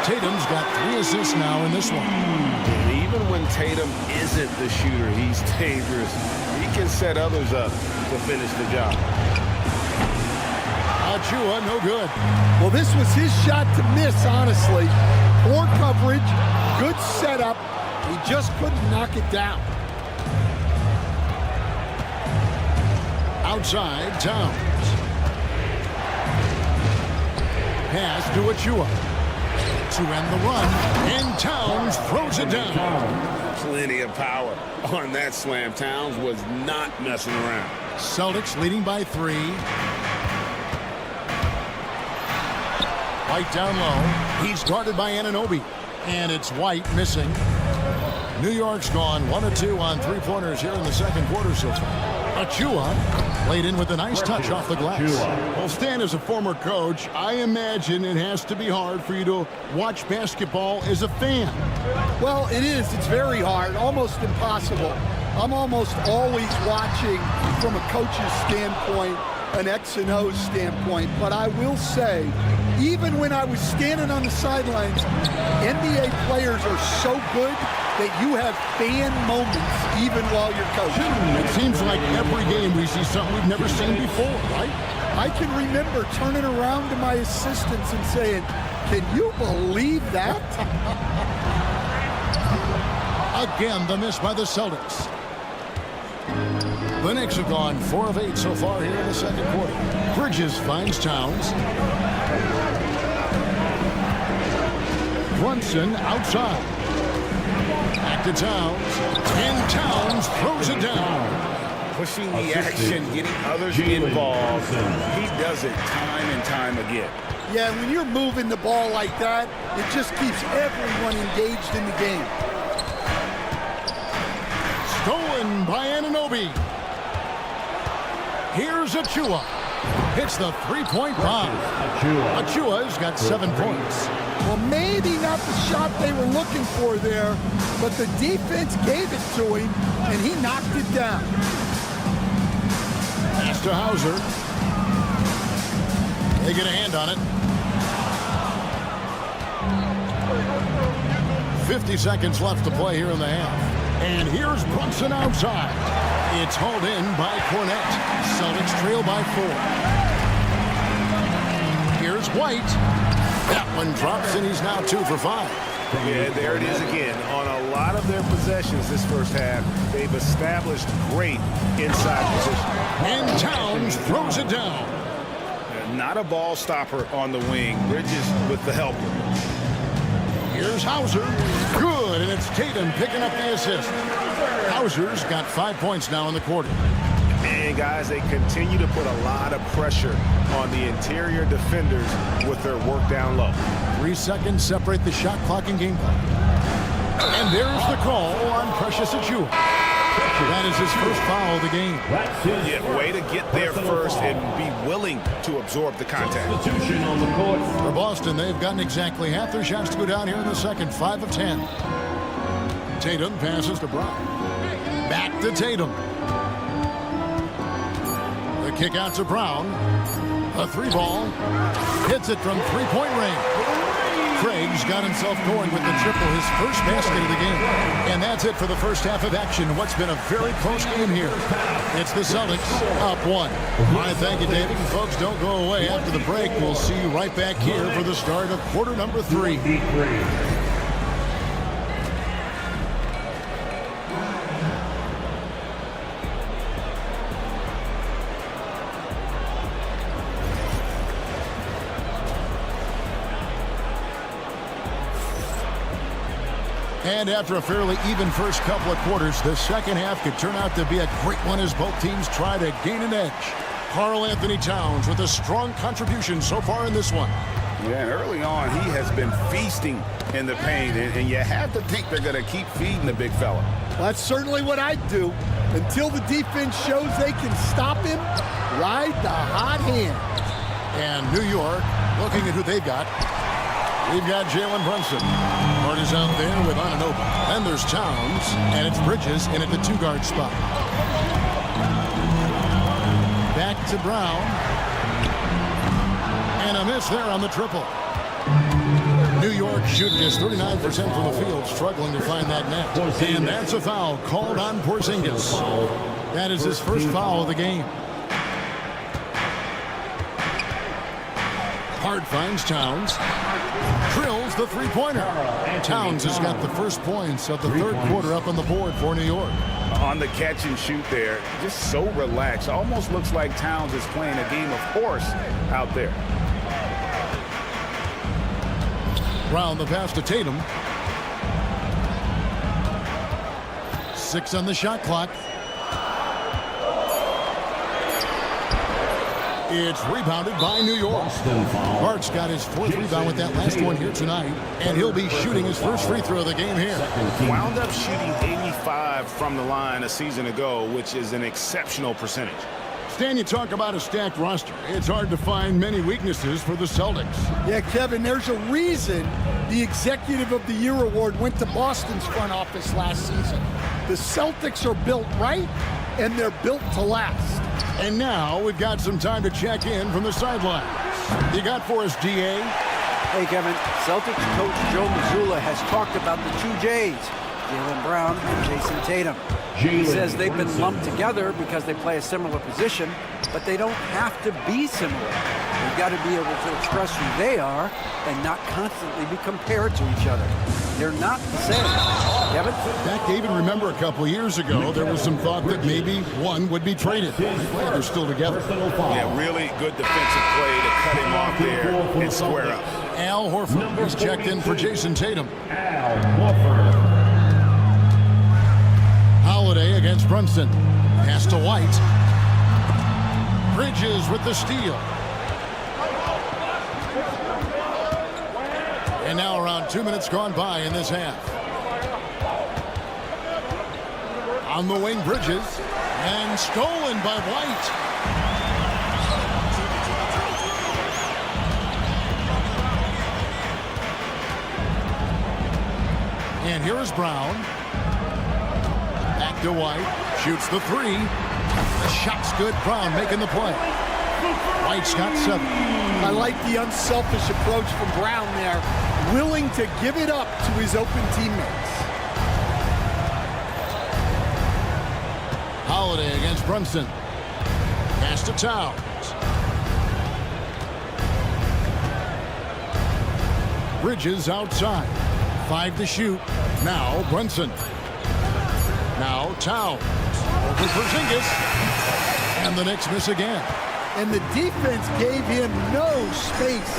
Tatum's got 3 assists now in this one. And even when Tatum isn't the shooter, he's dangerous. He can set others up to finish the job. Achua, no good. Well, this was his shot to miss, honestly. Poor coverage, good setup. He just couldn't knock it down. Outside, Towns. Pass to Achua. To end the run, and Towns throws it down. Plenty of power on that slam. Towns was not messing around. Celtics leading by 3. White down low. He's guarded by Anunoby. And it's White missing. New York's gone 1 of 2 on 3-pointers here in the second quarter so far. Achua laid in with a nice touch off the glass. Well, Stan, as a former coach, I imagine it has to be hard for you to watch basketball as a fan. Well, it is. It's very hard, almost impossible. I'm almost always watching from a coach's standpoint, an X and O standpoint. But I will say, even when I was standing on the sidelines, NBA players are so good that you have fan moments even while you're coaching. It seems like every game we see something we've never seen before, right? I can remember turning around to my assistants and saying, can you believe that? Again, the miss by the Celtics. The Knicks have gone 4 of 8 so far here in the second quarter. Bridges finds Towns. Brunson outside. Back to Towns. And Towns throws it down. Pushing the action, getting others involved. He does it time and time again. Yeah, when you're moving the ball like that, it just keeps everyone engaged in the game. Stolen by Anunoby. Here's Achua. Hits the three-point bomb. Achua's got 7 points. Well, maybe not the shot they were looking for there, but the defense gave it to him, and he knocked it down. Pass to Hauser. They get a hand on it. 50 seconds left to play here in the half. And here's Brunson outside. It's hauled in by Cornette. Celtics trail by 4. Here's White. That one drops, and he's now 2 for 5. Yeah, there it is again. On a lot of their possessions this first half, they've established great inside position. And Towns throws it down. Not a ball stopper on the wing. Bridges with the helper. Here's Hauser. Good, and it's Tatum picking up the assist. Hauser's got 5 points now in the quarter. And guys, they continue to put a lot of pressure on the interior defenders with their work down low. 3 seconds separate the shot clock and game clock. And there's the call on Precious Achua. That is his first foul of the game. Yeah, way to get there first and be willing to absorb the contact. For Boston, they've gotten exactly half their shots to go down here in the second. 5 of 10. Tatum passes to Brown. Back to Tatum. The kick out to Brown. A 3-ball. Hits it from three-point range. Craig's got himself going with the triple, his first basket of the game. And that's it for the first half of action. What's been a very close game here. It's the Celtics up 1. All right, thank you, David. And folks, don't go away. After the break, we'll see you right back here for the start of quarter number 3. And after a fairly even first couple of quarters, the second half could turn out to be a great one as both teams try to gain an edge. Karl Anthony Towns with a strong contribution so far in this one. Yeah, and early on, he has been feasting in the paint, and you have to think they're going to keep feeding the big fella. Well, that's certainly what I'd do. Until the defense shows they can stop him, ride the hot hand. And New York, looking at who they've got. We've got Jalen Brunson. Hart is out there with Anunoby. Then there's Towns, and it's Bridges in at the 2-guard spot. Back to Brown. And a miss there on the triple. New York shooting just 39% from the field, struggling to find that net. And that's a foul called on Porzingis. That is his first foul of the game. Hart finds Towns. Drills the three-pointer. Towns has got the first points of the third quarter up on the board for New York. On the catch and shoot there, just so relaxed. Almost looks like Towns is playing a game of horse out there. Brown the pass to Tatum. 6 on the shot clock. It's rebounded by New York. Hart's got his 4th rebound with that last one here tonight, and he'll be shooting his first free throw of the game here. Wound up shooting 85 from the line a season ago, which is an exceptional percentage. Stan, you talk about a stacked roster. It's hard to find many weaknesses for the Celtics. Yeah, Kevin, there's a reason the Executive of the Year award went to Boston's front office last season. The Celtics are built right, and they're built to last. And now we've got some time to check in from the sidelines. You got for us, DA? Hey, Kevin. Celtics coach Joe Mazzulla has talked about the 2 J's, Jaylen Brown and Jason Tatum. He says they've been lumped together because they play a similar position, but they don't have to be similar. They've got to be able to express who they are and not constantly be compared to each other. They're not the same. Kevin? Back, David, remember a couple of years ago, there was some thought that maybe one would be traded. Well, they're still together. Yeah, really good defensive play to cut him off there and square up. Al Horford is checked in for Jason Tatum. Al Horford. Brunson. Pass to White. Bridges with the steal. And now around 2 minutes gone by in this half. On the wing, Bridges. And stolen by White. And here is Brown. Back to White. Shoots the three. The shot's good. Brown making the play. White's got 7. I like the unselfish approach from Brown there. Willing to give it up to his open teammates. Holiday against Brunson. Pass to Towns. Bridges outside. 5 to shoot. Now Brunson. Now Towns. Over Porzingis. And the Knicks miss again. And the defense gave him no space.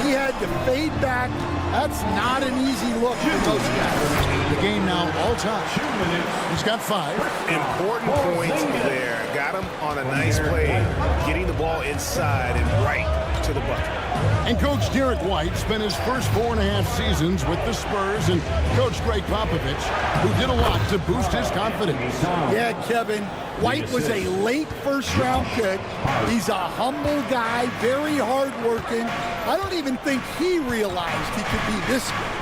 He had to fade back. That's not an easy look for most guys. The game now all time. He's got 5. Important points there. Got him on a nice play, getting the ball inside and right to the bucket. And Coach Derek White spent his first 4.5 seasons with the Spurs and Coach Greg Popovich, who did a lot to boost his confidence. Yeah, Kevin, White was a late first-round pick. He's a humble guy, very hard-working. I don't even think he realized he could be this good.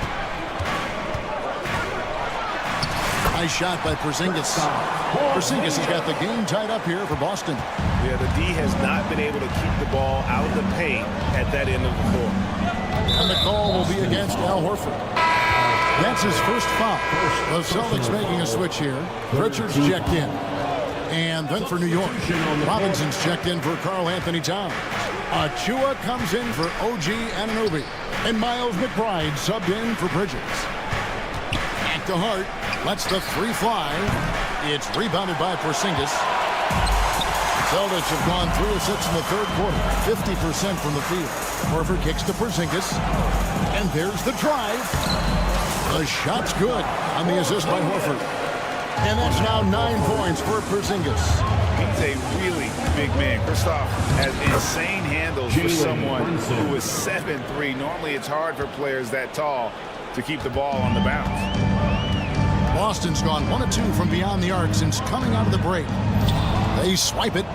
Nice shot by Porzingis. Porzingis has got the game tied up here for Boston. Yeah, the D has not been able to keep the ball out of the paint at that end of the floor. And the call will be against Al Horford. That's his first foul. The Celtics making a switch here. Pritchard's checked in. And then for New York, Robinson's checked in for Karl Anthony Towns. Achua comes in for OG Anunoby. And Miles McBride subbed in for Bridges. Back to Hart. Lets the 3 fly. It's rebounded by Porzingis. Celtics have gone 3 of 6 in the third quarter. 50% from the field. Horford kicks to Porzingis. And there's the drive. The shot's good on the assist by Horford. And that's now 9 points for Porzingis. He's a really big man. Kristoff has insane handles for someone who is 7'3". Normally it's hard for players that tall to keep the ball on the bounce. Boston's gone 1 of 2 from beyond the arc since coming out of the break. They swipe it.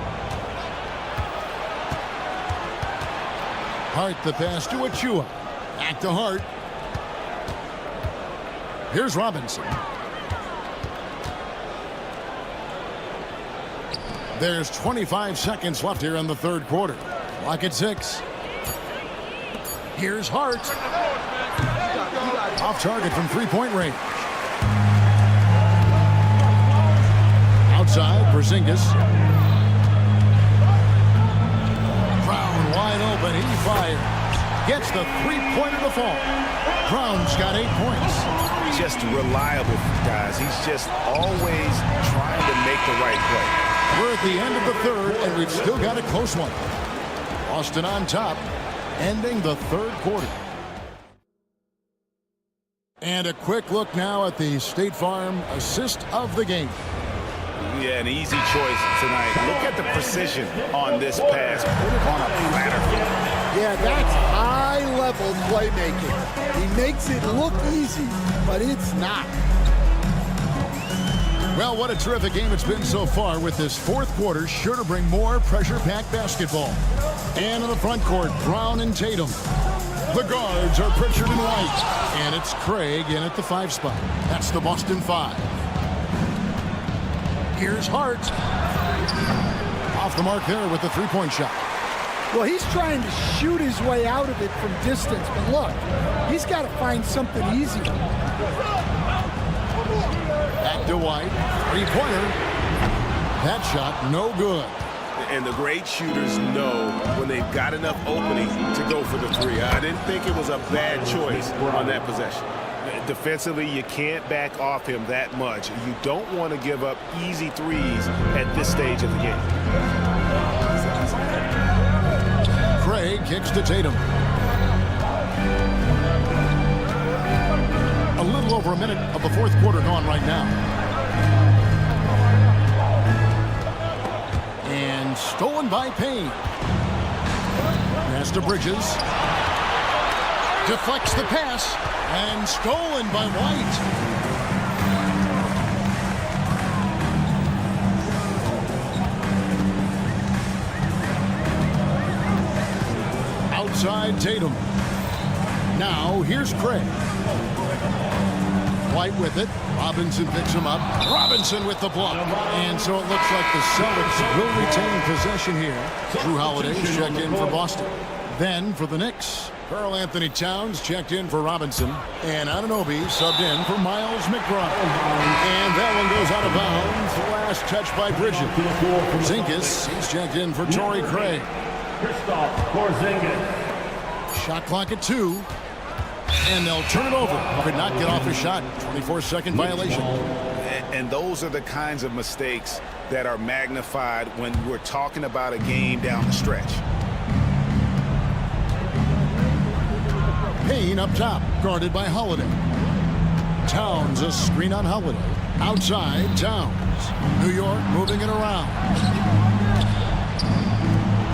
Hart the pass to Achua. Back to Hart. Here's Robinson. There's 25 seconds left here in the third quarter. Clock at 6. Here's Hart. Off target from 3-point range. Outside, Porzingis. Brown wide open. He fires. Gets the 3-pointer to fall. Brown's got 8 points. Just reliable, guys. He's just always trying to make the right play. We're at the end of the third, and we've still got a close one. Boston on top, ending the third quarter. And a quick look now at the State Farm assist of the game. Yeah, an easy choice tonight. Look at the precision on this pass. Put it on a platter. Yeah, that's high-level playmaking. He makes it look easy, but it's not. Well, what a terrific game it's been so far, with this fourth quarter sure to bring more pressure-packed basketball. And in the front court, Brown and Tatum. The guards are Pritchard and White. And it's Craig in at the 5 spot. That's the Boston 5. Here's Hart. Off the mark there with the 3-point shot. Well, he's trying to shoot his way out of it from distance, but look, he's got to find something easier. Back to White. 3-pointer. That shot, no good. And the great shooters know when they've got enough opening to go for the 3. I didn't think it was a bad choice on that possession. Defensively, you can't back off him that much. You don't want to give up easy threes at this stage of the game. Craig kicks to Tatum. A little over a minute of the fourth quarter gone right now. stolen by Payne. Pass to Bridges. Deflects the pass. And stolen by White. Outside Tatum. Now here's Craig. White with it. Robinson picks him up. Robinson with the block. And so it looks like the Celtics will retain possession here. Drew Holiday's checked in for Boston. Then for the Knicks, Karl Anthony Towns checked in for Robinson. And Anunoby subbed in for Miles McBride. And that one goes out of bounds. Last touch by Bridges. Porzingis, he's checked in for Torrey Craig. Shot clock at 2. And they'll turn it over. Could not get off his shot. 24-second violation. And those are the kinds of mistakes that are magnified when we're talking about a game down the stretch. Payne up top, guarded by Holiday. Towns, a screen on Holiday. Outside, Towns. New York moving it around.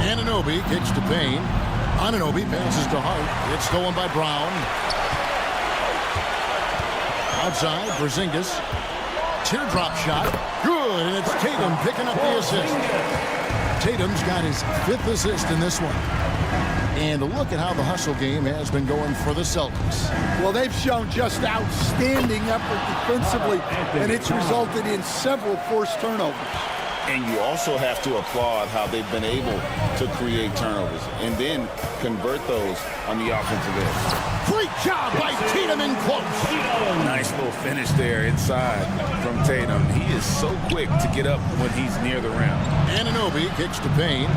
Anunoby kicks to Payne. Anunoby passes to Hart. It's stolen by Brown. Outside, Porzingis. Teardrop shot. Good, and it's Tatum picking up the assist. Tatum's got his 5th assist in this one. And look at how the hustle game has been going for the Celtics. Well, they've shown just outstanding effort defensively, and it's resulted in several forced turnovers. And you also have to applaud how they've been able to create turnovers and then convert those on the offensive end. Great job by Tatum in close. Nice little finish there inside from Tatum. He is so quick to get up when he's near the rim. Anunoby kicks to Payne,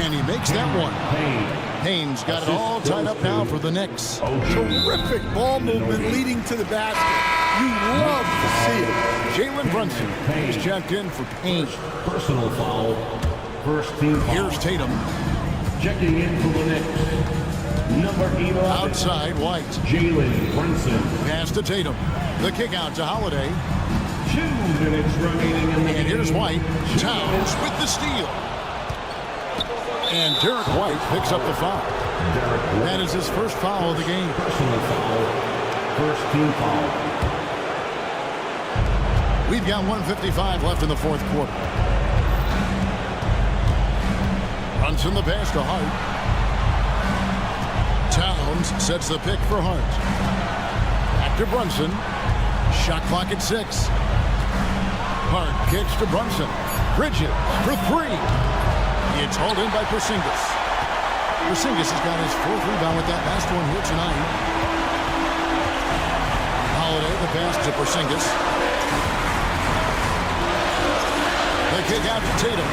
and he makes that one. Payne's got it all tied up now for the Knicks. Terrific ball movement leading to the basket. You love to see it. Jalen Brunson is checked in for Payne. Personal foul. First team foul. Here's Tatum. Checking in for the Knicks. Number 11. Outside White. Jalen Brunson. Pass to Tatum. The kick out to Holiday. 2 minutes remaining in the game. And here's White. Towns with the steal. And Derek White picks up the foul. That is his first foul of the game. Personal foul. First team foul. We've got 1:55 left in the 4th quarter. Brunson the pass to Hart. Towns sets the pick for Hart. Back to Brunson. Shot clock at 6. Hart kicks to Brunson. Bridges for 3. It's hauled in by Porzingis. Porzingis has got his 4th rebound with that last one here tonight. Holiday the pass to Porzingis. The kick out to Tatum.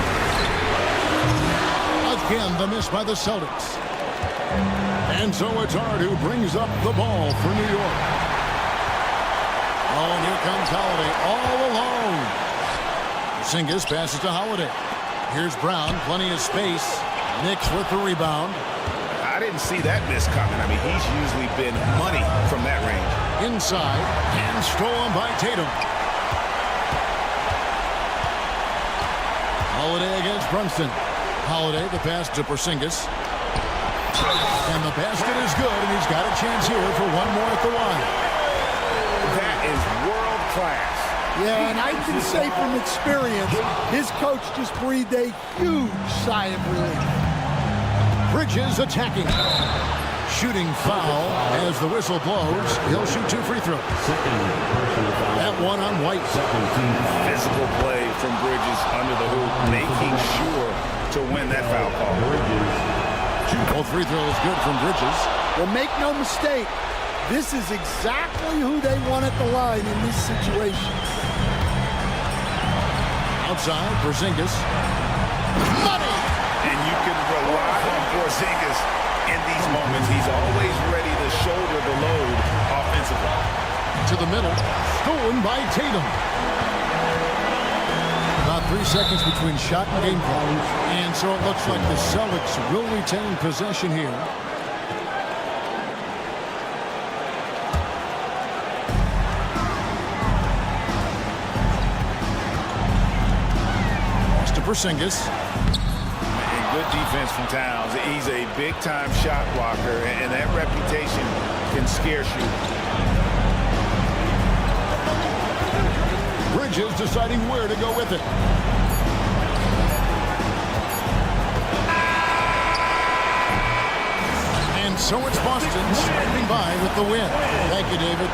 Again, the miss by the Celtics. And so it's Hart who brings up the ball for New York. Oh, and here comes Holiday all alone. Porzingis passes to Holiday. Here's Brown, plenty of space. Knicks with the rebound. I didn't see that miss coming. I mean, he's usually been money from that range. Inside, and stolen by Tatum. Holiday against Brunson. Holiday, the pass to Porzingis. And the basket is good, and he's got a chance here for one more at the line. That is world class. Yeah, and I can say from experience, his coach just breathed a huge sigh of relief. Bridges attacking. Shooting foul as the whistle blows. He'll shoot 2 free throws. That one on White. Physical play from Bridges under the hoop, making sure to win that foul call. Both free throws good from Bridges. Well, make no mistake, this is exactly who they want at the line in this situation. Outside, Porzingis. Money! And you can rely on Porzingis in these moments. He's always ready to shoulder the load offensively. To the middle, stolen by Tatum. About 3 seconds between shot and game call. And so it looks like the Celtics will retain possession here. Pass to Porzingis. Good defense from Towns. He's a big-time shot blocker, and that reputation can scare shooters. Bridges deciding where to go with it. And so it's Boston standing by with the win. Thank you, David.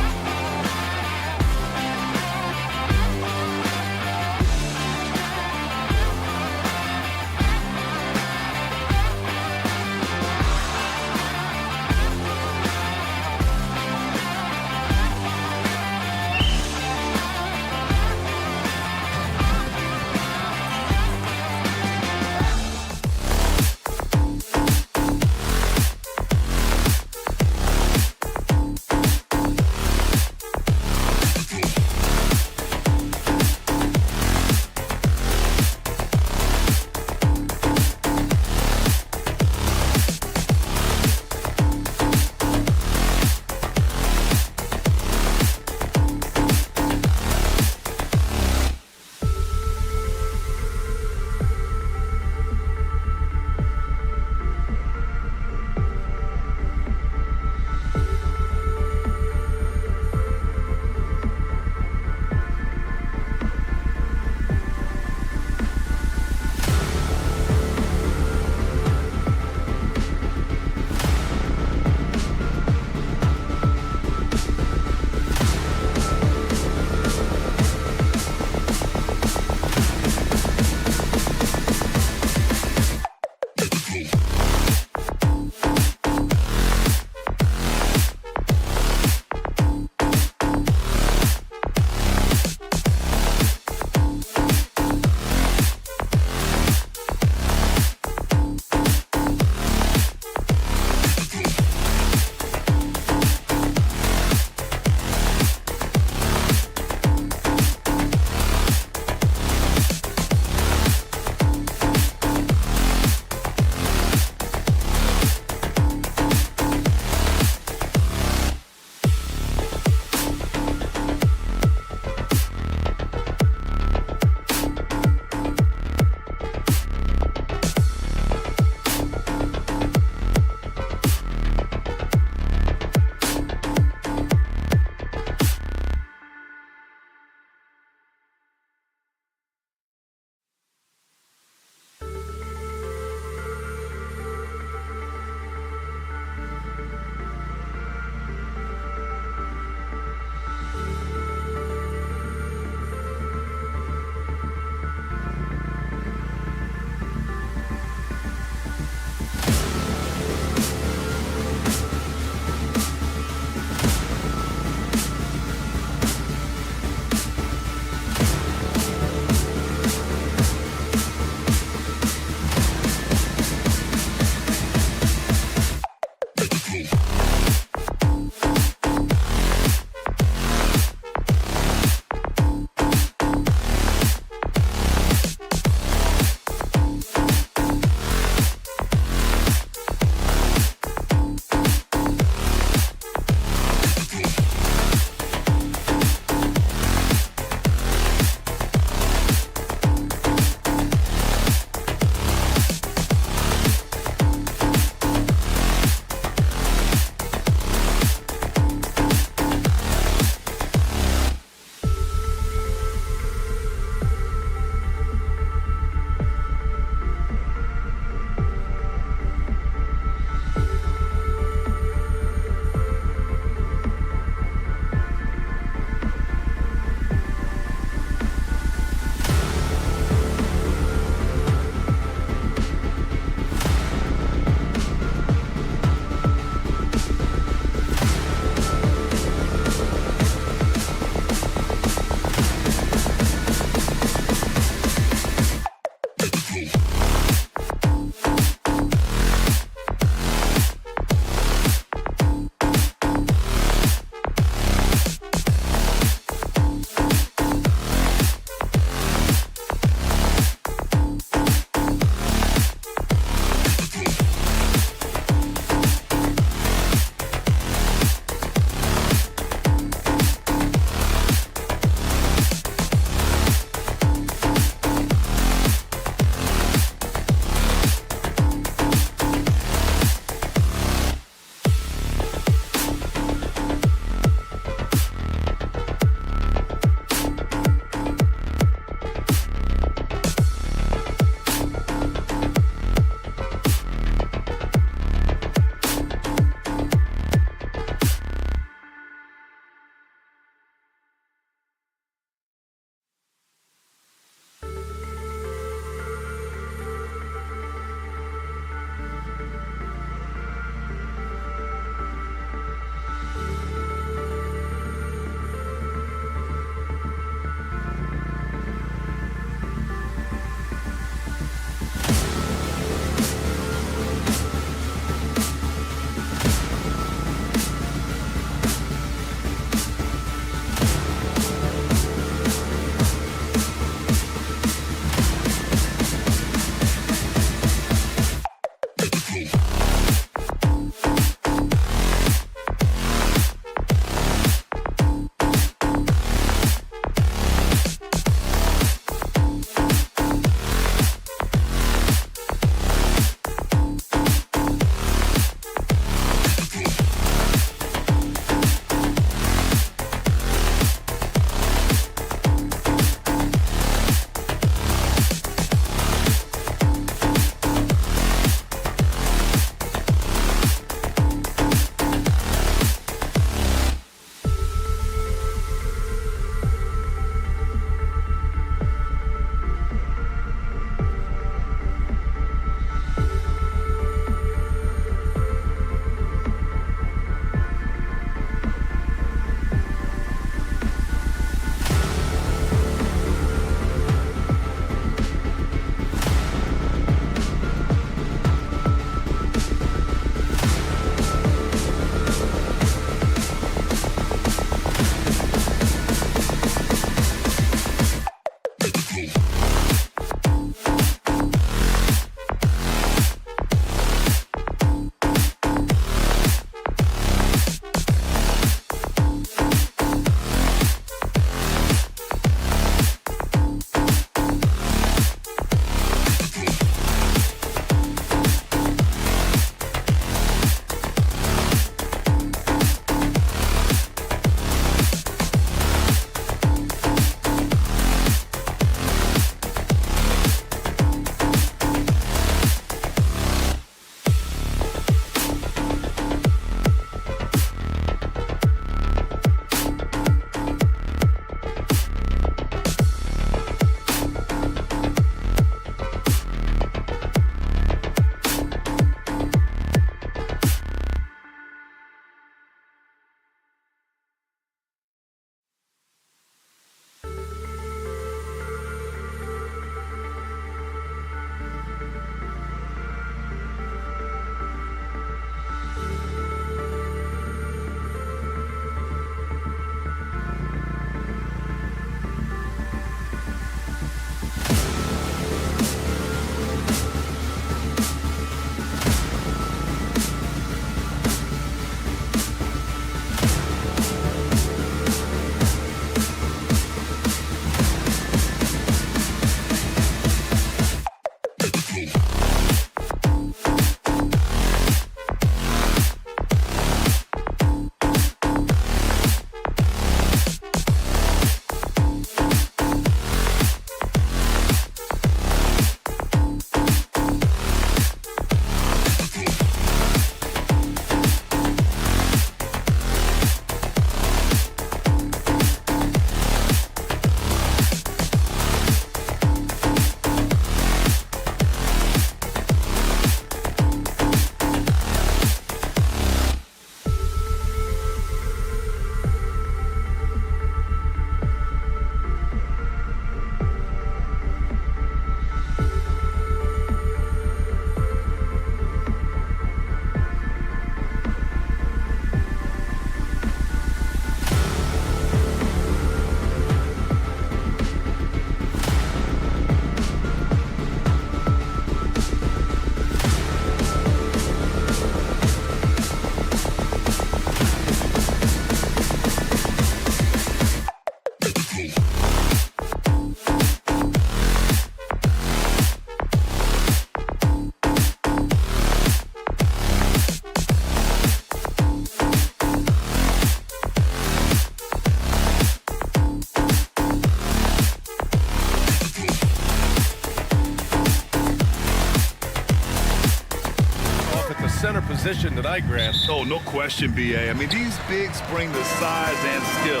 center position tonight, Grant. Oh, no question, B.A. I mean, these bigs bring the size and skill.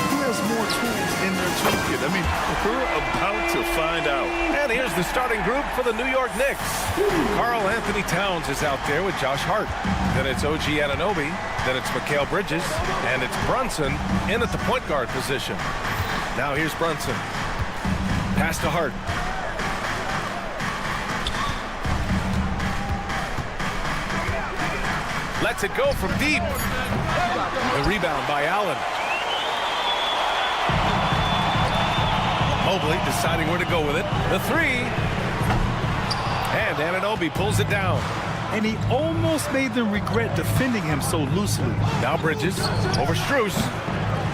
Who has more tools in their toolkit? I mean, we're about to find out. And here's the starting group for the New York Knicks. Karl Anthony Towns is out there with Josh Hart. Then it's OG Anunoby. Then it's Mikal Bridges. And it's Brunson in at the point guard position. Now here's Brunson. Pass to Hart. Lets it go from deep. The rebound by Allen. Mobley deciding where to go with it. The three. And Anunoby pulls it down. And he almost made them regret defending him so loosely. Now Bridges over Strus.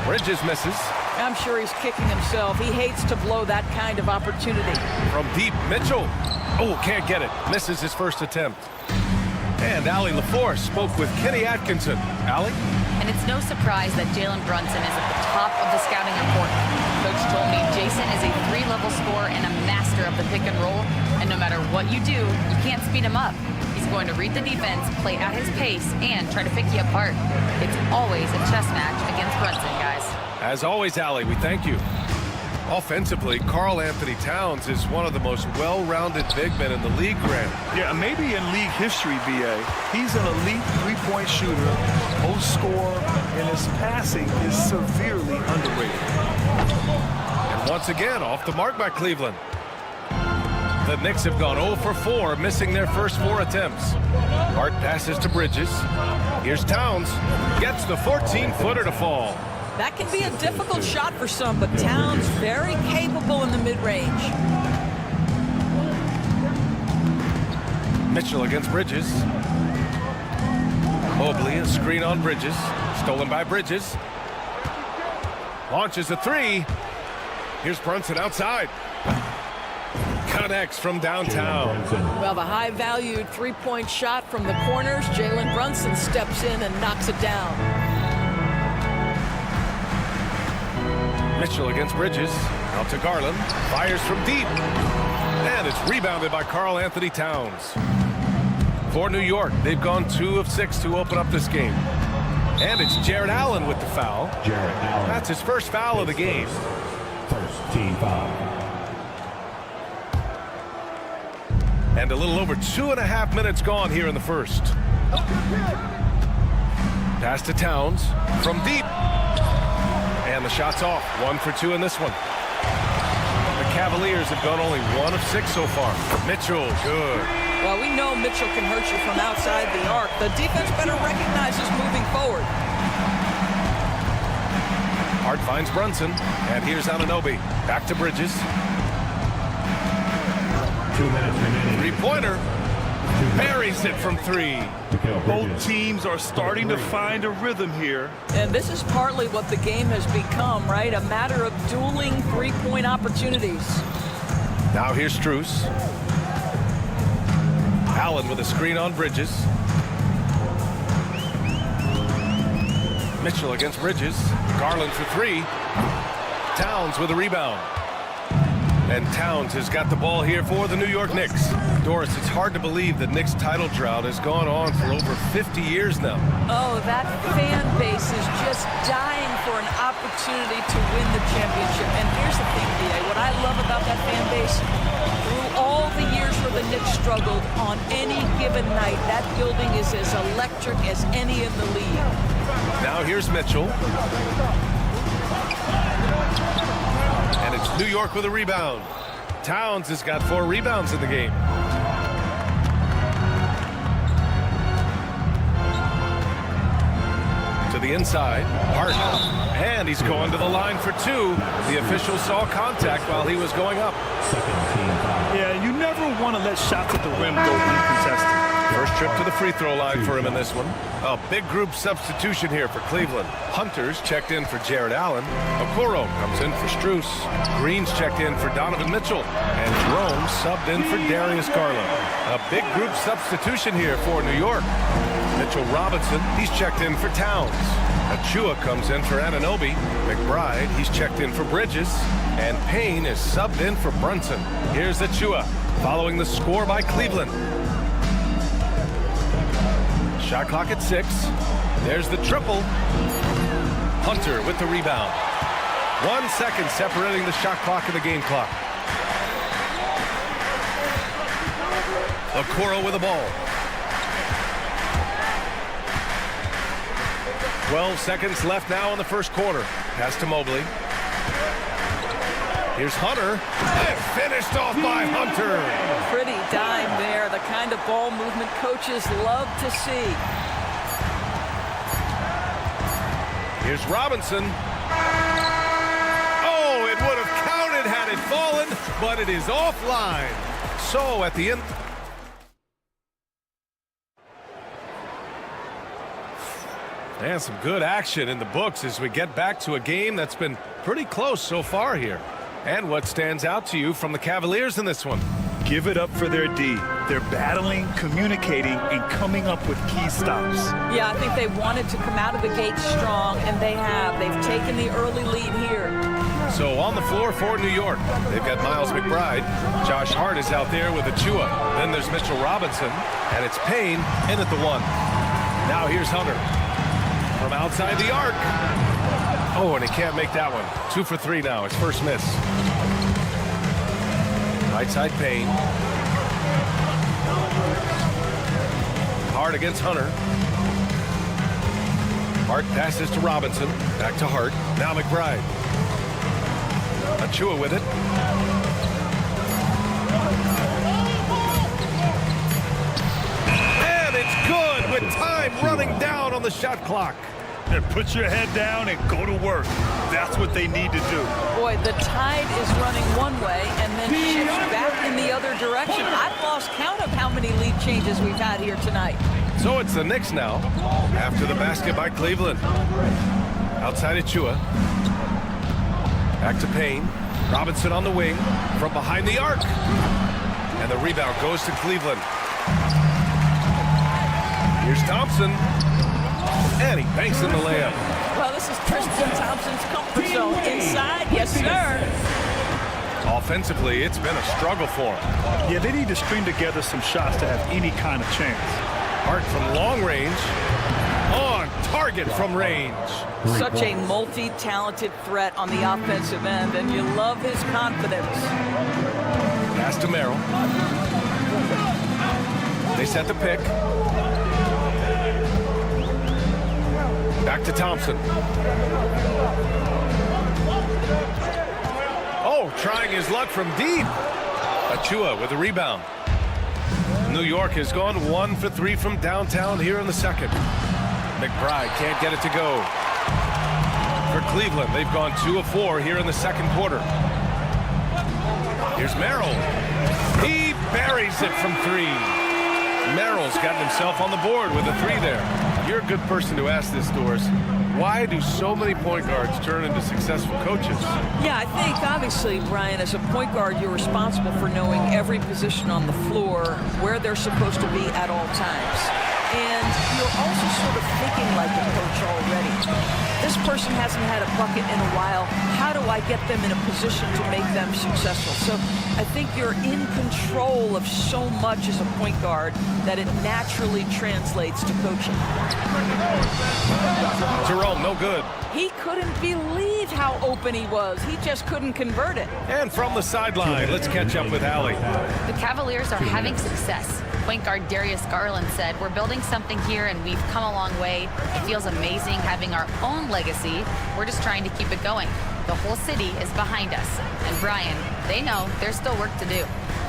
Bridges misses. I'm sure he's kicking himself. He hates to blow that kind of opportunity. From deep, Mitchell. Oh, can't get it. Misses his first attempt. And Allie LaForce spoke with Kenny Atkinson. Allie? And it's no surprise that Jalen Brunson is at the top of the scouting report. Coach told me Jason is a 3-level scorer and a master of the pick and roll. And no matter what you do, you can't speed him up. He's going to read the defense, play at his pace, and try to pick you apart. It's always a chess match against Brunson, guys. As always, Allie, we thank you. Offensively, Karl Anthony Towns is one of the most well-rounded big men in the league, Grant. Yeah, maybe in league history, B.A. He's an elite three-point shooter, post scorer, and his passing is severely underrated. And once again, off the mark by Cleveland. The Knicks have gone 0 for 4, missing their first 4 attempts. Hart passes to Bridges. Here's Towns. Gets the 14-footer to fall. That can be a difficult shot for some, but Towns very capable in the mid-range. Mitchell against Bridges. Mobley, a screen on Bridges. Stolen by Bridges. Launches a three. Here's Brunson outside. Connects from downtown. Well, the high-valued three-point shot from the corners. Jalen Brunson steps in and knocks it down. Mitchell against Bridges. Out to Garland. Fires from deep. And it's rebounded by Karl Anthony Towns. For New York, they've gone 2 of 6 to open up this game. And it's Jarrett Allen with the foul. Jarrett Allen. That's his first foul of the game. First team foul. And a little over 2.5 minutes gone here in the first. Pass to Towns from deep. And the shot's off. 1 for 2 in this one. The Cavaliers have gone only 1 of 6 so far. Mitchell, good. Well, we know Mitchell can hurt you from outside the arc. The defense better recognize this moving forward. Hart finds Brunson. And here's Anunoby. Back to Bridges. 2 minutes remaining. Three-pointer. Buries it from 3. Both teams are starting to find a rhythm here. And this is partly what the game has become, right? A matter of dueling three-point opportunities. Now here's Strus. Allen with a screen on Bridges. Mitchell against Bridges. Garland for 3. Towns with a rebound. And Towns has got the ball here for the New York Knicks. Doris, it's hard to believe the Knicks title drought has gone on for over 50 years now. Oh, that fan base is just dying for an opportunity to win the championship. And here's the thing, B.A. What I love about that fan base, through all the years where the Knicks struggled, on any given night, that building is as electric as any in the league. Now here's Mitchell. And it's New York with a rebound. Towns has got 4 rebounds in the game. To the inside, Hart. And he's going to the line for 2. The official saw contact while he was going up. Yeah, you never want to let shots at the rim go uncontested. First trip to the free throw line for him in this one. A big group substitution here for Cleveland. Hunter's checked in for Jarrett Allen. Okoro comes in for Strus. Green's checked in for Donovan Mitchell. And Jerome subbed in for Darius Garland. A big group substitution here for New York. Mitchell Robinson, he's checked in for Towns. Achua comes in for Anunoby. McBride, he's checked in for Bridges. And Payne is subbed in for Brunson. Here's Achua, following the score by Cleveland. Shot clock at 6. There's the triple. Hunter with the rebound. 1 second separating the shot clock and the game clock. Okoro with the ball. 12 seconds left now in the first quarter. Pass to Mobley. Here's Hunter. And finished off by Hunter. Pretty dime there. The kind of ball movement coaches love to see. Here's Robinson. Oh, it would have counted had it fallen, but it is offline. So at the end... And some good action in the books as we get back to a game that's been pretty close so far here. And what stands out to you from the Cavaliers in this one? Give it up for their D. They're battling, communicating, and coming up with key stops. Yeah, I think they wanted to come out of the gate strong, and they have. They've taken the early lead here. So on the floor for New York, they've got Miles McBride. Josh Hart is out there with Achua. Then there's Mitchell Robinson, and it's Payne in at the 1. Now here's Hunter from outside the arc. Oh, and he can't make that one. 2 for 3 now, his first miss. Right side Payne. Hart against Hunter. Hart passes to Robinson. Back to Hart. Now McBride. Achua with it. And it's good with time running down on the shot clock. And put your head down and go to work. That's what they need to do. Boy, the tide is running one way and then shifts back in the other direction. I've lost count of how many lead changes we've had here tonight. So it's the Knicks now, after the basket by Cleveland. Outside Achua. Back to Payne. Robinson on the wing, from behind the arc. And the rebound goes to Cleveland. Here's Thompson. And he banks in the layup. Well, this is Tristan Thompson's comfort zone. Inside, yes, sir. Offensively, it's been a struggle for him. Yeah, they need to string together some shots to have any kind of chance. Hart from long range. On target from range. Such a multi-talented threat on the offensive end, and you love his confidence. Pass to Merrill. They set the pick. Back to Thompson. Oh, trying his luck from deep. Achua with the rebound. New York has gone 1 for 3 from downtown here in the second. McBride can't get it to go. For Cleveland, they've gone 2 of 4 here in the second quarter. Here's Merrill. He buries it from 3. Merrill's gotten himself on the board with a 3 there. You're a good person to ask this, Doris. Why do so many point guards turn into successful coaches? Yeah, I think, obviously, Brian, as a point guard, you're responsible for knowing every position on the floor, where they're supposed to be at all times. And you're also sort of thinking like a coach already. This person hasn't had a bucket in a while. How do I get them in a position to make them successful? So I think you're in control of so much as a point guard that it naturally translates to coaching. Jerome, no good. He couldn't believe how open he was. He just couldn't convert it. And from the sideline, let's catch up with Allie. The Cavaliers are having success. Point guard Darius Garland said, "We're building something here and we've come a long way. It feels amazing having our own legacy. We're just trying to keep it going. The whole city is behind us." And Brian, they know there's still work to do.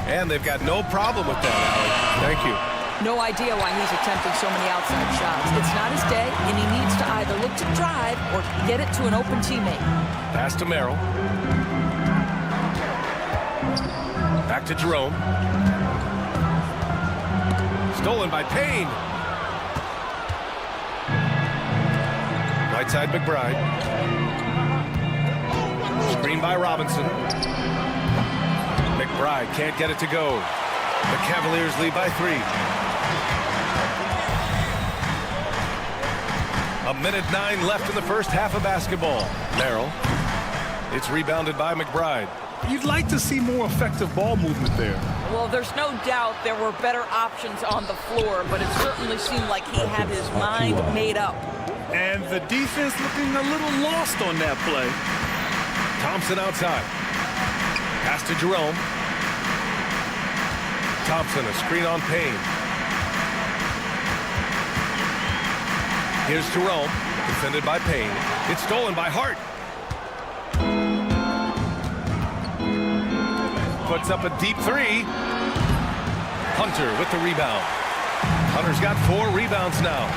And they've got no problem with that, Allie. Thank you. No idea why he's attempting so many outside shots. It's not his day, and he needs to either look to drive or get it to an open teammate. Pass to Merrill. Back to Jerome. Stolen by Payne. Right side McBride. Screen by Robinson. McBride can't get it to go. The Cavaliers lead by 3. 1:09 left in the first half of basketball. Merrill. It's rebounded by McBride. You'd like to see more effective ball movement there. Well, there's no doubt there were better options on the floor, but it certainly seemed like he had his mind made up. And the defense looking a little lost on that play. Thompson outside. Pass to Jerome. Thompson, a screen on Payne. Here's Jerome, defended by Payne. It's stolen by Hart. Puts up a deep three. Hunter with the rebound. Hunter's got 4 rebounds now.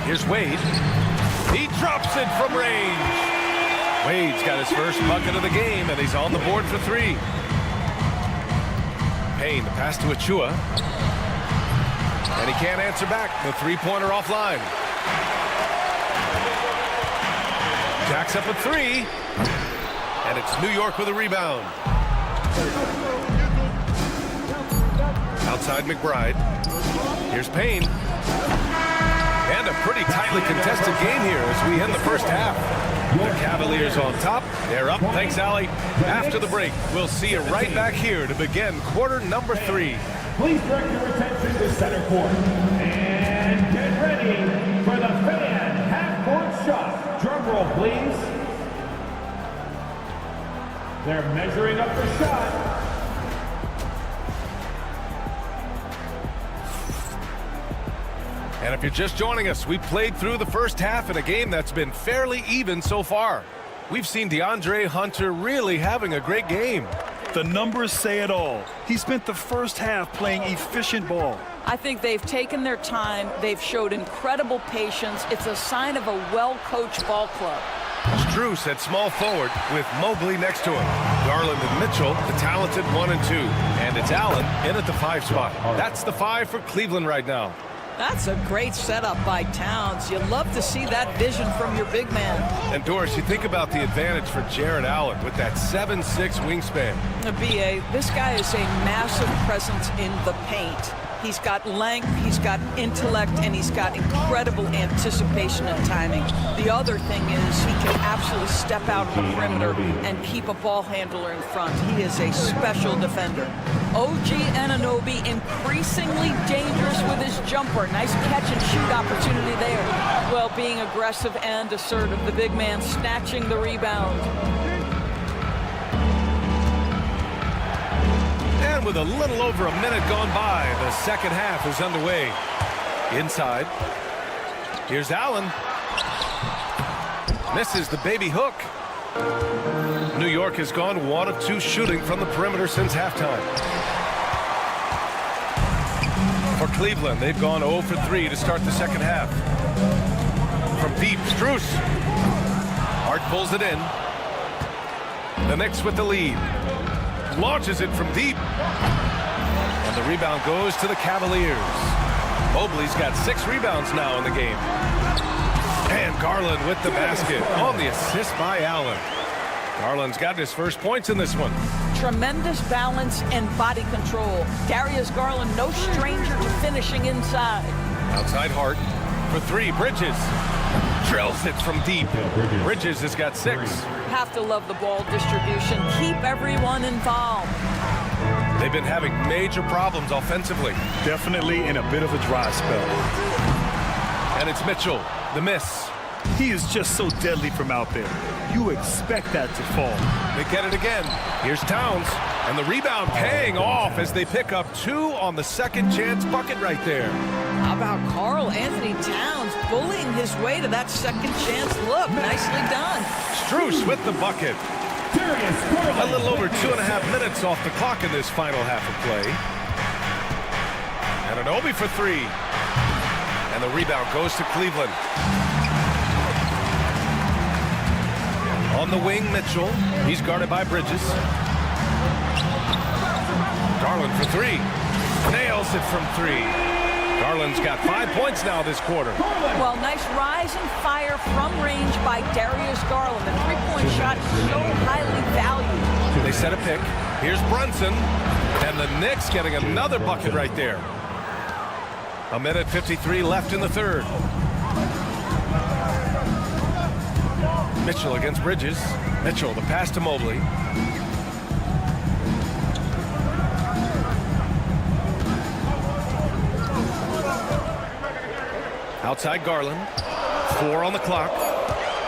Here's Wade. He drops it from range. Wade's got his first bucket of the game, and he's on the board for 3. Payne, the pass to Achua. And he can't answer back. The three-pointer offline. Jacks up a 3. And it's New York with a rebound. Outside McBride. Here's Payne. And a pretty tightly contested game here as we end the first half. The Cavaliers on top. They're up. Thanks, Allie. After the break, we'll see you right back here to begin quarter number 3. Please direct your attention to center court. And get ready for the fan half-court shot. Drum roll, please. They're measuring up the shot. And if you're just joining us, we played through the first half in a game that's been fairly even so far. We've seen DeAndre Hunter really having a great game. The numbers say it all. He spent the first half playing efficient ball. I think they've taken their time. They've showed incredible patience. It's a sign of a well-coached ball club. Strus at small forward with Mobley next to him. Garland and Mitchell, the talented 1 and 2. And it's Allen in at the 5 spot. That's the 5 for Cleveland right now. That's a great setup by Towns. You love to see that vision from your big man. And Doris, you think about the advantage for Jared Allen with that 7'6" wingspan. B.A., this guy is a massive presence in the paint. He's got length, he's got intellect, and he's got incredible anticipation and timing. The other thing is he can absolutely step out on the perimeter and keep a ball handler in front. He is a special defender. OG Anunoby increasingly dangerous with his jumper. Nice catch and shoot opportunity there. Well, being aggressive and assertive. The big man snatching the rebound. And with a little over a minute gone by, the second half is underway. Inside. Here's Allen. Misses the baby hook. New York has gone 1 of 2 shooting from the perimeter since halftime. For Cleveland, they've gone 0 for 3 to start the second half. From deep, Strus. Hart pulls it in. The Knicks with the lead. Launches it from deep. And the rebound goes to the Cavaliers. Mobley's got 6 rebounds now in the game. And Garland with the basket on the assist by Allen. Garland's got his first points in this one. Tremendous balance and body control. Darius Garland, no stranger to finishing inside. Outside Hart for 3. Bridges drills it from deep. Bridges has got 6. Have to love the ball distribution. Keep everyone involved. They've been having major problems offensively. Definitely in a bit of a dry spell. And it's Mitchell, the miss. He is just so deadly from out there. You expect that to fall. They get it again. Here's Towns. And the rebound paying off as they pick up 2 on the second chance bucket right there. How about Karl Anthony Towns bullying his way to that second chance look? Nicely done. Strus with the bucket. A little over 2.5 minutes off the clock in this final half of play. And Anunoby for 3. And the rebound goes to Cleveland. On the wing, Mitchell. He's guarded by Bridges. Garland for 3. Nails it from 3. Garland's got 5 points now this quarter. Well, nice rise and fire from range by Darius Garland. The three-point shot so highly valued. They set a pick. Here's Brunson. And the Knicks getting another bucket right there. 1:53 left in the third. Mitchell against Bridges. Mitchell, the pass to Mobley. Outside Garland. 4 on the clock.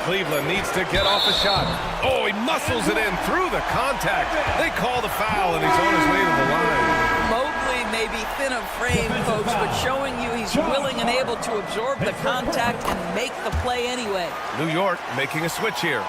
Cleveland needs to get off a shot. Oh, he muscles it in through the contact. They call the foul, and he's on his way to the line. Mobley may be thin of frame, folks, but showing you he's willing and able to absorb the contact and make the play anyway. New York making a switch here.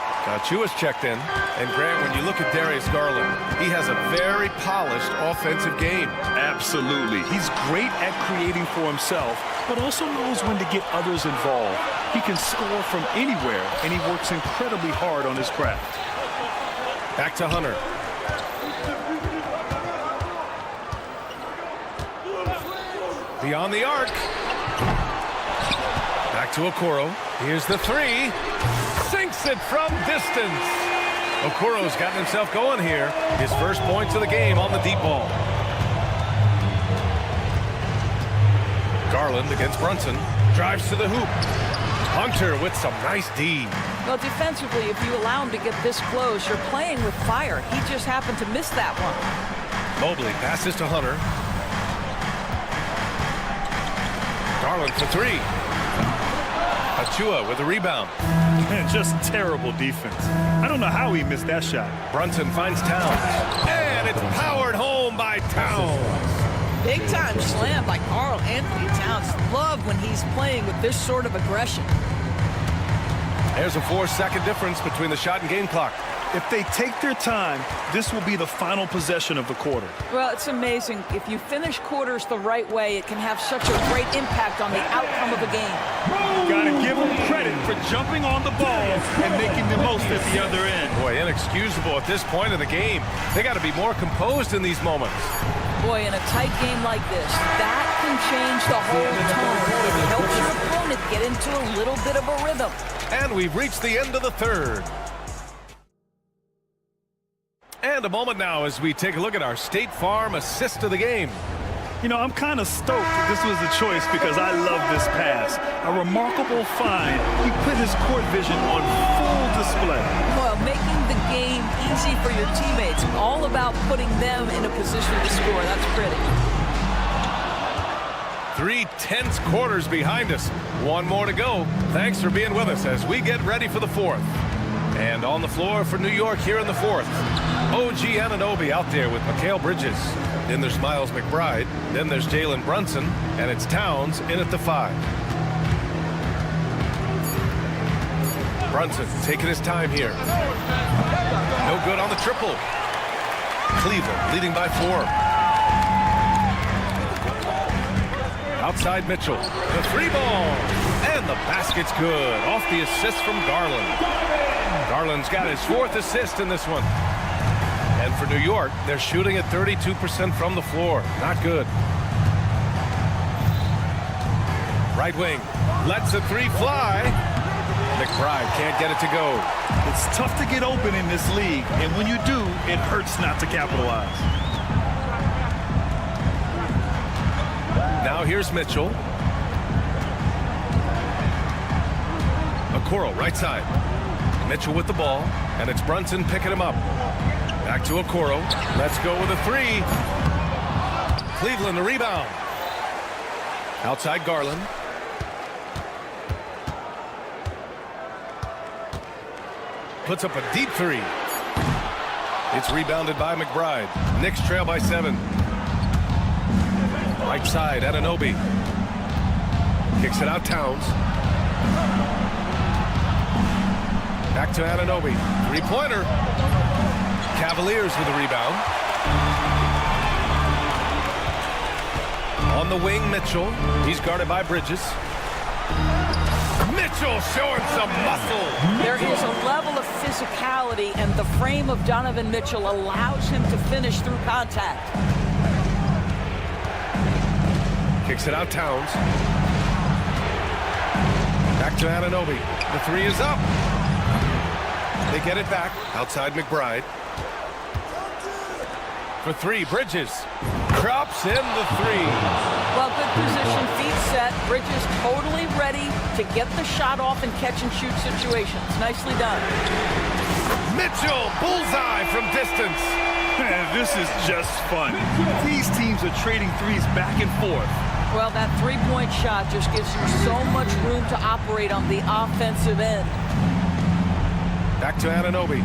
Chua's checked in. And Grant, when you look at Darius Garland, he has a very polished offensive game. Absolutely. He's great at creating for himself, but also knows when to get others involved. He can score from anywhere, and he works incredibly hard on his craft. Back to Hunter. Beyond the arc. Back to Okoro. Here's the 3. Sinks it from distance. Okoro's gotten himself going here. His first points of the game on the deep ball. Garland against Brunson. Drives to the hoop. Hunter with some nice D. Well, defensively, if you allow him to get this close, you're playing with fire. He just happened to miss that one. Mobley passes to Hunter. Garland for 3. Achua with a rebound. Man, just terrible defense. I don't know how he missed that shot. Brunson finds Towns. And it's powered home by Towns. Big time slam by Karl Anthony Towns. Love when he's playing with this sort of aggression. There's a 4-second difference between the shot and game clock. If they take their time, this will be the final possession of the quarter. Well, it's amazing. If you finish quarters the right way, it can have such a great impact on the outcome of a game. Got to give them credit for jumping on the ball and making the most at the other end. Boy, inexcusable at this point of the game. They got to be more composed in these moments. Boy, in a tight game like this, that can change the whole tone. It helps your opponent get into a little bit of a rhythm. And we've reached the end of the third. And a moment now as we take a look at our State Farm assist of the game. You know, I'm kind of stoked that this was the choice because I love this pass. A remarkable find. He put his court vision on full display. Well, making the game easy for your teammates. All about putting them in a position to score. That's pretty. 3 tense quarters behind us. One more to go. Thanks for being with us as we get ready for the 4th. And on the floor for New York here in the 4th. OG Anunoby out there with Mikal Bridges. Then there's Miles McBride. Then there's Jalen Brunson. And it's Towns in at the 5. Brunson taking his time here. No good on the triple. Cleveland leading by 4. Outside Mitchell. The 3 ball. And the basket's good. Off the assist from Garland. Garland's got his 4th assist in this one. And for New York, they're shooting at 32% from the floor. Not good. Right wing. Lets the 3 fly. McBride can't get it to go. It's tough to get open in this league. And when you do, it hurts not to capitalize. Now here's Mitchell. Okoro, right side. Mitchell with the ball, and it's Brunson picking him up. Back to Okoro. Let's go with a 3. Cleveland the rebound. Outside Garland. Puts up a deep 3. It's rebounded by McBride. Knicks trail by 7. Right side, Anunoby. Kicks it out, Towns. Back to Anunoby. 3-pointer. Cavaliers with a rebound. On the wing, Mitchell. He's guarded by Bridges. Mitchell showing some muscle. There is a level of physicality, and the frame of Donovan Mitchell allows him to finish through contact. Kicks it out, Towns. Back to Anunoby. The 3 is up. They get it back. Outside McBride. For 3, Bridges. Drops in the 3. Well, good position, feet set. Bridges totally ready to get the shot off in catch-and-shoot situations. Nicely done. Mitchell, bullseye from distance. Man, this is just fun. These teams are trading threes back and forth. Well, that three-point shot just gives you so much room to operate on the offensive end. Back to Anunoby.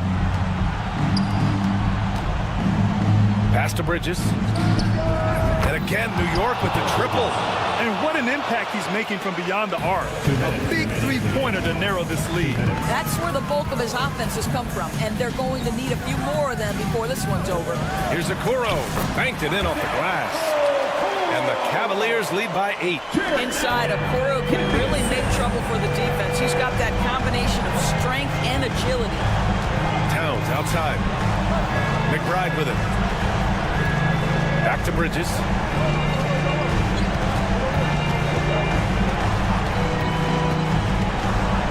Pass to Bridges. And again, New York with the triple. And what an impact he's making from beyond the arc. A big three-pointer to narrow this lead. That's where the bulk of his offense has come from, and they're going to need a few more of them before this one's over. Here's Okoro. Banked it in off the glass. And the Cavaliers lead by 8. Inside, Okoro can really make trouble for the defense. He's got that combination of strength and agility. Towns outside. McBride with it. Back to Bridges.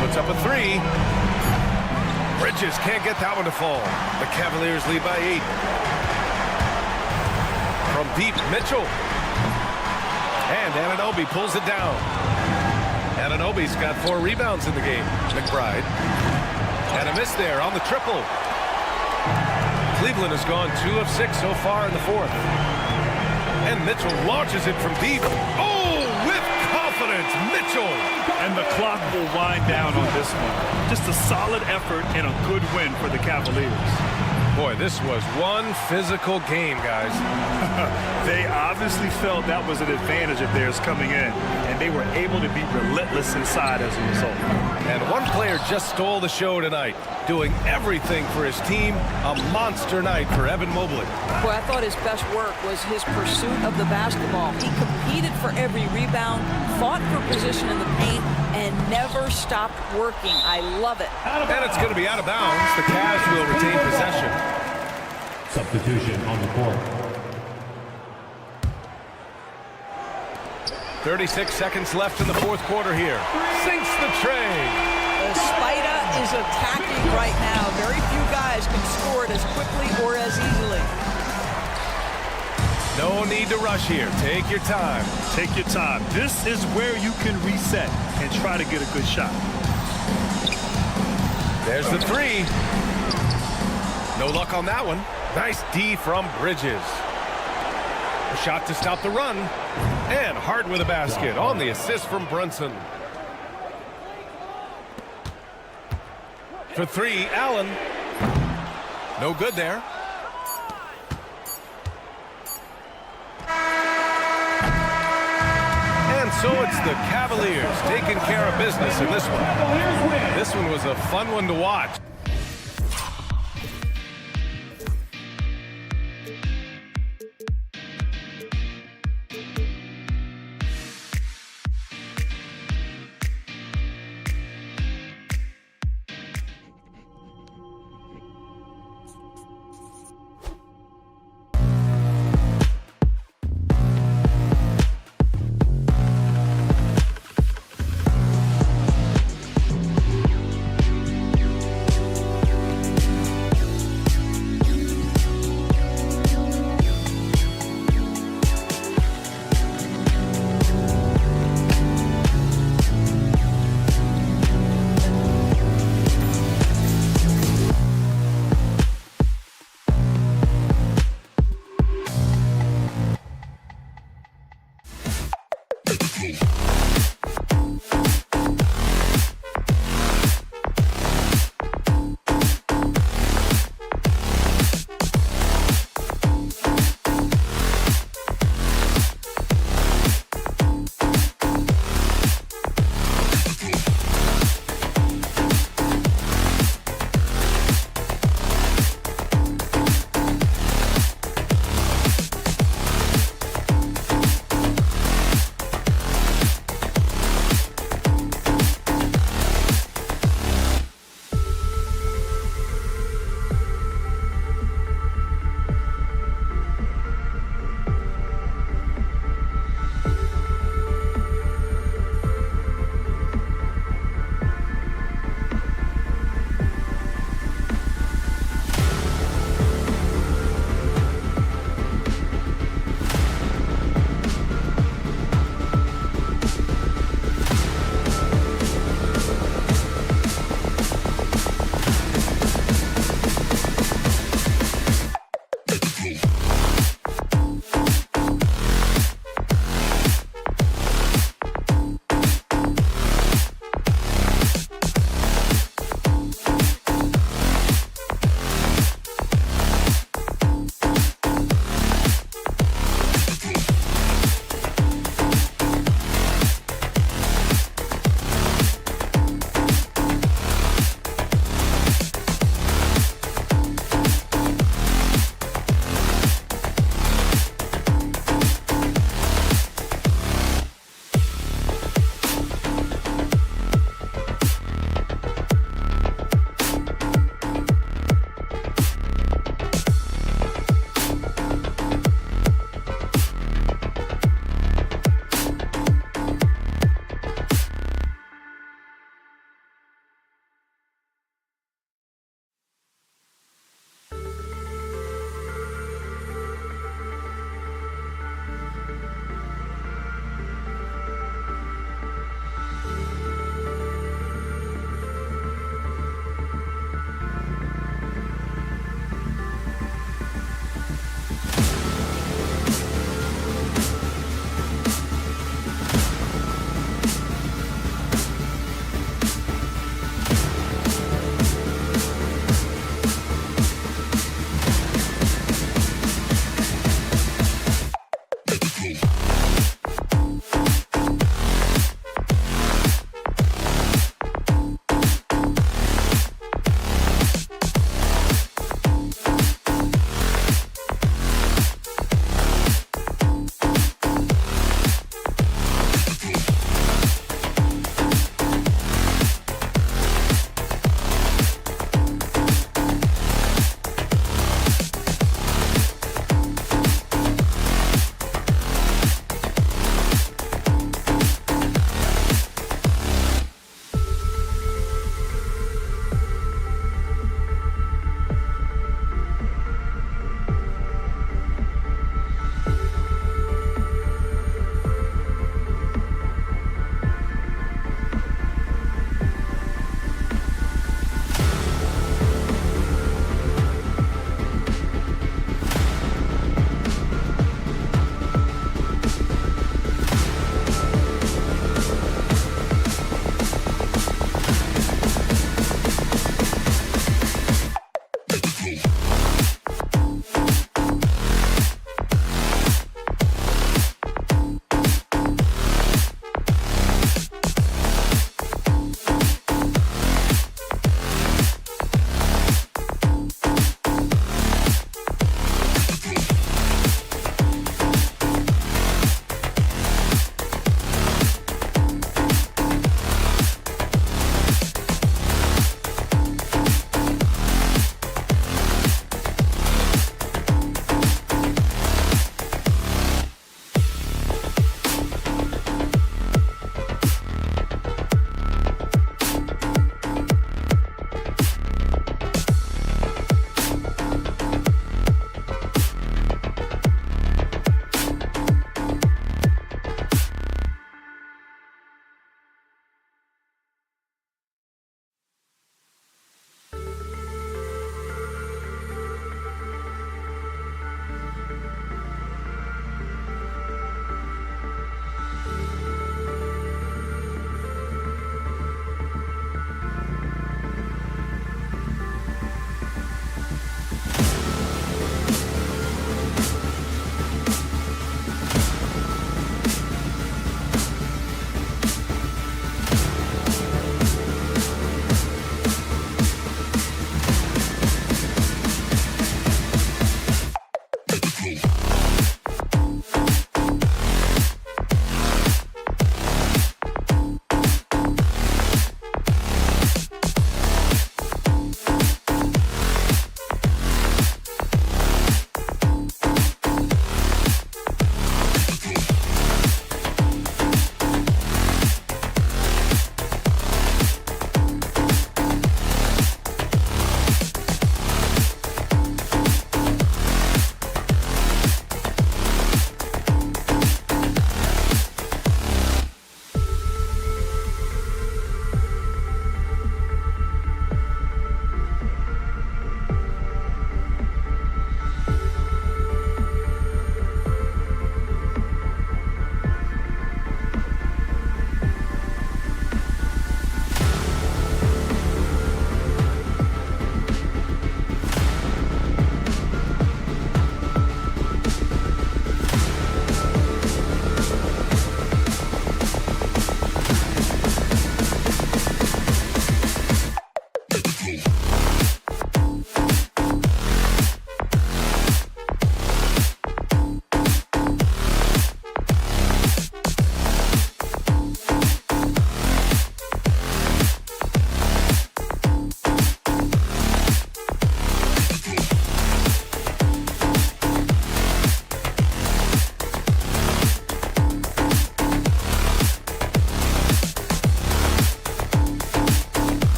Puts up a 3. Bridges can't get that one to fall. The Cavaliers lead by 8. From deep, Mitchell. And Anunoby pulls it down. Anunoby's got 4 rebounds in the game. McBride. And a miss there on the triple. Cleveland has gone 2 of 6 so far in the 4th. And Mitchell launches it from deep. Oh, with confidence, Mitchell. And the clock will wind down on this one. Just a solid effort and a good win for the Cavaliers. Boy, this was one physical game, guys. They obviously felt that was an advantage of theirs coming in, and they were able to be relentless inside as a result. And one player just stole the show tonight, doing everything for his team. A monster night for Evan Mobley. Boy, I thought his best work was his pursuit of the basketball. He competed for every rebound, fought for position in the paint, and never stopped working. I love it. And it's going to be out of bounds. The Cavs will retain possession. Substitution on the court. 36 seconds left in the 4th quarter here. Sinks the tray. The Spida is attacking right now. Very few guys can score it as quickly or as easily. No need to rush here. Take your time. Take your time. This is where you can reset and try to get a good shot. There's the 3. No luck on that one. Nice D from Bridges. A shot to stop the run. And Hart with a basket on the assist from Brunson. For 3, Allen. No good there. And so it's the Cavaliers taking care of business in this one. This one was a fun one to watch.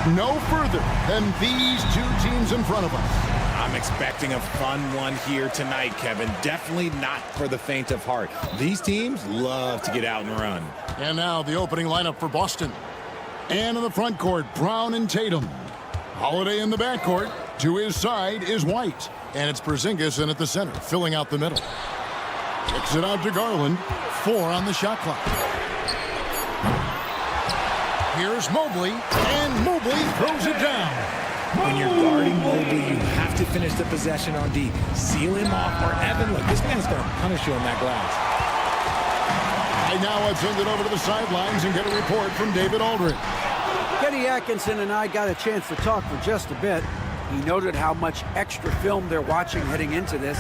no further than these two teams in front of us. I'm expecting a fun one here tonight, Kevin. Definitely not for the faint of heart. These teams love to get out and run. And now the opening lineup for Boston. And in the front court, Brown and Tatum. Holiday in the backcourt. To his side is White. And it's Porzingis in at the center, filling out the middle. Kicks it out to Garland. 4 on the shot clock. Here's Mobley, and Mobley throws it down. When you're guarding Mobley, you have to finish the possession on D. Seal him off, or Evan, look, this man's going to punish you on that glass. And now I've send it over to the sidelines and get a report from David Aldridge. Kenny Atkinson and I got a chance to talk for just a bit. He noted how much extra film they're watching heading into this,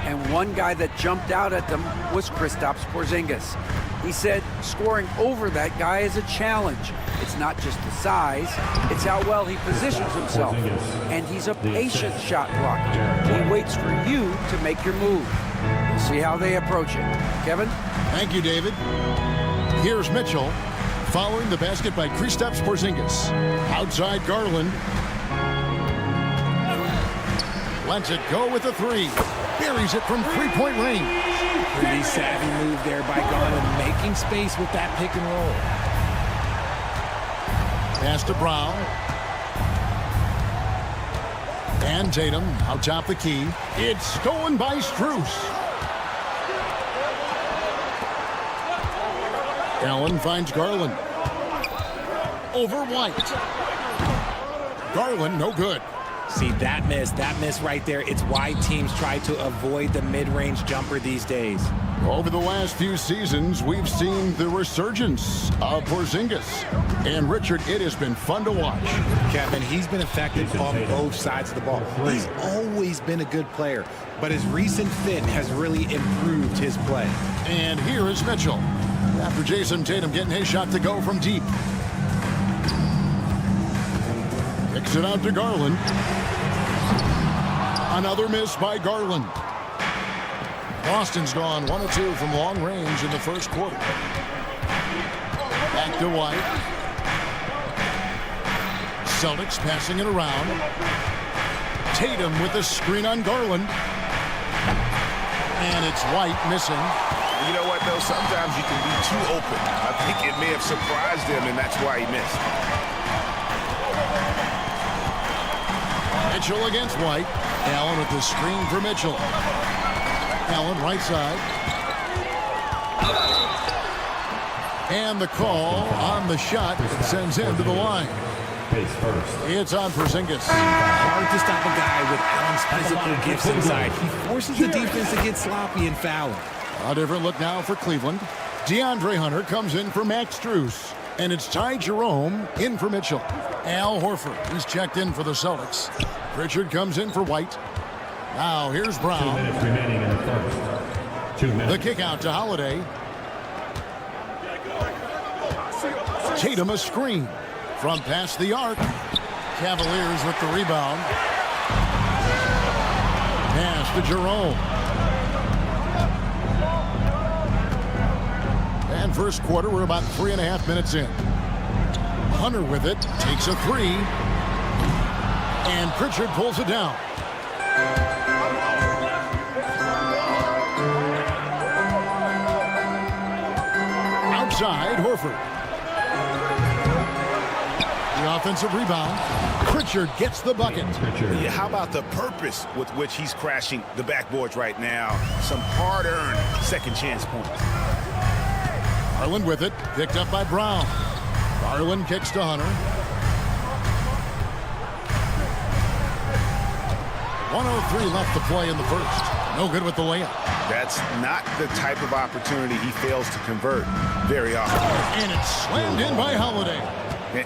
and one guy that jumped out at them was Kristaps Porzingis. He said scoring over that guy is a challenge. It's not just the size, it's how well he positions himself. And he's a patient shot blocker. He waits for you to make your move. We'll see how they approach it. Kevin? Thank you, David. Here's Mitchell, following the basket by Kristaps Porzingis. Outside Garland. Lets it go with a 3. Buries it from three-point range. Pretty savvy move there by Garland, making space with that pick and roll. Pass to Brown. And Tatum out top the key. It's stolen by Strus. Allen finds Garland. Over White. Garland, no good. See, that miss right there. It's why teams try to avoid the mid-range jumper these days. Over the last few seasons, we've seen the resurgence of Porzingis. And Richard, it has been fun to watch. Kevin, he's been effective on both sides of the ball. He's always been a good player, but his recent fit has really improved his play. And here is Mitchell. After Jason Tatum getting his shot to go from deep. Kicks it out to Garland. Another miss by Garland. Boston's gone 1 of 2 from long range in the first quarter. Back to White. Celtics passing it around. Tatum with the screen on Garland. And it's White missing. You know what, though? Sometimes you can be too open. I think it may have surprised him, and that's why he missed. Mitchell against White. Allen with the screen for Mitchell. Allen right side. And the call on the shot sends him to the line. It's on Porzingis. Hard to stop a guy with Allen's physical gifts inside. He forces the defense to get sloppy and foul. A different look now for Cleveland. DeAndre Hunter comes in for Max Strus. And it's Ty Jerome in for Mitchell. Al Horford is checked in for the Celtics. Richard comes in for White. Now here's Brown. 2 minutes remaining in the first. 2 minutes. The kick out to Holiday. Tatum a screen from past the arc. Cavaliers with the rebound. Pass to Jerome. And first quarter, we're about 3.5 minutes in. Hunter with it, takes a 3. And Pritchard pulls it down. Outside, Horford. The offensive rebound. Pritchard gets the bucket. Yeah, how about the purpose with which he's crashing the backboards right now? Some hard-earned second chance points. Garland with it, picked up by Brown. Garland kicks to Hunter. 1:03 left to play in the first. No good with the layup. That's not the type of opportunity he fails to convert very often. And it's slammed in by Holiday.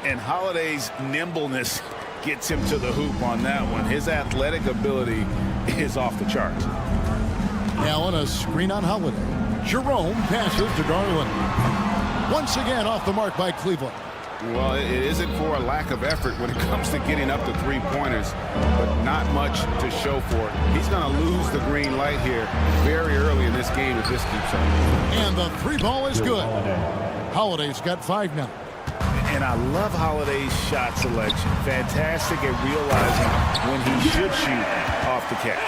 And Holiday's nimbleness gets him to the hoop on that one. His athletic ability is off the charts. Allen a screen on Holiday. Jerome passes to Garland. Once again off the mark by Cleveland. Well, it isn't for a lack of effort when it comes to getting up to three-pointers, but not much to show for it. He's going to lose the green light here very early in this game if this keeps up. And the 3 ball is good. Holiday's got 5 now. And I love Holiday's shot selection. Fantastic at realizing when he should shoot off the catch.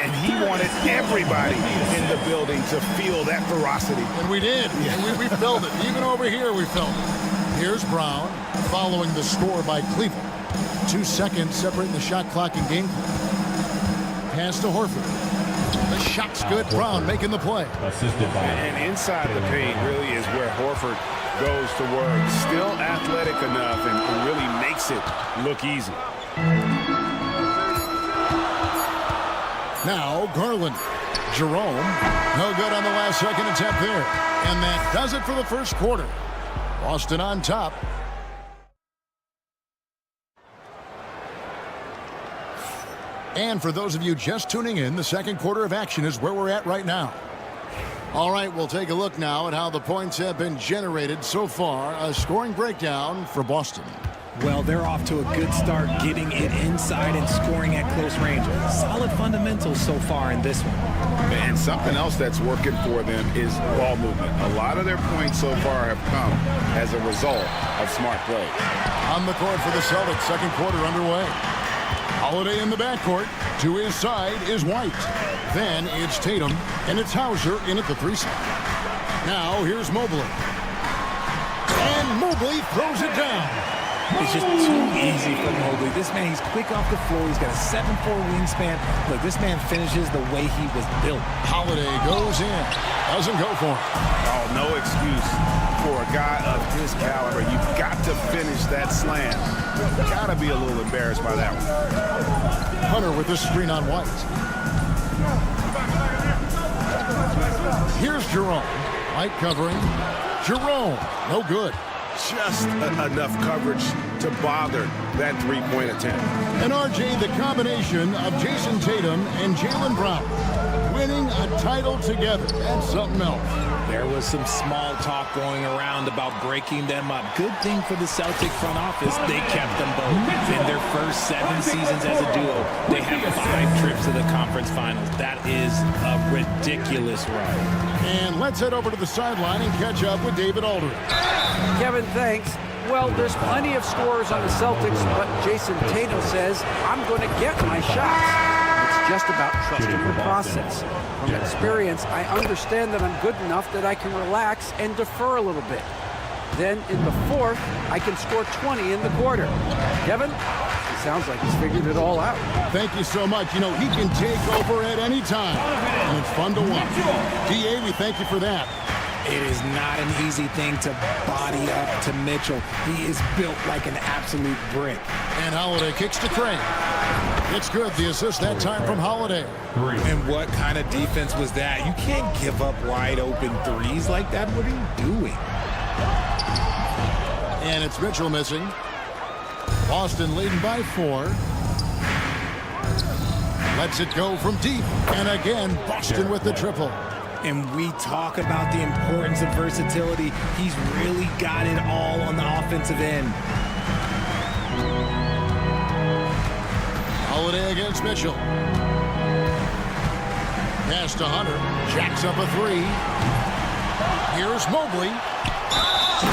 And he wanted everybody in the building to feel that ferocity. And we did. Yeah. And we felt it. Even over here, we felt it. Here's Brown following the score by Cleveland. 2 seconds separating the shot clock and game clock. Pass to Horford. The shot's good. Brown making the play. And inside the paint really is where Horford goes to work. Still athletic enough and really makes it look easy. Now Garland. Jerome. No good on the last second attempt there. And that does it for the first quarter. Boston on top. And for those of you just tuning in, the second quarter of action is where we're at right now. All right, we'll take a look now at how the points have been generated so far. A scoring breakdown for Boston. Well, they're off to a good start getting it inside and scoring at close range. Solid fundamentals so far in this one. And something else that's working for them is ball movement. A lot of their points so far have come as a result of smart play. On the court for the Celtics, second quarter underway. Holiday in the backcourt. To his side is White. Then it's Tatum, and it's Hauser in at the 3 spot. Now here's Mobley. And Mobley throws it down. It's just too easy for Mobley. This man, he's quick off the floor. He's got a 7'4" wingspan. Look, this man finishes the way he was built. Holiday goes in. Doesn't go for him. Oh, no excuse for a guy of his caliber. You've got to finish that slam. Got to be a little embarrassed by that one. Hunter with the screen on White. Here's Jerome. White covering. Jerome. No good. Just enough coverage to bother that three-point attempt. And RJ, the combination of Jason Tatum and Jaylen Brown winning a title together. That's something else. There was some small talk going around about breaking them up. Good thing for the Celtic front office, they kept them both. In their first 7 seasons as a duo, they have 5 trips to the conference finals. That is a ridiculous run. And let's head over to the sideline and catch up with David Aldridge. Kevin, thanks. Well, there's plenty of scorers on the Celtics, but Jason Tatum says, I'm going to get my shots. It's just about trusting the process. From experience, I understand that I'm good enough that I can relax and defer a little bit. Then in the fourth, I can score 20 in the quarter. Kevin, it sounds like he's figured it all out. Thank you so much. You know, he can take over at any time, and it's fun to watch. DA, we thank you for that. It is not an easy thing to body up to Mitchell. He is built like an absolute brick. And Holiday kicks to Craig. It's good. The assist that time from Holiday. And what kind of defense was that? You can't give up wide open threes like that. What are you doing? And it's Mitchell missing. Boston leading by 4. Lets it go from deep. And again, Boston with the triple. And we talk about the importance of versatility. He's really got it all on the offensive end. Holiday against Mitchell. Pass to Hunter. Jacks up a 3. Here's Mobley.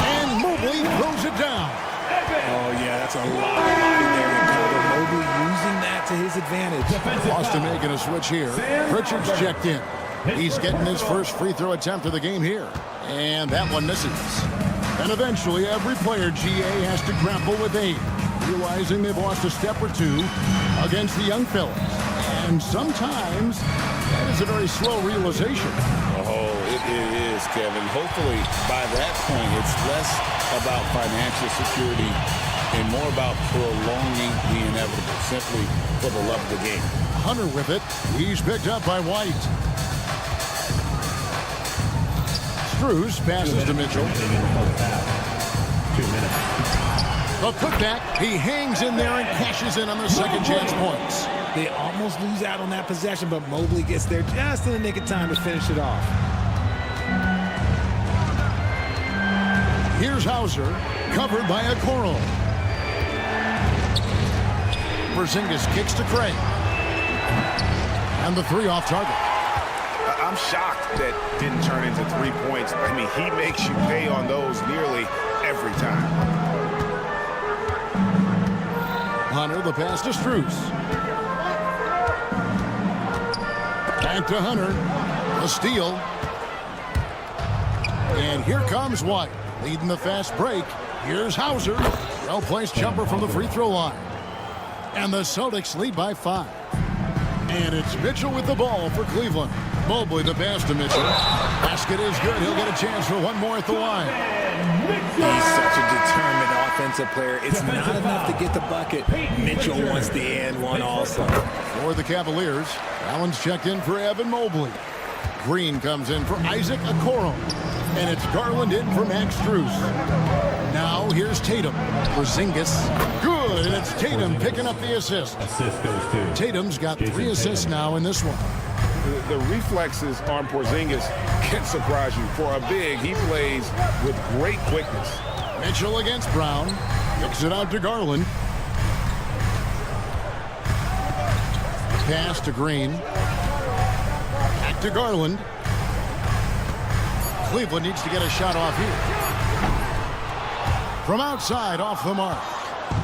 And Mobley throws it down. Oh, yeah, that's a lot of body there to cover. Mobley using that to his advantage. Boston making a switch here. Pritchard's checked in. He's getting his first free throw attempt of the game here. And that one misses. And eventually, every player, GA, has to grapple with age, realizing they've lost a step or two against the young fellas. And sometimes, that is a very slow realization. Oh, it is, Kevin. Hopefully, by that point, it's less about financial security and more about prolonging the inevitable, simply for the love of the game. Hunter with it. He's picked up by White. Struz passes to Mitchell. 2 minutes. The putback. He hangs in there and cashes in on the second chance points. They almost lose out on that possession, but Mobley gets there just in the nick of time to finish it off. Here's Hauser, covered by Okoro. Porzingis kicks to Craig. And the 3 off target. I'm shocked that didn't turn into 3 points. I mean, he makes you pay on those nearly every time. the pass to Strus. Back to Hunter. A steal. And here comes White, leading the fast break. Here's Hauser. Well-placed jumper from the free throw line. And the Celtics lead by 5. And it's Mitchell with the ball for Cleveland. Mobley the pass to Mitchell. Basket is good. He'll get a chance for one more at the line. He's such a determined offensive player. It's not enough to get the bucket. Mitchell wants the and one also. For the Cavaliers, Allen's checked in for Evan Mobley. Green comes in for Isaac Okoro. And it's Garland in for Max Strus. Now here's Tatum. Porzingis. Good, and it's Tatum picking up the assist. Assist goes to Tatum's got 3 assists now in this one. The reflexes on Porzingis can surprise you. For a big, he plays with great quickness. Mitchell against Brown. Kicks it out to Garland. Pass to Green. Back to Garland. Cleveland needs to get a shot off here. From outside, off the mark.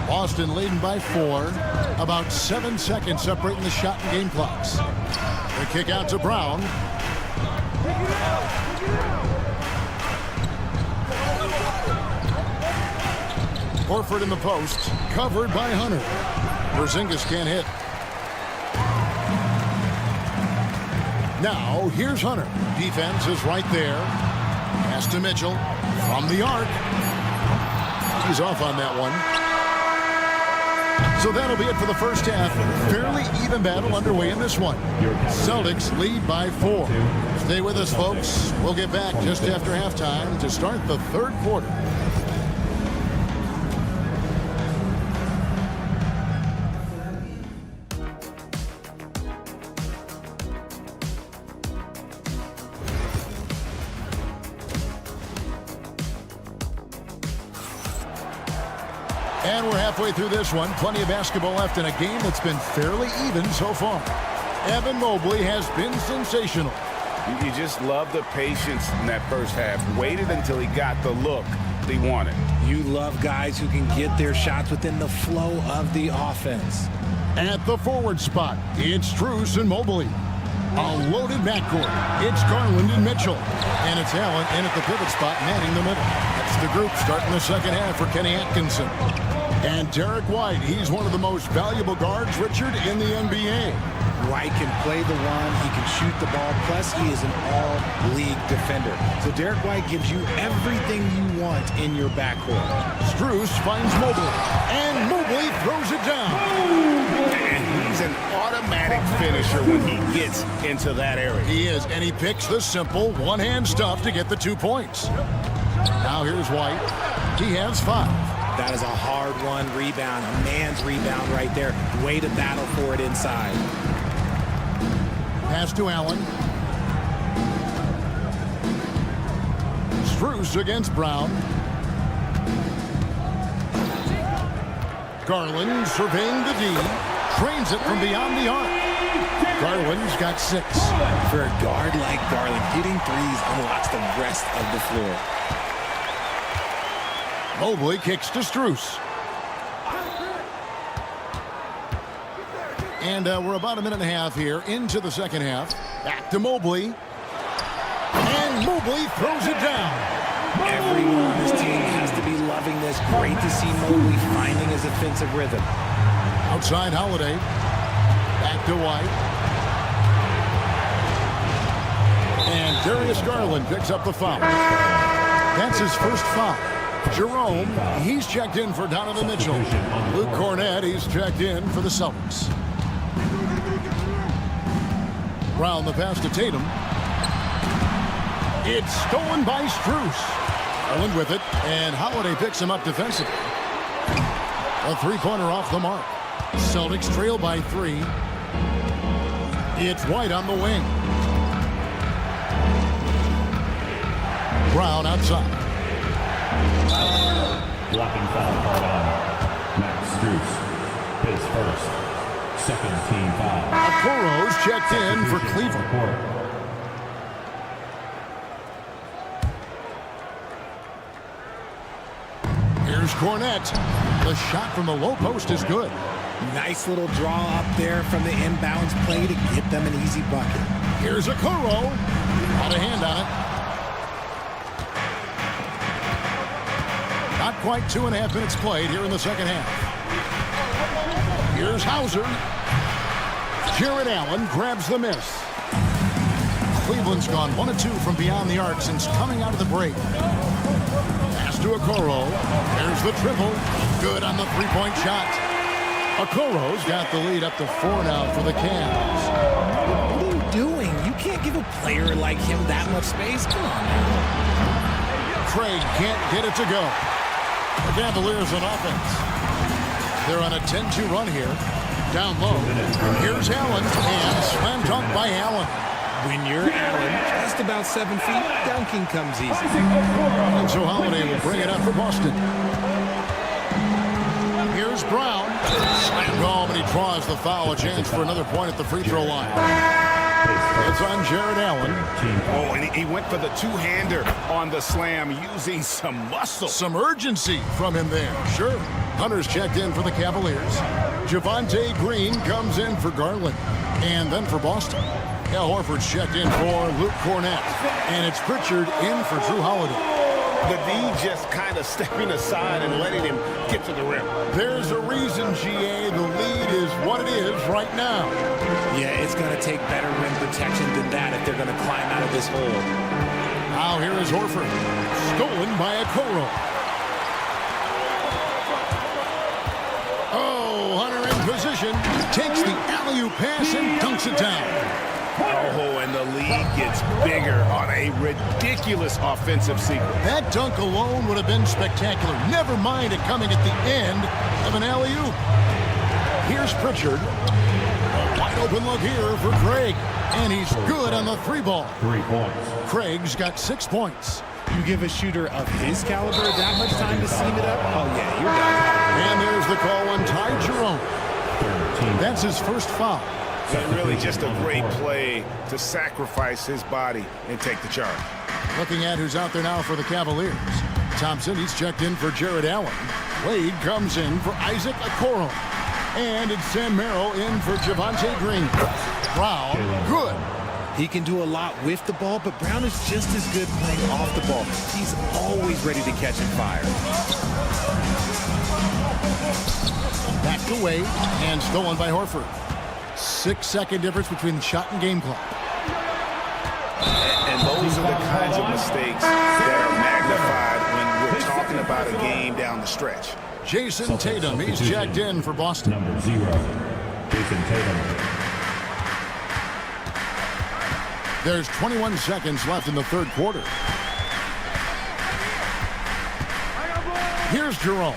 Boston leading by 4. About 7 seconds separating the shot and game clocks. The kick out to Brown. Horford in the post. Covered by Hunter. Porzingis can't hit. Now, here's Hunter. Defense is right there. Pass to Mitchell. From the arc. He's off on that one. So that'll be it for the first half. Fairly even battle underway in this one. Celtics lead by 4. Stay with us, folks. We'll get back just after halftime to start the third quarter. And we're halfway through this one. Plenty of basketball left in a game that's been fairly even so far. Evan Mobley has been sensational. You just love the patience in that first half. Waited until he got the look he wanted. You love guys who can get their shots within the flow of the offense. At the forward spot, it's Strus and Mobley. A loaded backcourt. It's Garland and Mitchell. And it's Allen in at the pivot spot, manning the middle. That's the group starting the second half for Kenny Atkinson. And Derek White, he's one of the most valuable guards, Richard, in the NBA. White can play the one, he can shoot the ball, plus he is an all-league defender. So Derek White gives you everything you want in your backcourt. Strus finds Mobley, and Mobley throws it down. And he's an automatic finisher when he gets into that area. He is, and he picks the simple one-hand stuff to get the 2 points. Now here's White. He has 5. That is a hard-won rebound, a man's rebound right there. Way to battle for it inside. Pass to Allen. Strus against Brown. Garland surveying the D. Trains it from beyond the arc. Garland's got 6. For a guard like Garland, hitting threes unlocks the rest of the floor. Mobley kicks to Strus. And we're about a minute and a half here into the second half. Back to Mobley. And Mobley throws it down. Everyone on this team has to be loving this. Great to see Mobley finding his offensive rhythm. Outside Holiday. Back to White. And Darius Garland picks up the foul. That's his first foul. Jerome, he's checked in for Donovan Mitchell. Luke Cornett, he's checked in for the Celtics. Brown the pass to Tatum. It's stolen by Strus. Garland with it, and Holiday picks him up defensively. A three-pointer off the mark. Celtics trail by 3. It's White on the wing. Brown outside. Blocking foul called on Max Strus. His first. Second team foul. Okoro's checked in for Cleveland. Here's Cornett. The shot from the low post is good. Nice little draw up there from the inbounds play to get them an easy bucket. Here's a Okoro. Got a hand on it. Not quite 2.5 minutes played here in the second half. Here's Hauser. Jared Allen grabs the miss. Cleveland's gone 1 of 2 from beyond the arc since coming out of the break. Pass to Okoro. There's the triple. Good on the three-point shot. Okoro's got the lead up to 4 now for the Cavs. What are you doing? You can't give a player like him that much space. Come on, man. Craig can't get it to go. The Cavaliers on offense. They're on a 10-2 run here. Down low. Here's Allen, and slam dunk by Allen. When you're Allen, just about 7 feet, dunking comes easy. And so Holiday will bring it up for Boston. Here's Brown. Slammed home, and he draws the foul. A chance for another point at the free throw line. It's on Jared Allen. Oh, and he went for the two-hander on the slam, using some muscle. Some urgency from him there. Sure. Hunter's checked in for the Cavaliers. Javonte Green comes in for Garland. And then for Boston, Al Horford's checked in for Luke Cornett. And it's Pritchard in for Drew Holiday. The D just kind of stepping aside and letting him get to the rim. There's a reason, GA, the lead is what it is right now. Yeah, it's going to take better rim protection than that if they're going to climb out of this hole. Now here is Horford. Stolen by Okoro. Oh, Hunter in position. Takes the alley-oop pass and dunks it down. Oh, and the lead gets bigger on a ridiculous offensive sequence. That dunk alone would have been spectacular. Never mind it coming at the end of an alley-oop. Here's Pritchard. A wide open look here for Craig. And he's good on the 3-ball. 3 points. Craig's got 6 points. You give a shooter of his caliber that much time to seam it up? Oh, yeah, you're done. And there's the call on Ty Jerome. That's his first foul. And really just a great play to sacrifice his body and take the charge. Looking at who's out there now for the Cavaliers. Thompson, he's checked in for Jared Allen. Wade comes in for Isaac Okoro. And it's Sam Merrill in for Javonte Green. Brown, good. He can do a lot with the ball, but Brown is just as good playing off the ball. He's always ready to catch and fire. Back to Wade, and stolen by Horford. 6-second difference between the shot and game clock. And those are the kinds of mistakes that are magnified when we're talking about a game down the stretch. Jason Tatum, he's checked in for Boston. Number 0, Jason Tatum. There's 21 seconds left in the third quarter. Here's Jerome.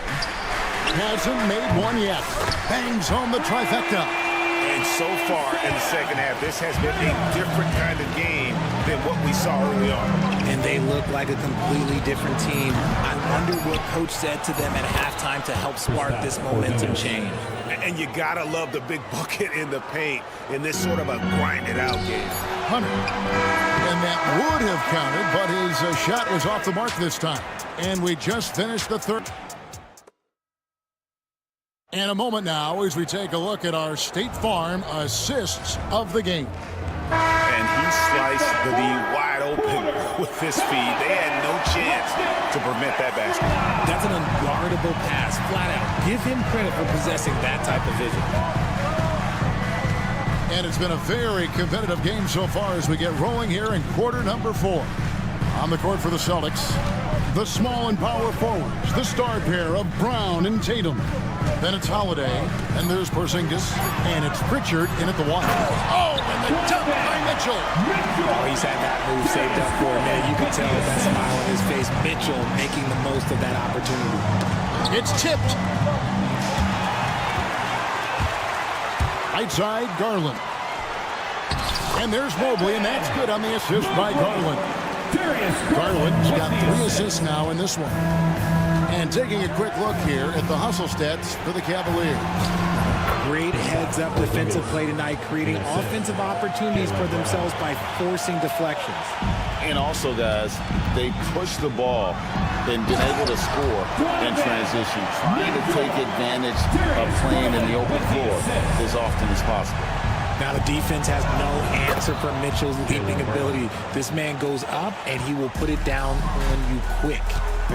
Hasn't made one yet. Bangs home the trifecta. And so far in the second half, this has been a different kind of game than what we saw early on. And they look like a completely different team. I wonder what coach said to them at halftime to help spark this momentum change. And you gotta love the big bucket in the paint in this sort of a grinded-out game. Hunter. And that would have counted, but his shot was off the mark this time. And we just finished the third. And a moment now as we take a look at our State Farm assists of the game. And he sliced the D wide open with his feed. They had no chance to prevent that basket. That's an unguardable pass, flat out. Give him credit for possessing that type of vision. And it's been a very competitive game so far as we get rolling here in quarter number 4. On the court for the Celtics, the small and power forwards, the star pair of Brown and Tatum. Then it's Holiday, and there's Porzingis, and it's Pritchard in at the one. Oh, and the dunk by Mitchell. Oh, he's had that move saved up for a minute. You can tell with that smile on his face. Mitchell making the most of that opportunity. It's tipped. Right side, Garland. And there's Mobley, and that's good on the assist by Garland. Garland's got 3 assists now in this one. And taking a quick look here at the hustle stats for the Cavaliers. Great heads-up defensive play tonight, creating offensive opportunities for themselves by forcing deflections. And also, guys, they push the ball and been able to score in transition, trying to take advantage of playing in the open floor as often as possible. Now the defense has no answer for Mitchell's leaping ability. This man goes up, and he will put it down on you quick.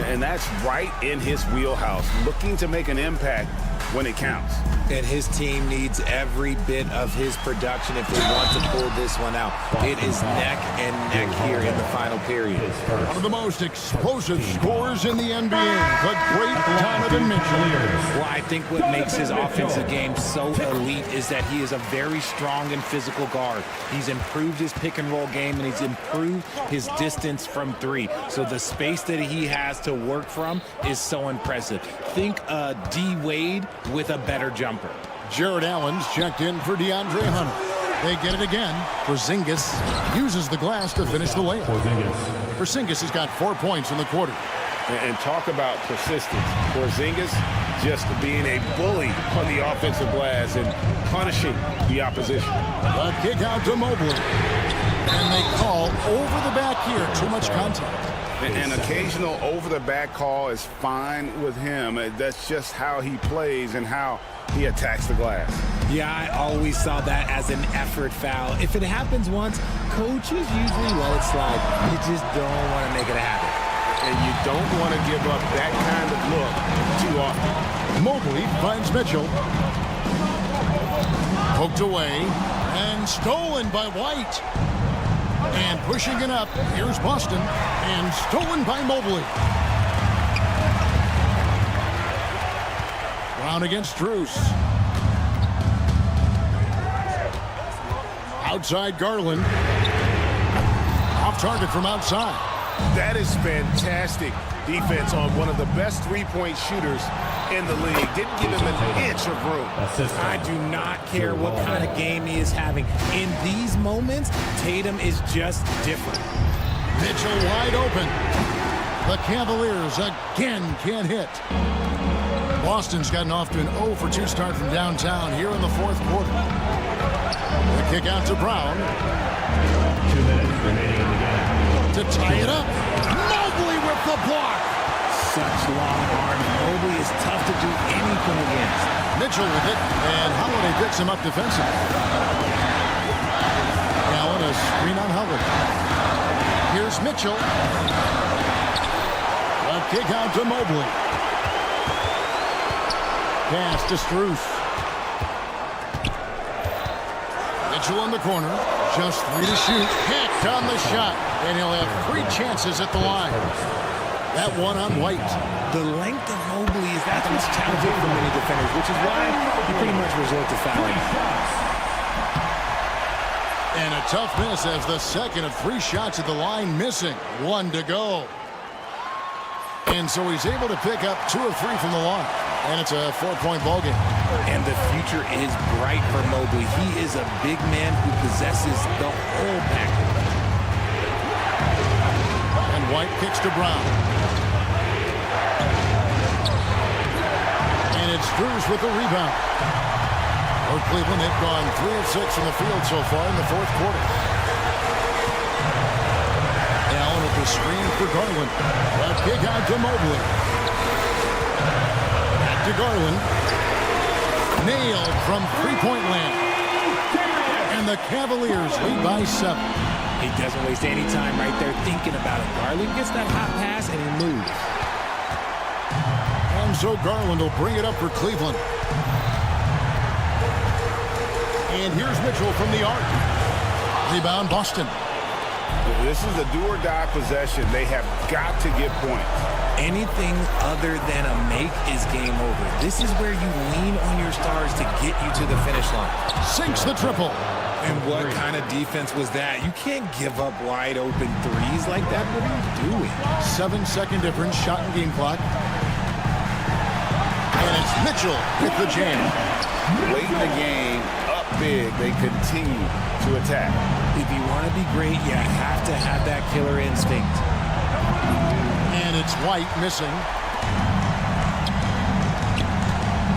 And that's right in his wheelhouse, looking to make an impact when it counts. And his team needs every bit of his production if they want to pull this one out. It is neck and neck here in the final period. One of the most explosive scorers in the NBA, the great Donovan Mitchell. Well, I think what makes his offensive game so elite is that he is a very strong and physical guard. He's improved his pick and roll game, and he's improved his distance from three. So the space that he has to work from is so impressive. Think D. Wade with a better jumper. Jared Allen's checked in for DeAndre Hunter. They get it again. Porzingis uses the glass to finish the layup. Porzingis has got 4 points in the quarter. And talk about persistence. Porzingis just being a bully on the offensive glass and punishing the opposition. The kick out to Mobley. And they call over the back here. Too much contact. An occasional over-the-back call is fine with him. That's just how he plays and how he attacks the glass. Yeah, I always saw that as an effort foul. If it happens once, coaches usually let it slide. You just don't want to make it a habit. And you don't want to give up that kind of look too often. Mobley finds Mitchell. Poked away and stolen by White. And pushing it up, here's Boston, and stolen by Mobley. Brown against Strus. Outside Garland. Off target from outside. That is fantastic defense on one of the best three-point shooters in the league. Didn't give him an inch of room. I do not care what kind of game he is having. In these moments, Tatum is just different. Mitchell wide open. The Cavaliers again can't hit. Boston's gotten off to an 0 for 2 start from downtown here in the fourth quarter. The kick out to Brown. 2 minutes remaining in the game. To tie it up. Mobley with the block. Such long arms. Mobley is tough to do anything against. Mitchell with it, and Holiday picks him up defensively. Now on a screen on Holiday. Here's Mitchell. A kick out to Mobley. Pass to Strus. Mitchell in the corner. Just 3 to shoot. Hacked on the shot. And he'll have 3 chances at the line. That one on White. The length of Mobley is that much challenging for many defenders, which is why you pretty much resort to fouling. And a tough miss as the second of 3 shots at the line missing. 1 to go. And so he's able to pick up 2 of 3 from the line. And it's a 4-point ball game. And the future is bright for Mobley. He is a big man who possesses the whole package. And White kicks to Brown. And it's Strus with the rebound. For Cleveland, they've gone 3 of 6 from the field so far in the fourth quarter. Allen with the screen for Garland. A kick out to Mobley. Back to Garland. Nailed from three-point land. And the Cavaliers lead by 7. He doesn't waste any time right there thinking about it. Garland gets that hot pass and he moves. And so Garland will bring it up for Cleveland. And here's Mitchell from the arc. Rebound Boston. This is a do-or-die possession. They have got to get points. Anything other than a make is game over. This is where you lean on your stars to get you to the finish line. Sinks the triple. And what kind of defense was that? You can't give up wide open threes like that. What are you doing? 7-second difference, shot and game clock. And it's Mitchell with the jam. Late in the game, up big, they continue to attack. If you want to be great, you have to have that killer instinct. And it's White missing.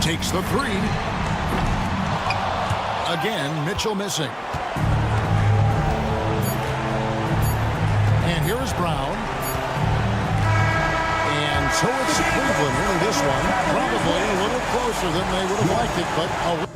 Takes the three. Again, Mitchell missing. And here is Brown. And so it's Cleveland winning this one. Probably a little closer than they would have liked it, but